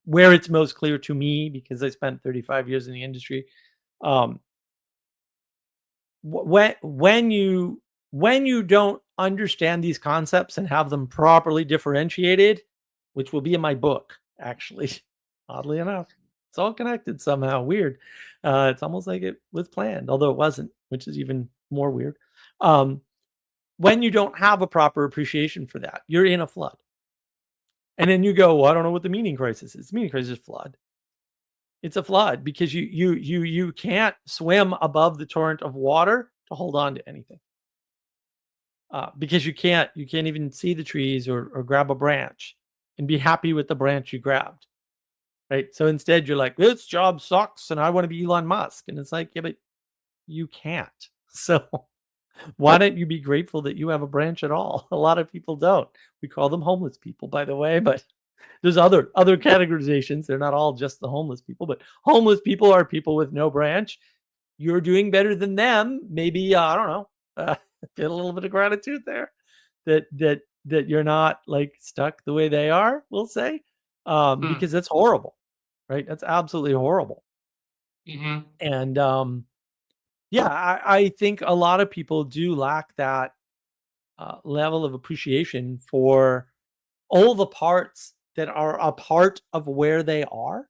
where it's most clear to me because I spent 35 years in the industry. Um, when you don't understand these concepts and have them properly differentiated, which will be in my book, actually, oddly enough, it's all connected somehow. Weird. It's almost like it was planned, although it wasn't, which is even more weird. Um, when you don't have a proper appreciation for that, you're in a flood. And then you go, well, I don't know what the meaning crisis is. The meaning crisis is flood. It's a flood because you can't swim above the torrent of water to hold on to anything. Because you can't even see the trees or grab a branch and be happy with the branch you grabbed. Right. So instead you're like, this job sucks and I want to be Elon Musk. And it's like, yeah, but you can't. So why don't you be grateful that you have a branch at all? A lot of people don't. We call them homeless people, by the way, but there's other categorizations. They're not all just the homeless people, but homeless people are people with no branch. You're doing better than them. Maybe I don't know. Get a little bit of gratitude there that you're not like stuck the way they are. We'll say Mm. because that's horrible, right? That's absolutely horrible. Mm-hmm. And yeah, I think a lot of people do lack that level of appreciation for all the parts that are a part of where they are.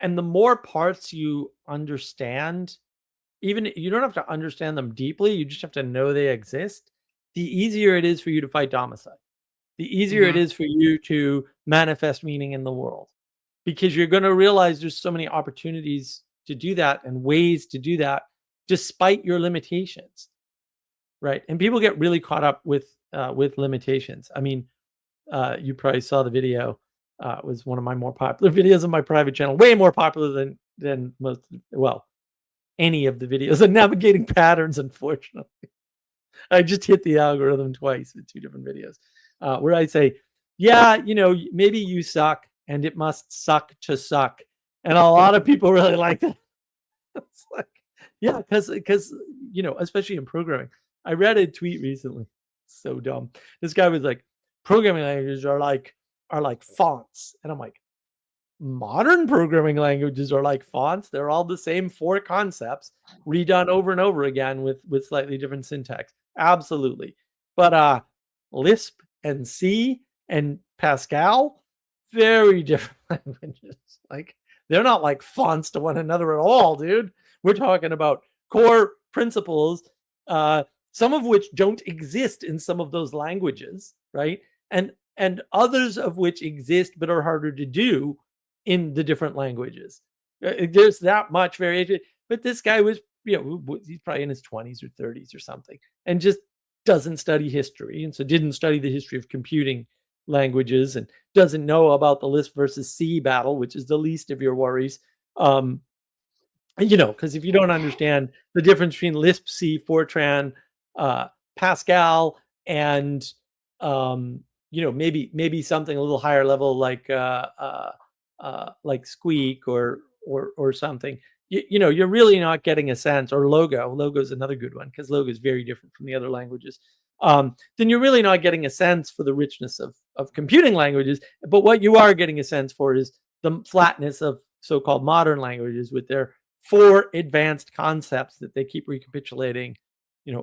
And the more parts you understand, even you don't have to understand them deeply, you just have to know they exist. The easier it is for you to fight domicile. The easier it Mm-hmm. is for you to manifest meaning in the world because you're going to realize there's so many opportunities to do that and ways to do that despite your limitations. Right. And people get really caught up with limitations. I mean, you probably saw the video. It was one of my more popular videos on my private channel, way more popular than most. Well, any of the videos on navigating patterns, unfortunately. I just hit the algorithm twice with 2 different videos, where I say, yeah, maybe you suck and it must suck to suck. And a lot of people really like that. It's like, yeah, because especially in programming. I read a tweet recently. So dumb. This guy was like, programming languages are like fonts. And I'm like, modern programming languages are like fonts. They're all the same 4 concepts redone over and over again with slightly different syntax. Absolutely. But Lisp and C and Pascal, very different languages. Like, they're not like fonts to one another at all, dude. We're talking about core principles, some of which don't exist in some of those languages, right? And others of which exist but are harder to do in the different languages. There's that much variation. But this guy was, he's probably in his 20s or 30s or something, and just doesn't study history, and so didn't study the history of computing languages, and doesn't know about the Lisp versus C battle, which is the least of your worries. Because if you don't understand the difference between Lisp, C, Fortran, Pascal, and maybe something a little higher level like Squeak or something, you're really not getting a sense. Or Logo is another good one, because Logo is very different from the other languages. Then you're really not getting a sense for the richness of computing languages. But what you are getting a sense for is the flatness of so-called modern languages, with their 4 advanced concepts that they keep recapitulating,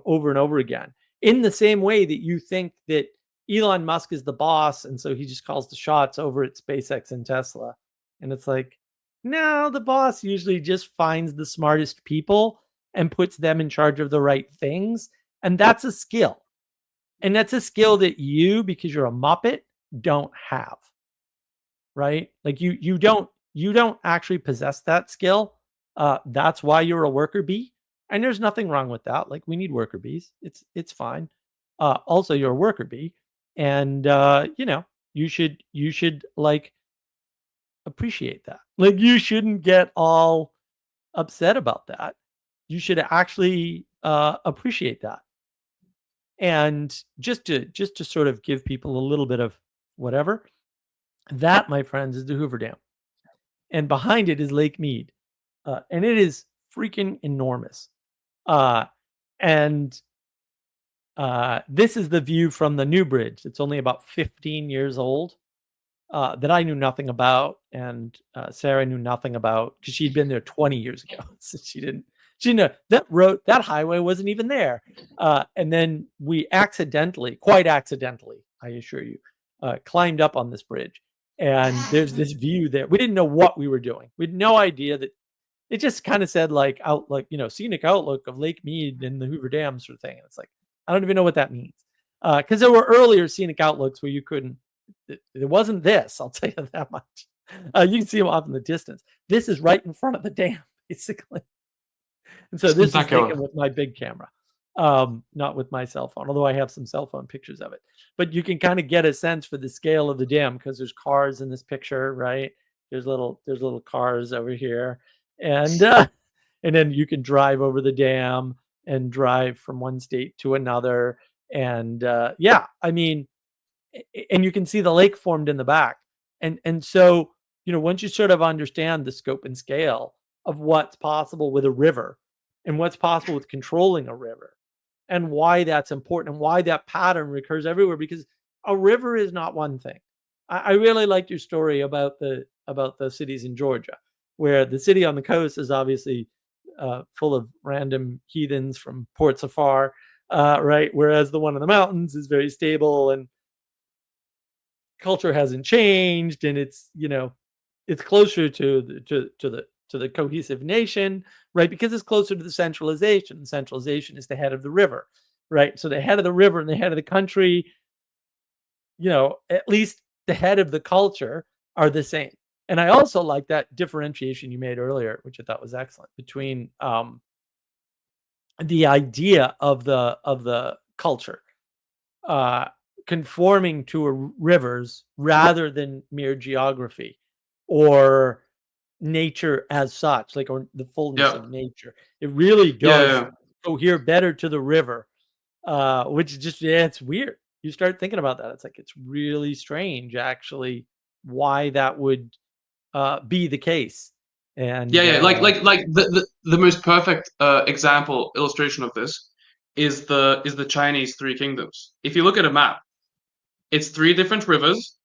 over and over again. In the same way that you think that Elon Musk is the boss, and so he just calls the shots over at SpaceX and Tesla. And it's like, no, the boss usually just finds the smartest people and puts them in charge of the right things. And that's a skill. And that's a skill that you, because you're a Muppet, don't have. Right? Like you don't actually possess that skill. That's why you're a worker bee. And there's nothing wrong with that. Like, we need worker bees. It's fine. Also, you're a worker bee. And you should like appreciate that. Like, you shouldn't get all upset about that. You should actually appreciate that. And just to sort of give people a little bit of whatever, that, my friends, is the Hoover Dam. And behind it is Lake Mead. And it is freaking enormous. And this is the view from the new bridge. It's only about 15 years old, that I knew nothing about. And Sarah knew nothing about, because she'd been there 20 years ago. So she didn't know that highway wasn't even there. And then we quite accidentally, I assure you, climbed up on this bridge. And there's this view there. We didn't know what we were doing. We had no idea that it just kind of said scenic outlook of Lake Mead and the Hoover Dam sort of thing. And it's like, I don't even know what that means. Because there were earlier scenic outlooks where you couldn't, it wasn't this, I'll tell you that much. You can see them off in the distance. This is right in front of the dam, basically. And so this is taken with my big camera, not with my cell phone, although I have some cell phone pictures of it. But you can kind of get a sense for the scale of the dam, because there's cars in this picture, right? There's little cars over here. And then you can drive over the dam and drive from one state to another. And I mean, and you can see the lake formed in the back. And so, once you sort of understand the scope and scale of what's possible with a river, and what's possible with controlling a river, and why that's important, and why that pattern recurs everywhere, because a river is not one thing. I really liked your story about the cities in Georgia, where the city on the coast is obviously full of random heathens from ports afar, right? Whereas the one in the mountains is very stable, and culture hasn't changed, and it's closer to the cohesive nation, right? Because it's closer to the centralization. The centralization is the head of the river, right? So the head of the river and the head of the country, at least the head of the culture, are the same. And I also like that differentiation you made earlier, which I thought was excellent, between the idea of the culture conforming to rivers rather than mere geography, or nature as such, like, or the fullness Yeah. of nature. It really Yeah. does Yeah. cohere better to the river, which is just, yeah, it's weird. You start thinking about that. It's like, it's really strange, actually, why that would be the case. Yeah, And yeah, like the most perfect example illustration of this is the Chinese Three Kingdoms. If you look at a map, it's three different rivers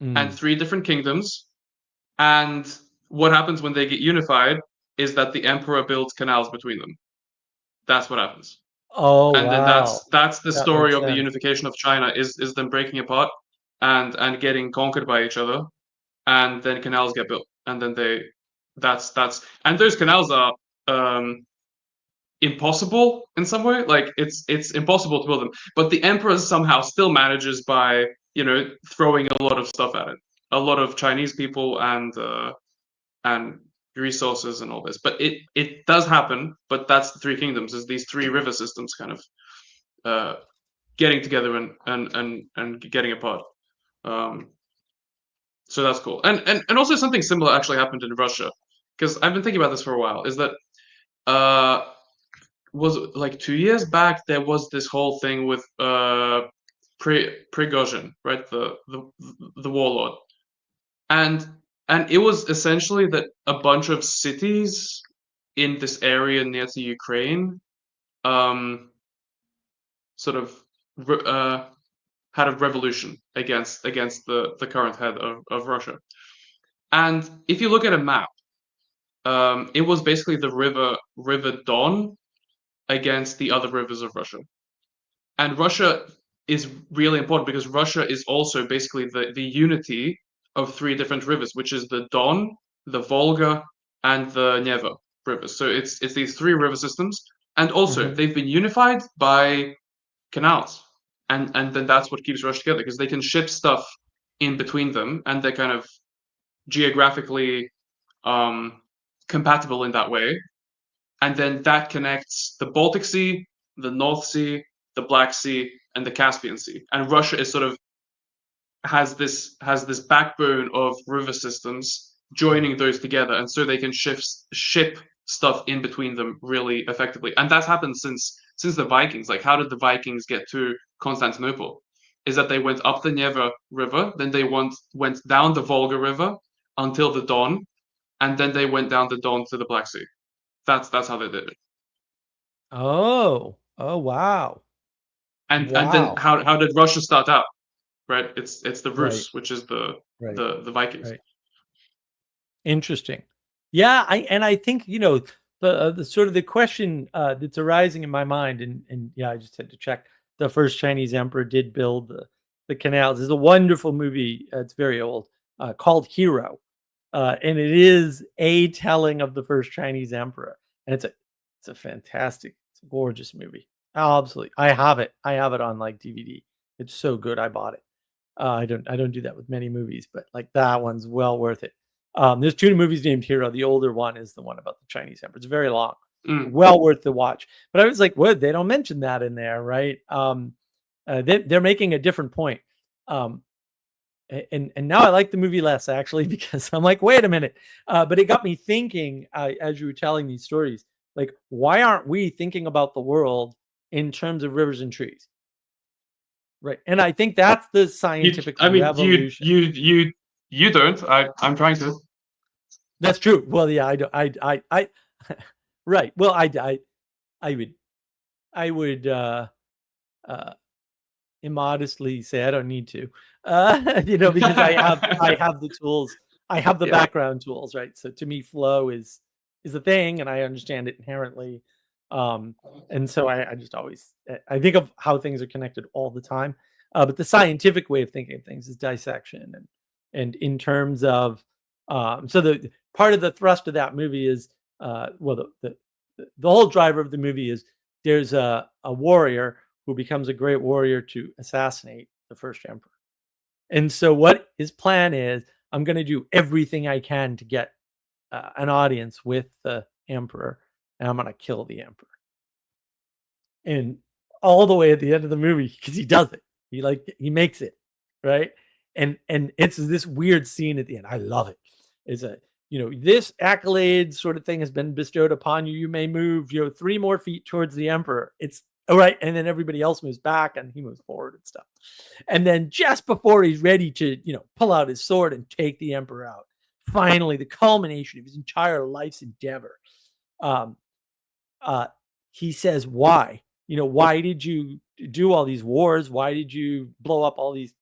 and mm. three different kingdoms, and what happens when they get unified is that the emperor builds canals between them. That's what happens. Oh, And then wow. that's the That story makes of the sense. unification of China is them breaking apart and getting conquered by each other, and then canals get built, and then that's and those canals are um impossible in some way. Like it's impossible to build them, but the emperor somehow still manages by throwing a lot of stuff at it, a lot of Chinese people and resources and all this. But it does happen. But that's the Three Kingdoms, is these three river systems kind of uh, getting together and getting apart. Um, so that's cool. And also something similar actually happened in Russia, because I've been thinking about this for a while. Is that uh, was like 2 years back there was this whole thing with Prigozhin, right? The warlord. And and it was essentially that a bunch of cities in this area near to Ukraine um sort of had a revolution against the current head of Russia. And if you look at a map, it was basically the river Don against the other rivers of Russia. And Russia is really important because Russia is also basically the unity of three different rivers, which is the Don, the Volga, and the Neva rivers. So it's these three river systems, and also Mhm. they've been unified by canals, and then that's what keeps Russia together, because they can ship stuff in between them, and they're kind of geographically um, compatible in that way, and then that connects the Baltic Sea, the North Sea, the Black Sea, and the Caspian Sea. And Russia is sort of has this backbone of river systems joining those together, and so they can ship stuff in between them really effectively. And that's happened since the Vikings. Like, how did the Vikings get to Constantinople? Is that they went up the Neva River, then they went down the Volga River until the Don, and then they went down the Don to the Black Sea. That's how they did it. Oh. Oh, wow. And then Wow. how did Russia start out? Right? It's the Right. Rus, which is the Right. the Vikings. Right. Interesting. Yeah, I think, the sort of the question that's arising in my mind, and yeah, I just had to check. The first Chinese emperor did build the canals. It's a wonderful movie. It's very old, called Hero, and it is a telling of the first Chinese emperor, and it's a fantastic, it's a gorgeous movie. Absolutely, I have it. I have it on like DVD. It's so good. I bought it. I don't do that with many movies, but like that one's well worth it. There's two movies named Hero. The older one is the one about the Chinese emperor. It's very long, Mm. well worth the watch. But I was like, what? They don't mention that in there, right? They're making a different point. Um, and now I like the movie less, actually, because I'm like, wait a minute. But it got me thinking, as you were telling these stories, like, why aren't we thinking about the world in terms of rivers and trees? Right. And I think that's the scientific I mean, revolution. you don't. I'm trying to. That's true. Well, yeah, I don't. I right. Well, I would, I would, uh, immodestly say I don't need to, because I have the tools. I have the Yeah. background tools, right? So to me, flow is a thing, and I understand it inherently. Um, and so I just always I think of how things are connected all the time. But the scientific way of thinking of things is dissection, and in terms of so the part of the thrust of that movie is well the whole driver of the movie is there's a warrior who becomes a great warrior to assassinate the first emperor. And so what his plan is, I'm going to do everything I can to get an audience with the emperor, and I'm going to kill the emperor. And all the way at the end of the movie, because he does it, he makes it, right? And it's this weird scene at the end. I love it. It's a this accolade sort of thing has been bestowed upon you. You may move, 3 more feet towards the emperor. It's all right. And then everybody else moves back and he moves forward and stuff. And then just before he's ready to, pull out his sword and take the emperor out, finally, the culmination of his entire life's endeavor, he says, why? Why did you do all these wars? Why did you blow up all these,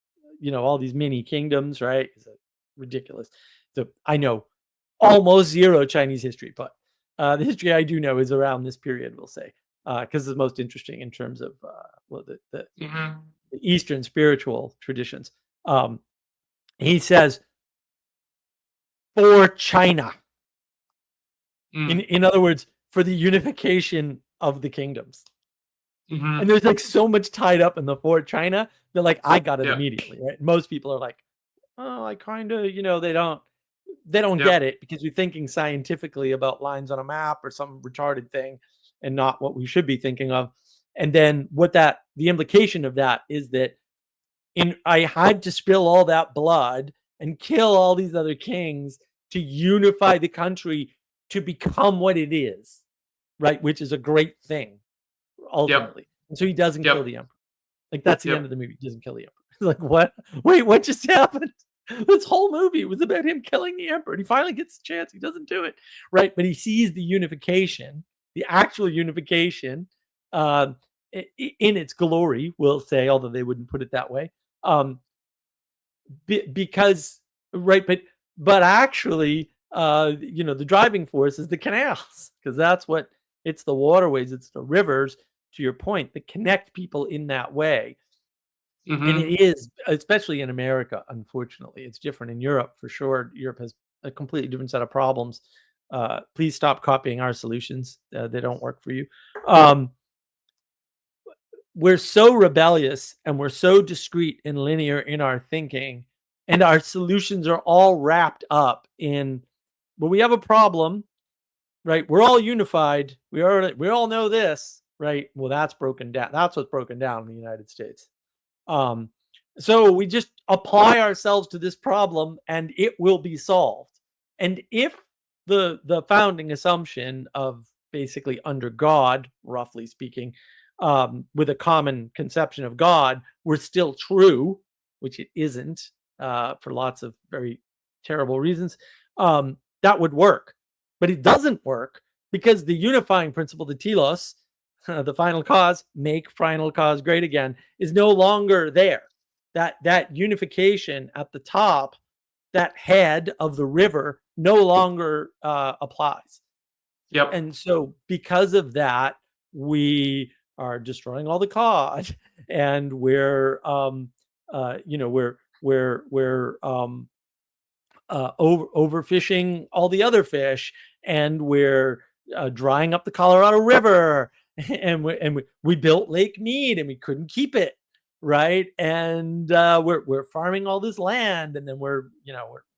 all these mini kingdoms, right? It's ridiculous. So I know almost zero Chinese history, but the history I do know is around this period, we'll say, because it's most interesting in terms of the Eastern spiritual traditions. He says, for China. In other words, for the unification of the kingdoms. And there's like so much tied up in the for China that like I got it immediately, right? Most people are like, oh, I kind of, they don't get it because we're thinking scientifically about lines on a map or some retarded thing and not what we should be thinking of. And then the implication of that is that I had to spill all that blood and kill all these other kings to unify the country to become what it is, right? Which is a great thing, ultimately. And so he doesn't kill the emperor. Like, that's the end of the movie. He doesn't kill the emperor. Like, what? Wait, what just happened? This whole movie was about him killing the emperor. And he finally gets a chance. He doesn't do it, right? But he sees the unification, the actual unification, in its glory, we'll say, although they wouldn't put it that way. Because, right, but actually, the driving force is the canals, because it's the waterways, it's the rivers, to your point, that connect people in that way. And it is, especially in America, unfortunately. It's different in Europe, for sure. Europe has a completely different set of problems. Please stop copying our solutions. They don't work for you. We're so rebellious and we're so discrete and linear in our thinking, and our solutions are all wrapped up in, well, we have a problem, right? We're all unified. We all know this, right? Well, that's broken down. That's what's broken down in the United States. So we just apply ourselves to this problem and it will be solved. And if the founding assumption of basically under God, roughly speaking, with a common conception of God, were still true, which it isn't, for lots of very terrible reasons, that would work. But it doesn't work because the unifying principle, the telos, the final cause, make final cause great again, is no longer there. That unification at the top, that head of the river, no longer applies. And so because of that, we are destroying all the cod, and we're overfishing all the other fish, and we're drying up the Colorado River, and we built Lake Mead and we couldn't keep it, right? And we're farming all this land, and then we're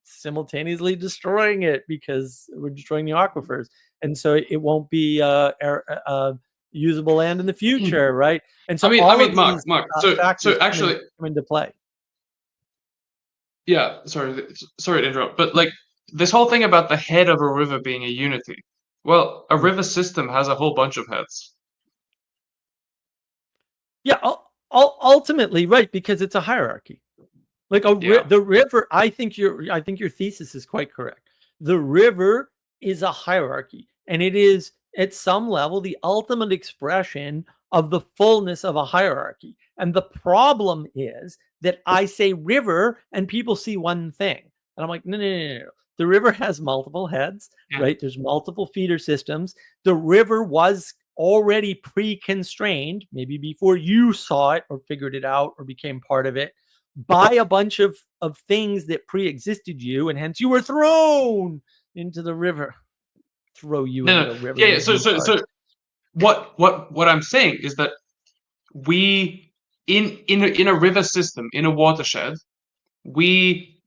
simultaneously destroying it because we're destroying the aquifers, and so it won't be usable land in the future, right? And so all of Mark, these factors so actually come into play. Yeah, sorry to interrupt, but like this whole thing about the head of a river being a unity. Well, a river system has a whole bunch of heads. Yeah, ultimately, right, because it's a hierarchy. Like the river, I think your thesis is quite correct. The river is a hierarchy, and it is at some level the ultimate expression of the fullness of a hierarchy. And the problem is that I say river and people see one thing. And I'm like, no. The river has multiple heads, right? There's multiple feeder systems. The river was already pre-constrained, maybe before you saw it or figured it out or became part of it, by a bunch of things that pre-existed you, and hence you were thrown into the river. Throw you into the river. Yeah. So what I'm saying is that we in a river system, in a watershed, we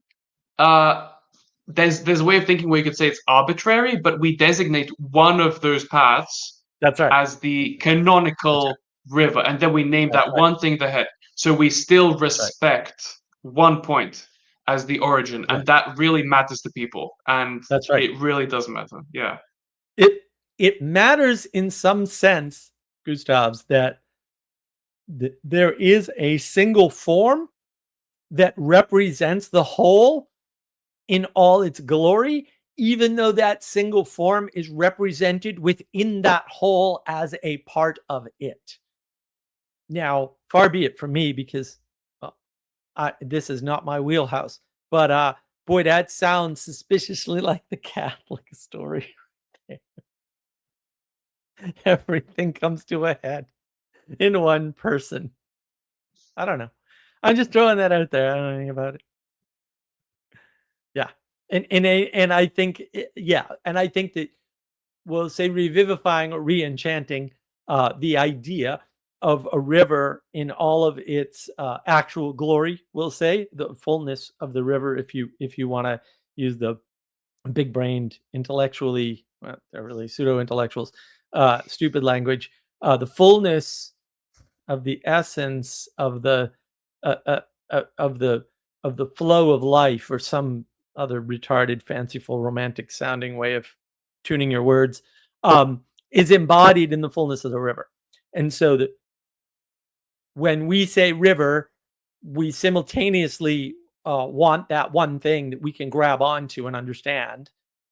there's a way of thinking where you could say it's arbitrary, but we designate one of those paths as the canonical river, and then we name that one thing the head. So we still respect one point. as the origin, Right. and that really matters to people, and That's right. it really does matter. Yeah. It matters in some sense, Gustavs, that there is a single form that represents the whole in all its glory, even though that single form is represented within that whole as a part of it. Now, far be it from me, because well, this is not my wheelhouse, but boy, that sounds suspiciously like the Catholic story. Everything comes to a head in one person. I don't know. I'm just throwing that out there. I don't know anything about it. Yeah. And I think yeah, and I think that we'll say revivifying or re-enchanting the idea of a river in all of its actual glory, we'll say, the fullness of the river, if you want to use the big-brained intellectually, well, they're really pseudo-intellectuals, stupid language, the fullness of the essence uh, uh, of the flow of life, or some other retarded, fanciful, romantic sounding way of tuning your words, is embodied in the fullness of the river. And so that when we say river, we simultaneously want that one thing that we can grab onto and understand.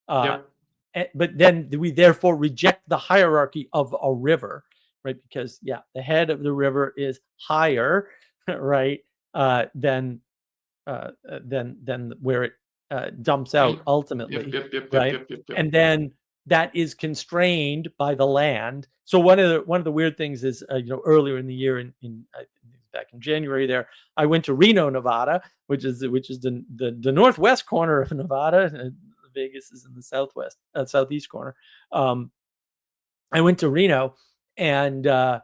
Uh, Yep. but then we therefore reject the hierarchy of a river, right? Because yeah, the head of the river is higher, right, than than where it dumps out Yep. ultimately, Yep. Yep. Yep. right? Yep. Yep. Yep. And then that is constrained by the land. So one of the weird things is, earlier in the year, in back in January, there I went to Reno, Nevada, which is the northwest corner of Nevada. Vegas is in the southeast corner. Um, I went to Reno, and my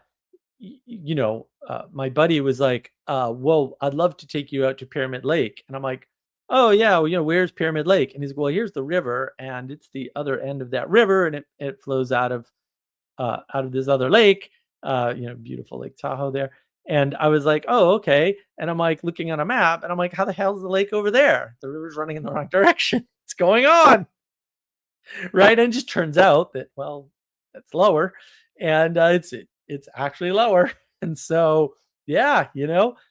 buddy was like, well, I'd love to take you out to Pyramid Lake. And I'm like, oh yeah, well, where's Pyramid Lake? And he's like, well, here's the river, and it's the other end of that river, and it flows out of this other lake, beautiful Lake Tahoe there. And I was like, oh, okay. And I'm like looking on a map, and I'm like, how the hell is the lake over there? The river's running in the wrong direction. What's going on? Right. And it just turns out that, well, it's lower, and it's actually lower. And so, yeah,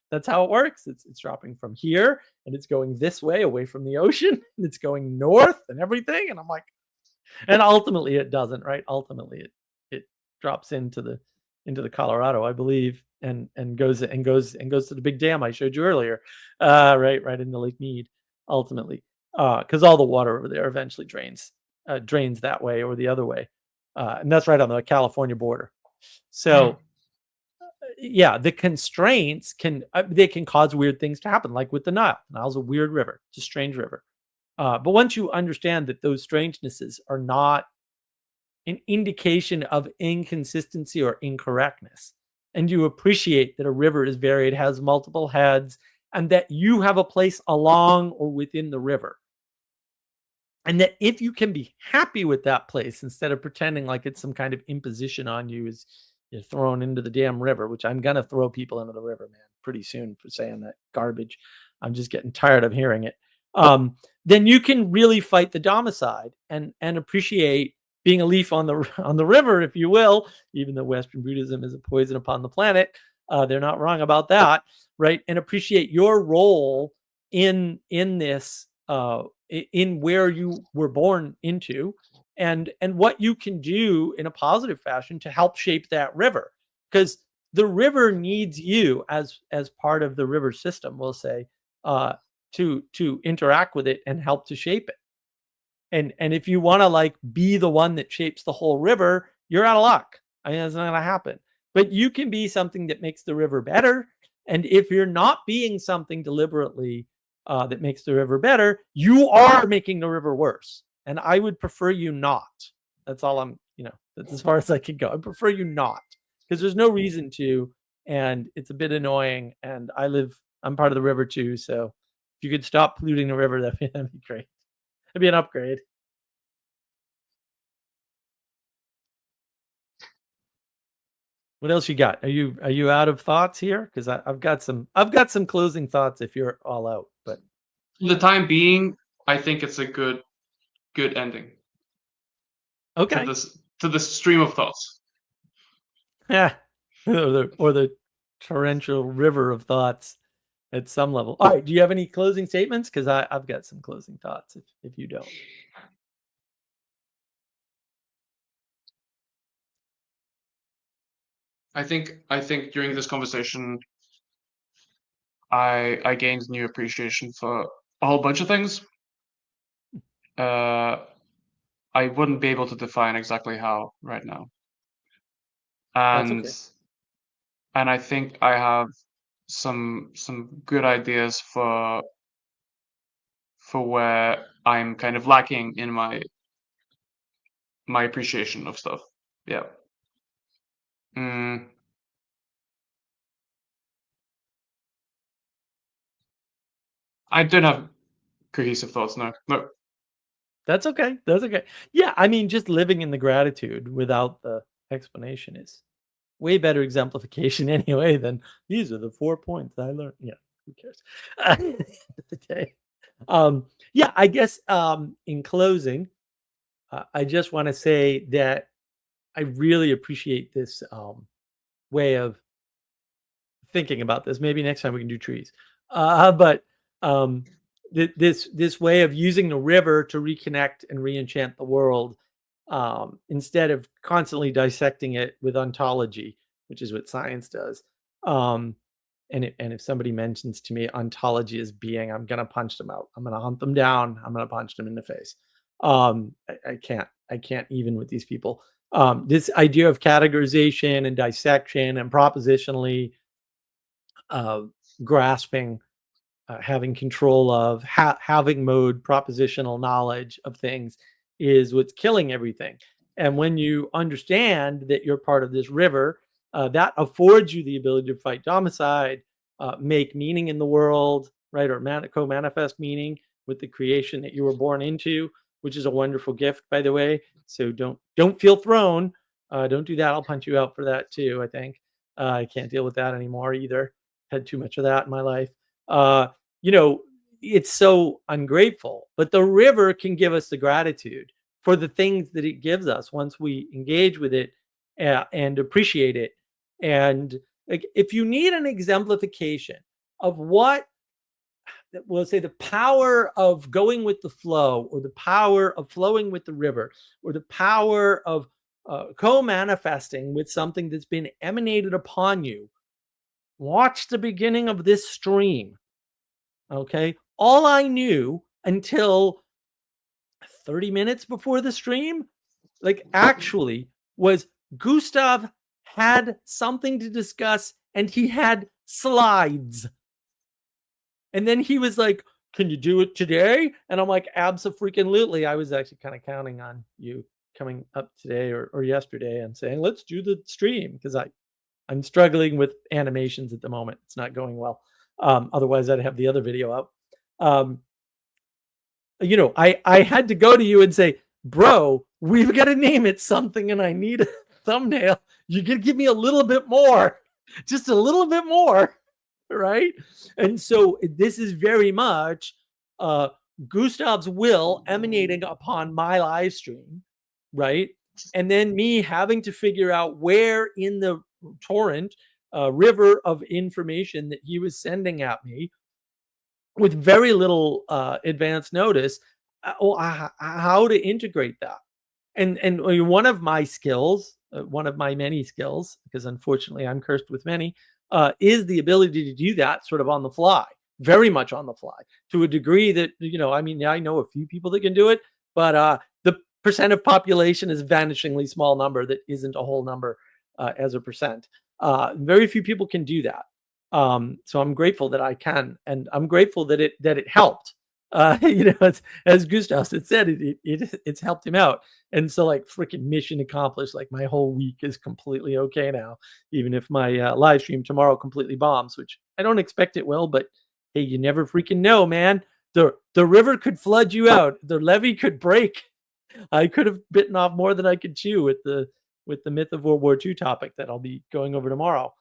that's how it works. It's dropping from here, and it's going this way away from the ocean, and it's going north and everything. And I'm like, and ultimately it doesn't, right? Ultimately it drops into the Colorado, I believe, and goes to the big dam I showed you earlier, right into Lake Mead, ultimately, because all the water over there eventually drains that way or the other way, and that's right on the California border. So yeah, the constraints can cause weird things to happen, like with the Nile. The Nile's a weird river. It's a strange river. But once you understand that those strangenesses are not an indication of inconsistency or incorrectness, and you appreciate that a river is varied, has multiple heads, and that you have a place along or within the river, and that if you can be happy with that place instead of pretending like it's some kind of imposition on you, as you're thrown into the damn river, which I'm gonna throw people into the river, man, pretty soon for saying that garbage. I'm just getting tired of hearing it. Then you can really fight the domicide and appreciate being a leaf on the on the river, if you will. Even though Western Buddhism is a poison upon the planet, they're not wrong about that, right? And appreciate your role in this, in where you were born into, and what you can do in a positive fashion to help shape that river, because the river needs you as part of the river system, we'll say, uh to interact with it and help to shape it. And if you want to like be the one that shapes the whole river, you're out of luck. I mean, that's not going to happen. But you can be something that makes the river better. And if you're not being something deliberately that makes the river better, you are making the river worse. And I would prefer you not. That's all that's as far as I can go. I prefer you not, because there's no reason to. And it's a bit annoying. And I'm part of the river too. So if you could stop polluting the river, that'd be great. It'd be an upgrade. What else you got? Are you out of thoughts here? Because I've got some closing thoughts if you're all out. But For the time being, I think it's a good ending Okay. to this stream of thoughts. Yeah. Or the torrential river of thoughts at some level. All right. Do you have any closing statements? Because I've got some closing thoughts if you don't. I think during this conversation, I gained new appreciation for a whole bunch of things. I wouldn't be able to define exactly how right now, That's and okay. I think I have some good ideas for where I'm kind of lacking in my appreciation of stuff. Yeah. Mm, I don't have cohesive thoughts. No, no. That's okay. That's okay. Yeah. I mean, just living in the gratitude without the explanation is way better exemplification anyway than these are the 4 points I learned. Yeah. Who cares? At the end of the day. Yeah. I guess in closing, I just want to say that I really appreciate this way of thinking about this. Maybe next time we can do trees. But um, this way of using the river to reconnect and reenchant the world, instead of constantly dissecting it with ontology, which is what science does. Um, and if somebody mentions to me ontology as being, I'm gonna punch them out. I'm gonna hunt them down. I'm gonna punch them in the face. I can't. I can't even with these people. This idea of categorization and dissection and propositionally uh, grasping, having control of, having mode, propositional knowledge of things is what's killing everything. And when you understand that you're part of this river, that affords you the ability to fight domicide, make meaning in the world, right? Or co-manifest meaning with the creation that you were born into, which is a wonderful gift, by the way. So don't feel thrown. Don't do that. I'll punch you out for that too. I think I can't deal with that anymore either. Had too much of that in my life. Uh, you know, it's so ungrateful, but the river can give us the gratitude for the things that it gives us once we engage with it, and appreciate it. And like, if you need an exemplification of what, we'll say, the power of going with the flow, or the power of flowing with the river, or the power of co-manifesting with something that's been emanated upon you, watch the beginning of this stream. Okay. All I knew until 30 minutes before the stream, like, actually, was Gustav had something to discuss and he had slides. And then he was like, "Can you do it today?" And I'm like, "Abso-freaking-lutely." I was actually kind of counting on you coming up today or yesterday and saying, "Let's do the stream," because I'm struggling with animations at the moment. It's not going well. Otherwise, I'd have the other video up. Um, I had to go to you and say, "Bro, we've got to name it something, and I need a thumbnail. You could give me a little bit more, just a little bit more, right?" And so this is very much uh, Gustav's will emanating upon my live stream, right? And then me having to figure out where in the torrent, river of information that he was sending at me with very little advance notice, how to integrate that. And one of my skills, one of my many skills, because unfortunately I'm cursed with many, is the ability to do that sort of on the fly, very much on the fly, to a degree that, I mean, I know a few people that can do it, but the percent of population is a vanishingly small number that isn't a whole number as a percent. Very few people can do that. So I'm grateful that I can, and I'm grateful that it helped. As Gustavs had said, it's helped him out. And so, like, freaking mission accomplished. Like, my whole week is completely okay now, even if my live stream tomorrow completely bombs, which I don't expect it will. But hey, you never freaking know, man. The river could flood you out. The levee could break. I could have bitten off more than I could chew with the myth of World War II topic that I'll be going over tomorrow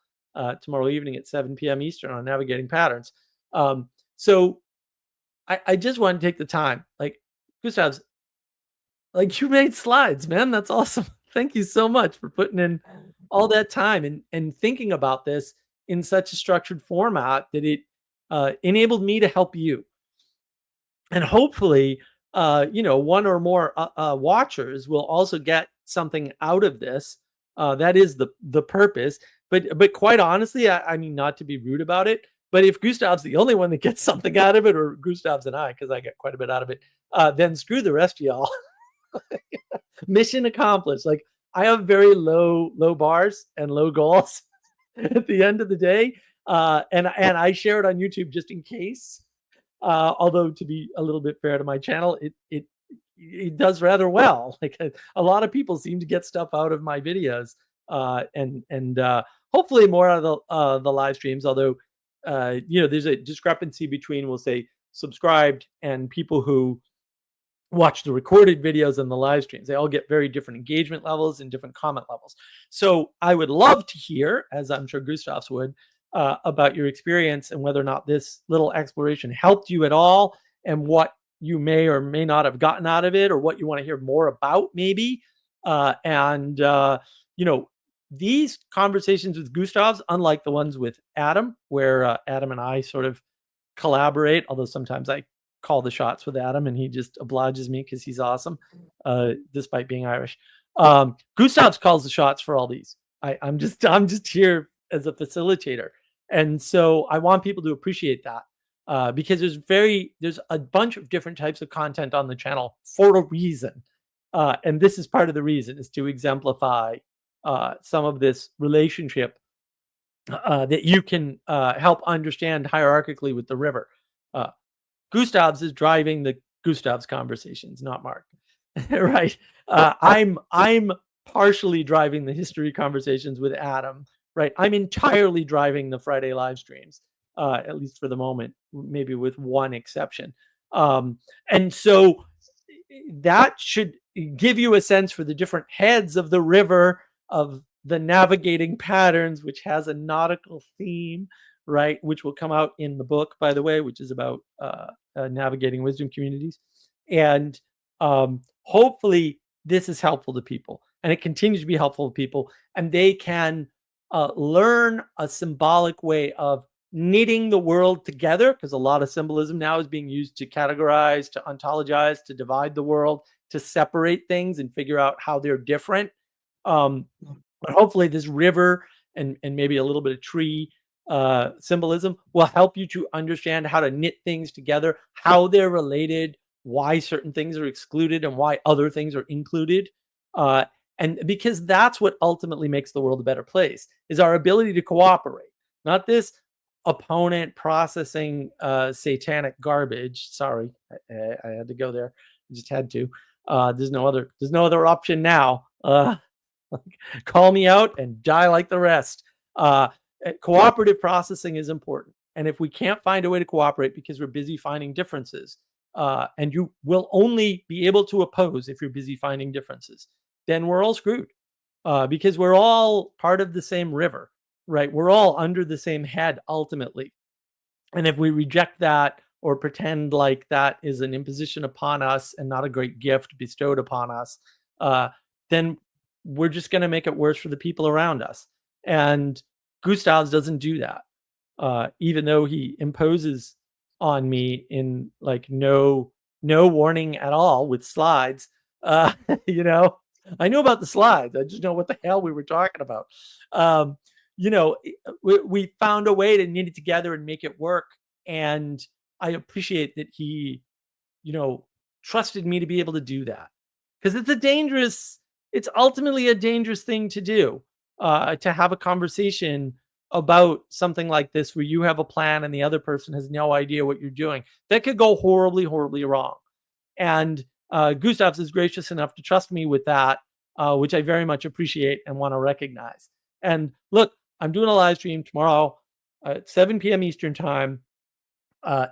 evening at 7 p.m. Eastern on navigating patterns. So I just want to take the time, like, Gustavs, like, you made slides, man. That's awesome. Thank you so much for putting in all that time and thinking about this in such a structured format that it enabled me to help you. And hopefully, one or more watchers will also get something out of this. That is the purpose. But quite honestly, I mean, not to be rude about it, but if Gustav's the only one that gets something out of it, or Gustav's and I, because I get quite a bit out of it, then screw the rest of y'all. Mission accomplished. Like, I have very low bars and low goals at the end of the day, and I share it on YouTube just in case. Although, to be a little bit fair to my channel, it does rather well. Like, a lot of people seem to get stuff out of my videos, and hopefully more out of the live streams. Although, there's a discrepancy between, we'll say, subscribed and people who watch the recorded videos and the live streams. They all get very different engagement levels and different comment levels. So I would love to hear, as I'm sure Gustavs would, about your experience and whether or not this little exploration helped you at all, and what you may or may not have gotten out of it, or what you want to hear more about, maybe. And these conversations with Gustavs, unlike the ones with Adam, where Adam and I sort of collaborate, although sometimes I call the shots with Adam and he just obliges me because he's awesome, despite being Irish. Gustavs calls the shots for all these. I'm just here as a facilitator. And so I want people to appreciate that, because there's a bunch of different types of content on the channel for a reason. And this is part of the reason, is to exemplify some of this relationship that you can help understand hierarchically with the river. Gustavs is driving the Gustavs conversations, not Mark. Right? I'm partially driving the history conversations with Adam. Right? I'm entirely driving the Friday live streams, at least for the moment, maybe with one exception. And so that should give you a sense for the different heads of the river, of the navigating patterns, which has a nautical theme, right? Which will come out in the book, by the way, which is about navigating wisdom communities. And hopefully this is helpful to people, and it continues to be helpful to people, and they can learn a symbolic way of knitting the world together, because a lot of symbolism now is being used to categorize, to ontologize, to divide the world, to separate things and figure out how they're different. But hopefully this river and maybe a little bit of tree symbolism will help you to understand how to knit things together, how they're related, why certain things are excluded and why other things are included. And because that's what ultimately makes the world a better place, is our ability to cooperate, not this opponent processing satanic garbage. Sorry, I had to go there. I just had to. There's no other option now. Call me out and die like the rest. Cooperative processing is important. And if we can't find a way to cooperate because we're busy finding differences, and you will only be able to oppose if you're busy finding differences, then we're all screwed, because we're all part of the same river, right? We're all under the same head ultimately. And if we reject that, or pretend like that is an imposition upon us and not a great gift bestowed upon us, then we're just going to make it worse for the people around us. And Gustavs doesn't do that, even though he imposes on me in like no warning at all with slides. I know about the slides. I just know what the hell we were talking about. We found a way to knit it together and make it work. And I appreciate that he, trusted me to be able to do that, because it's ultimately a dangerous thing to do, to have a conversation about something like this where you have a plan and the other person has no idea what you're doing. That could go horribly, horribly wrong. And Gustavs is gracious enough to trust me with that, which I very much appreciate and want to recognize. And look, I'm doing a live stream tomorrow at 7 p.m. Eastern time.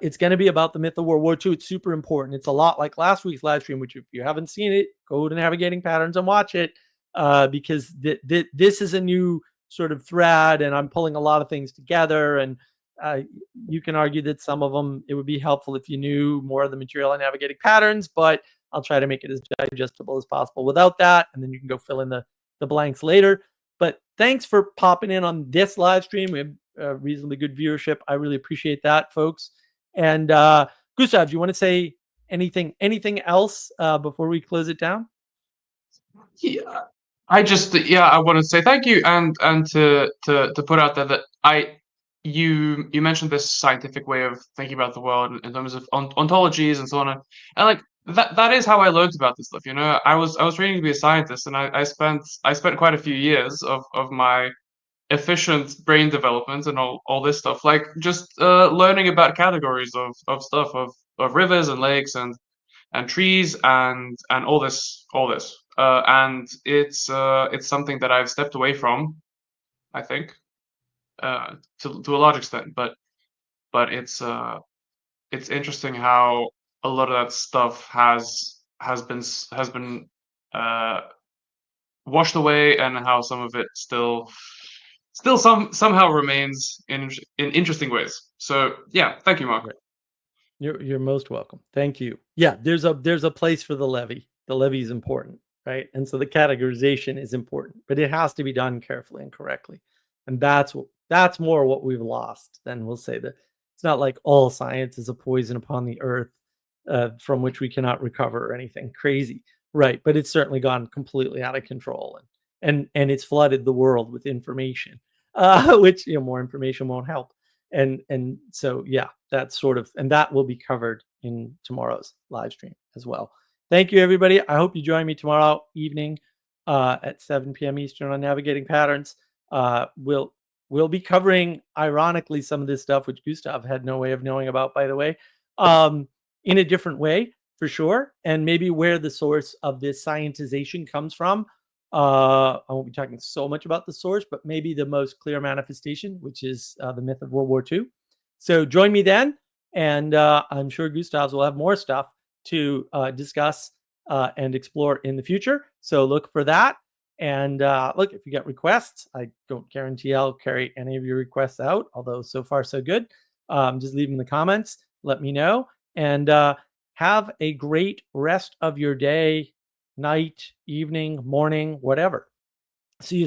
It's going to be about the myth of World War II. It's super important. It's a lot like last week's live stream, which if you haven't seen it, go to Navigating Patterns and watch it, because this is a new sort of thread, and I'm pulling a lot of things together. And you can argue that some of them, it would be helpful if you knew more of the material on navigating patterns, but I'll try to make it as digestible as possible without that. And then you can go fill in the blanks later. But thanks for popping in on this live stream. We have reasonably good viewership. I really appreciate that, folks. And Gustav, do you want to say anything else before we close it down? Yeah, I want to say thank you, and to put out there that you mentioned this scientific way of thinking about the world in terms of ontologies and so on, and like that is how I learned about this stuff. I was training to be a scientist, and I spent quite a few years of my efficient brain development and all this stuff, like just learning about categories of stuff of rivers and lakes and trees and all this and it's something that I've stepped away from, I think, to a large extent, but it's interesting how a lot of that stuff has been uh, washed away, and how some of it still somehow remains in interesting ways. So yeah, thank you, Mark. Right. You're most welcome. Thank you. Yeah, there's a place for the levy. The levy is important, right? And so the categorization is important, but it has to be done carefully and correctly. And that's more what we've lost than we'll say that it's not like all science is a poison upon the earth from which we cannot recover or anything crazy, right? But it's certainly gone completely out of control, and it's flooded the world with information, which more information won't help. And so yeah, that's sort of, and that will be covered in tomorrow's live stream as well. Thank you, everybody. I hope you join me tomorrow evening at 7 p.m. Eastern on Navigating Patterns. We'll be covering, ironically, some of this stuff which Gustav had no way of knowing about, by the way, in a different way for sure, and maybe where the source of this scientization comes from. I won't be talking so much about the source, but maybe the most clear manifestation, which is the myth of World War II. So join me then, and I'm sure Gustavs will have more stuff to discuss and explore in the future. So look for that. And look, if you get requests, I don't guarantee I'll carry any of your requests out, although so far so good. Just leave them in the comments. Let me know. And have a great rest of your day, night, evening, morning, whatever. See you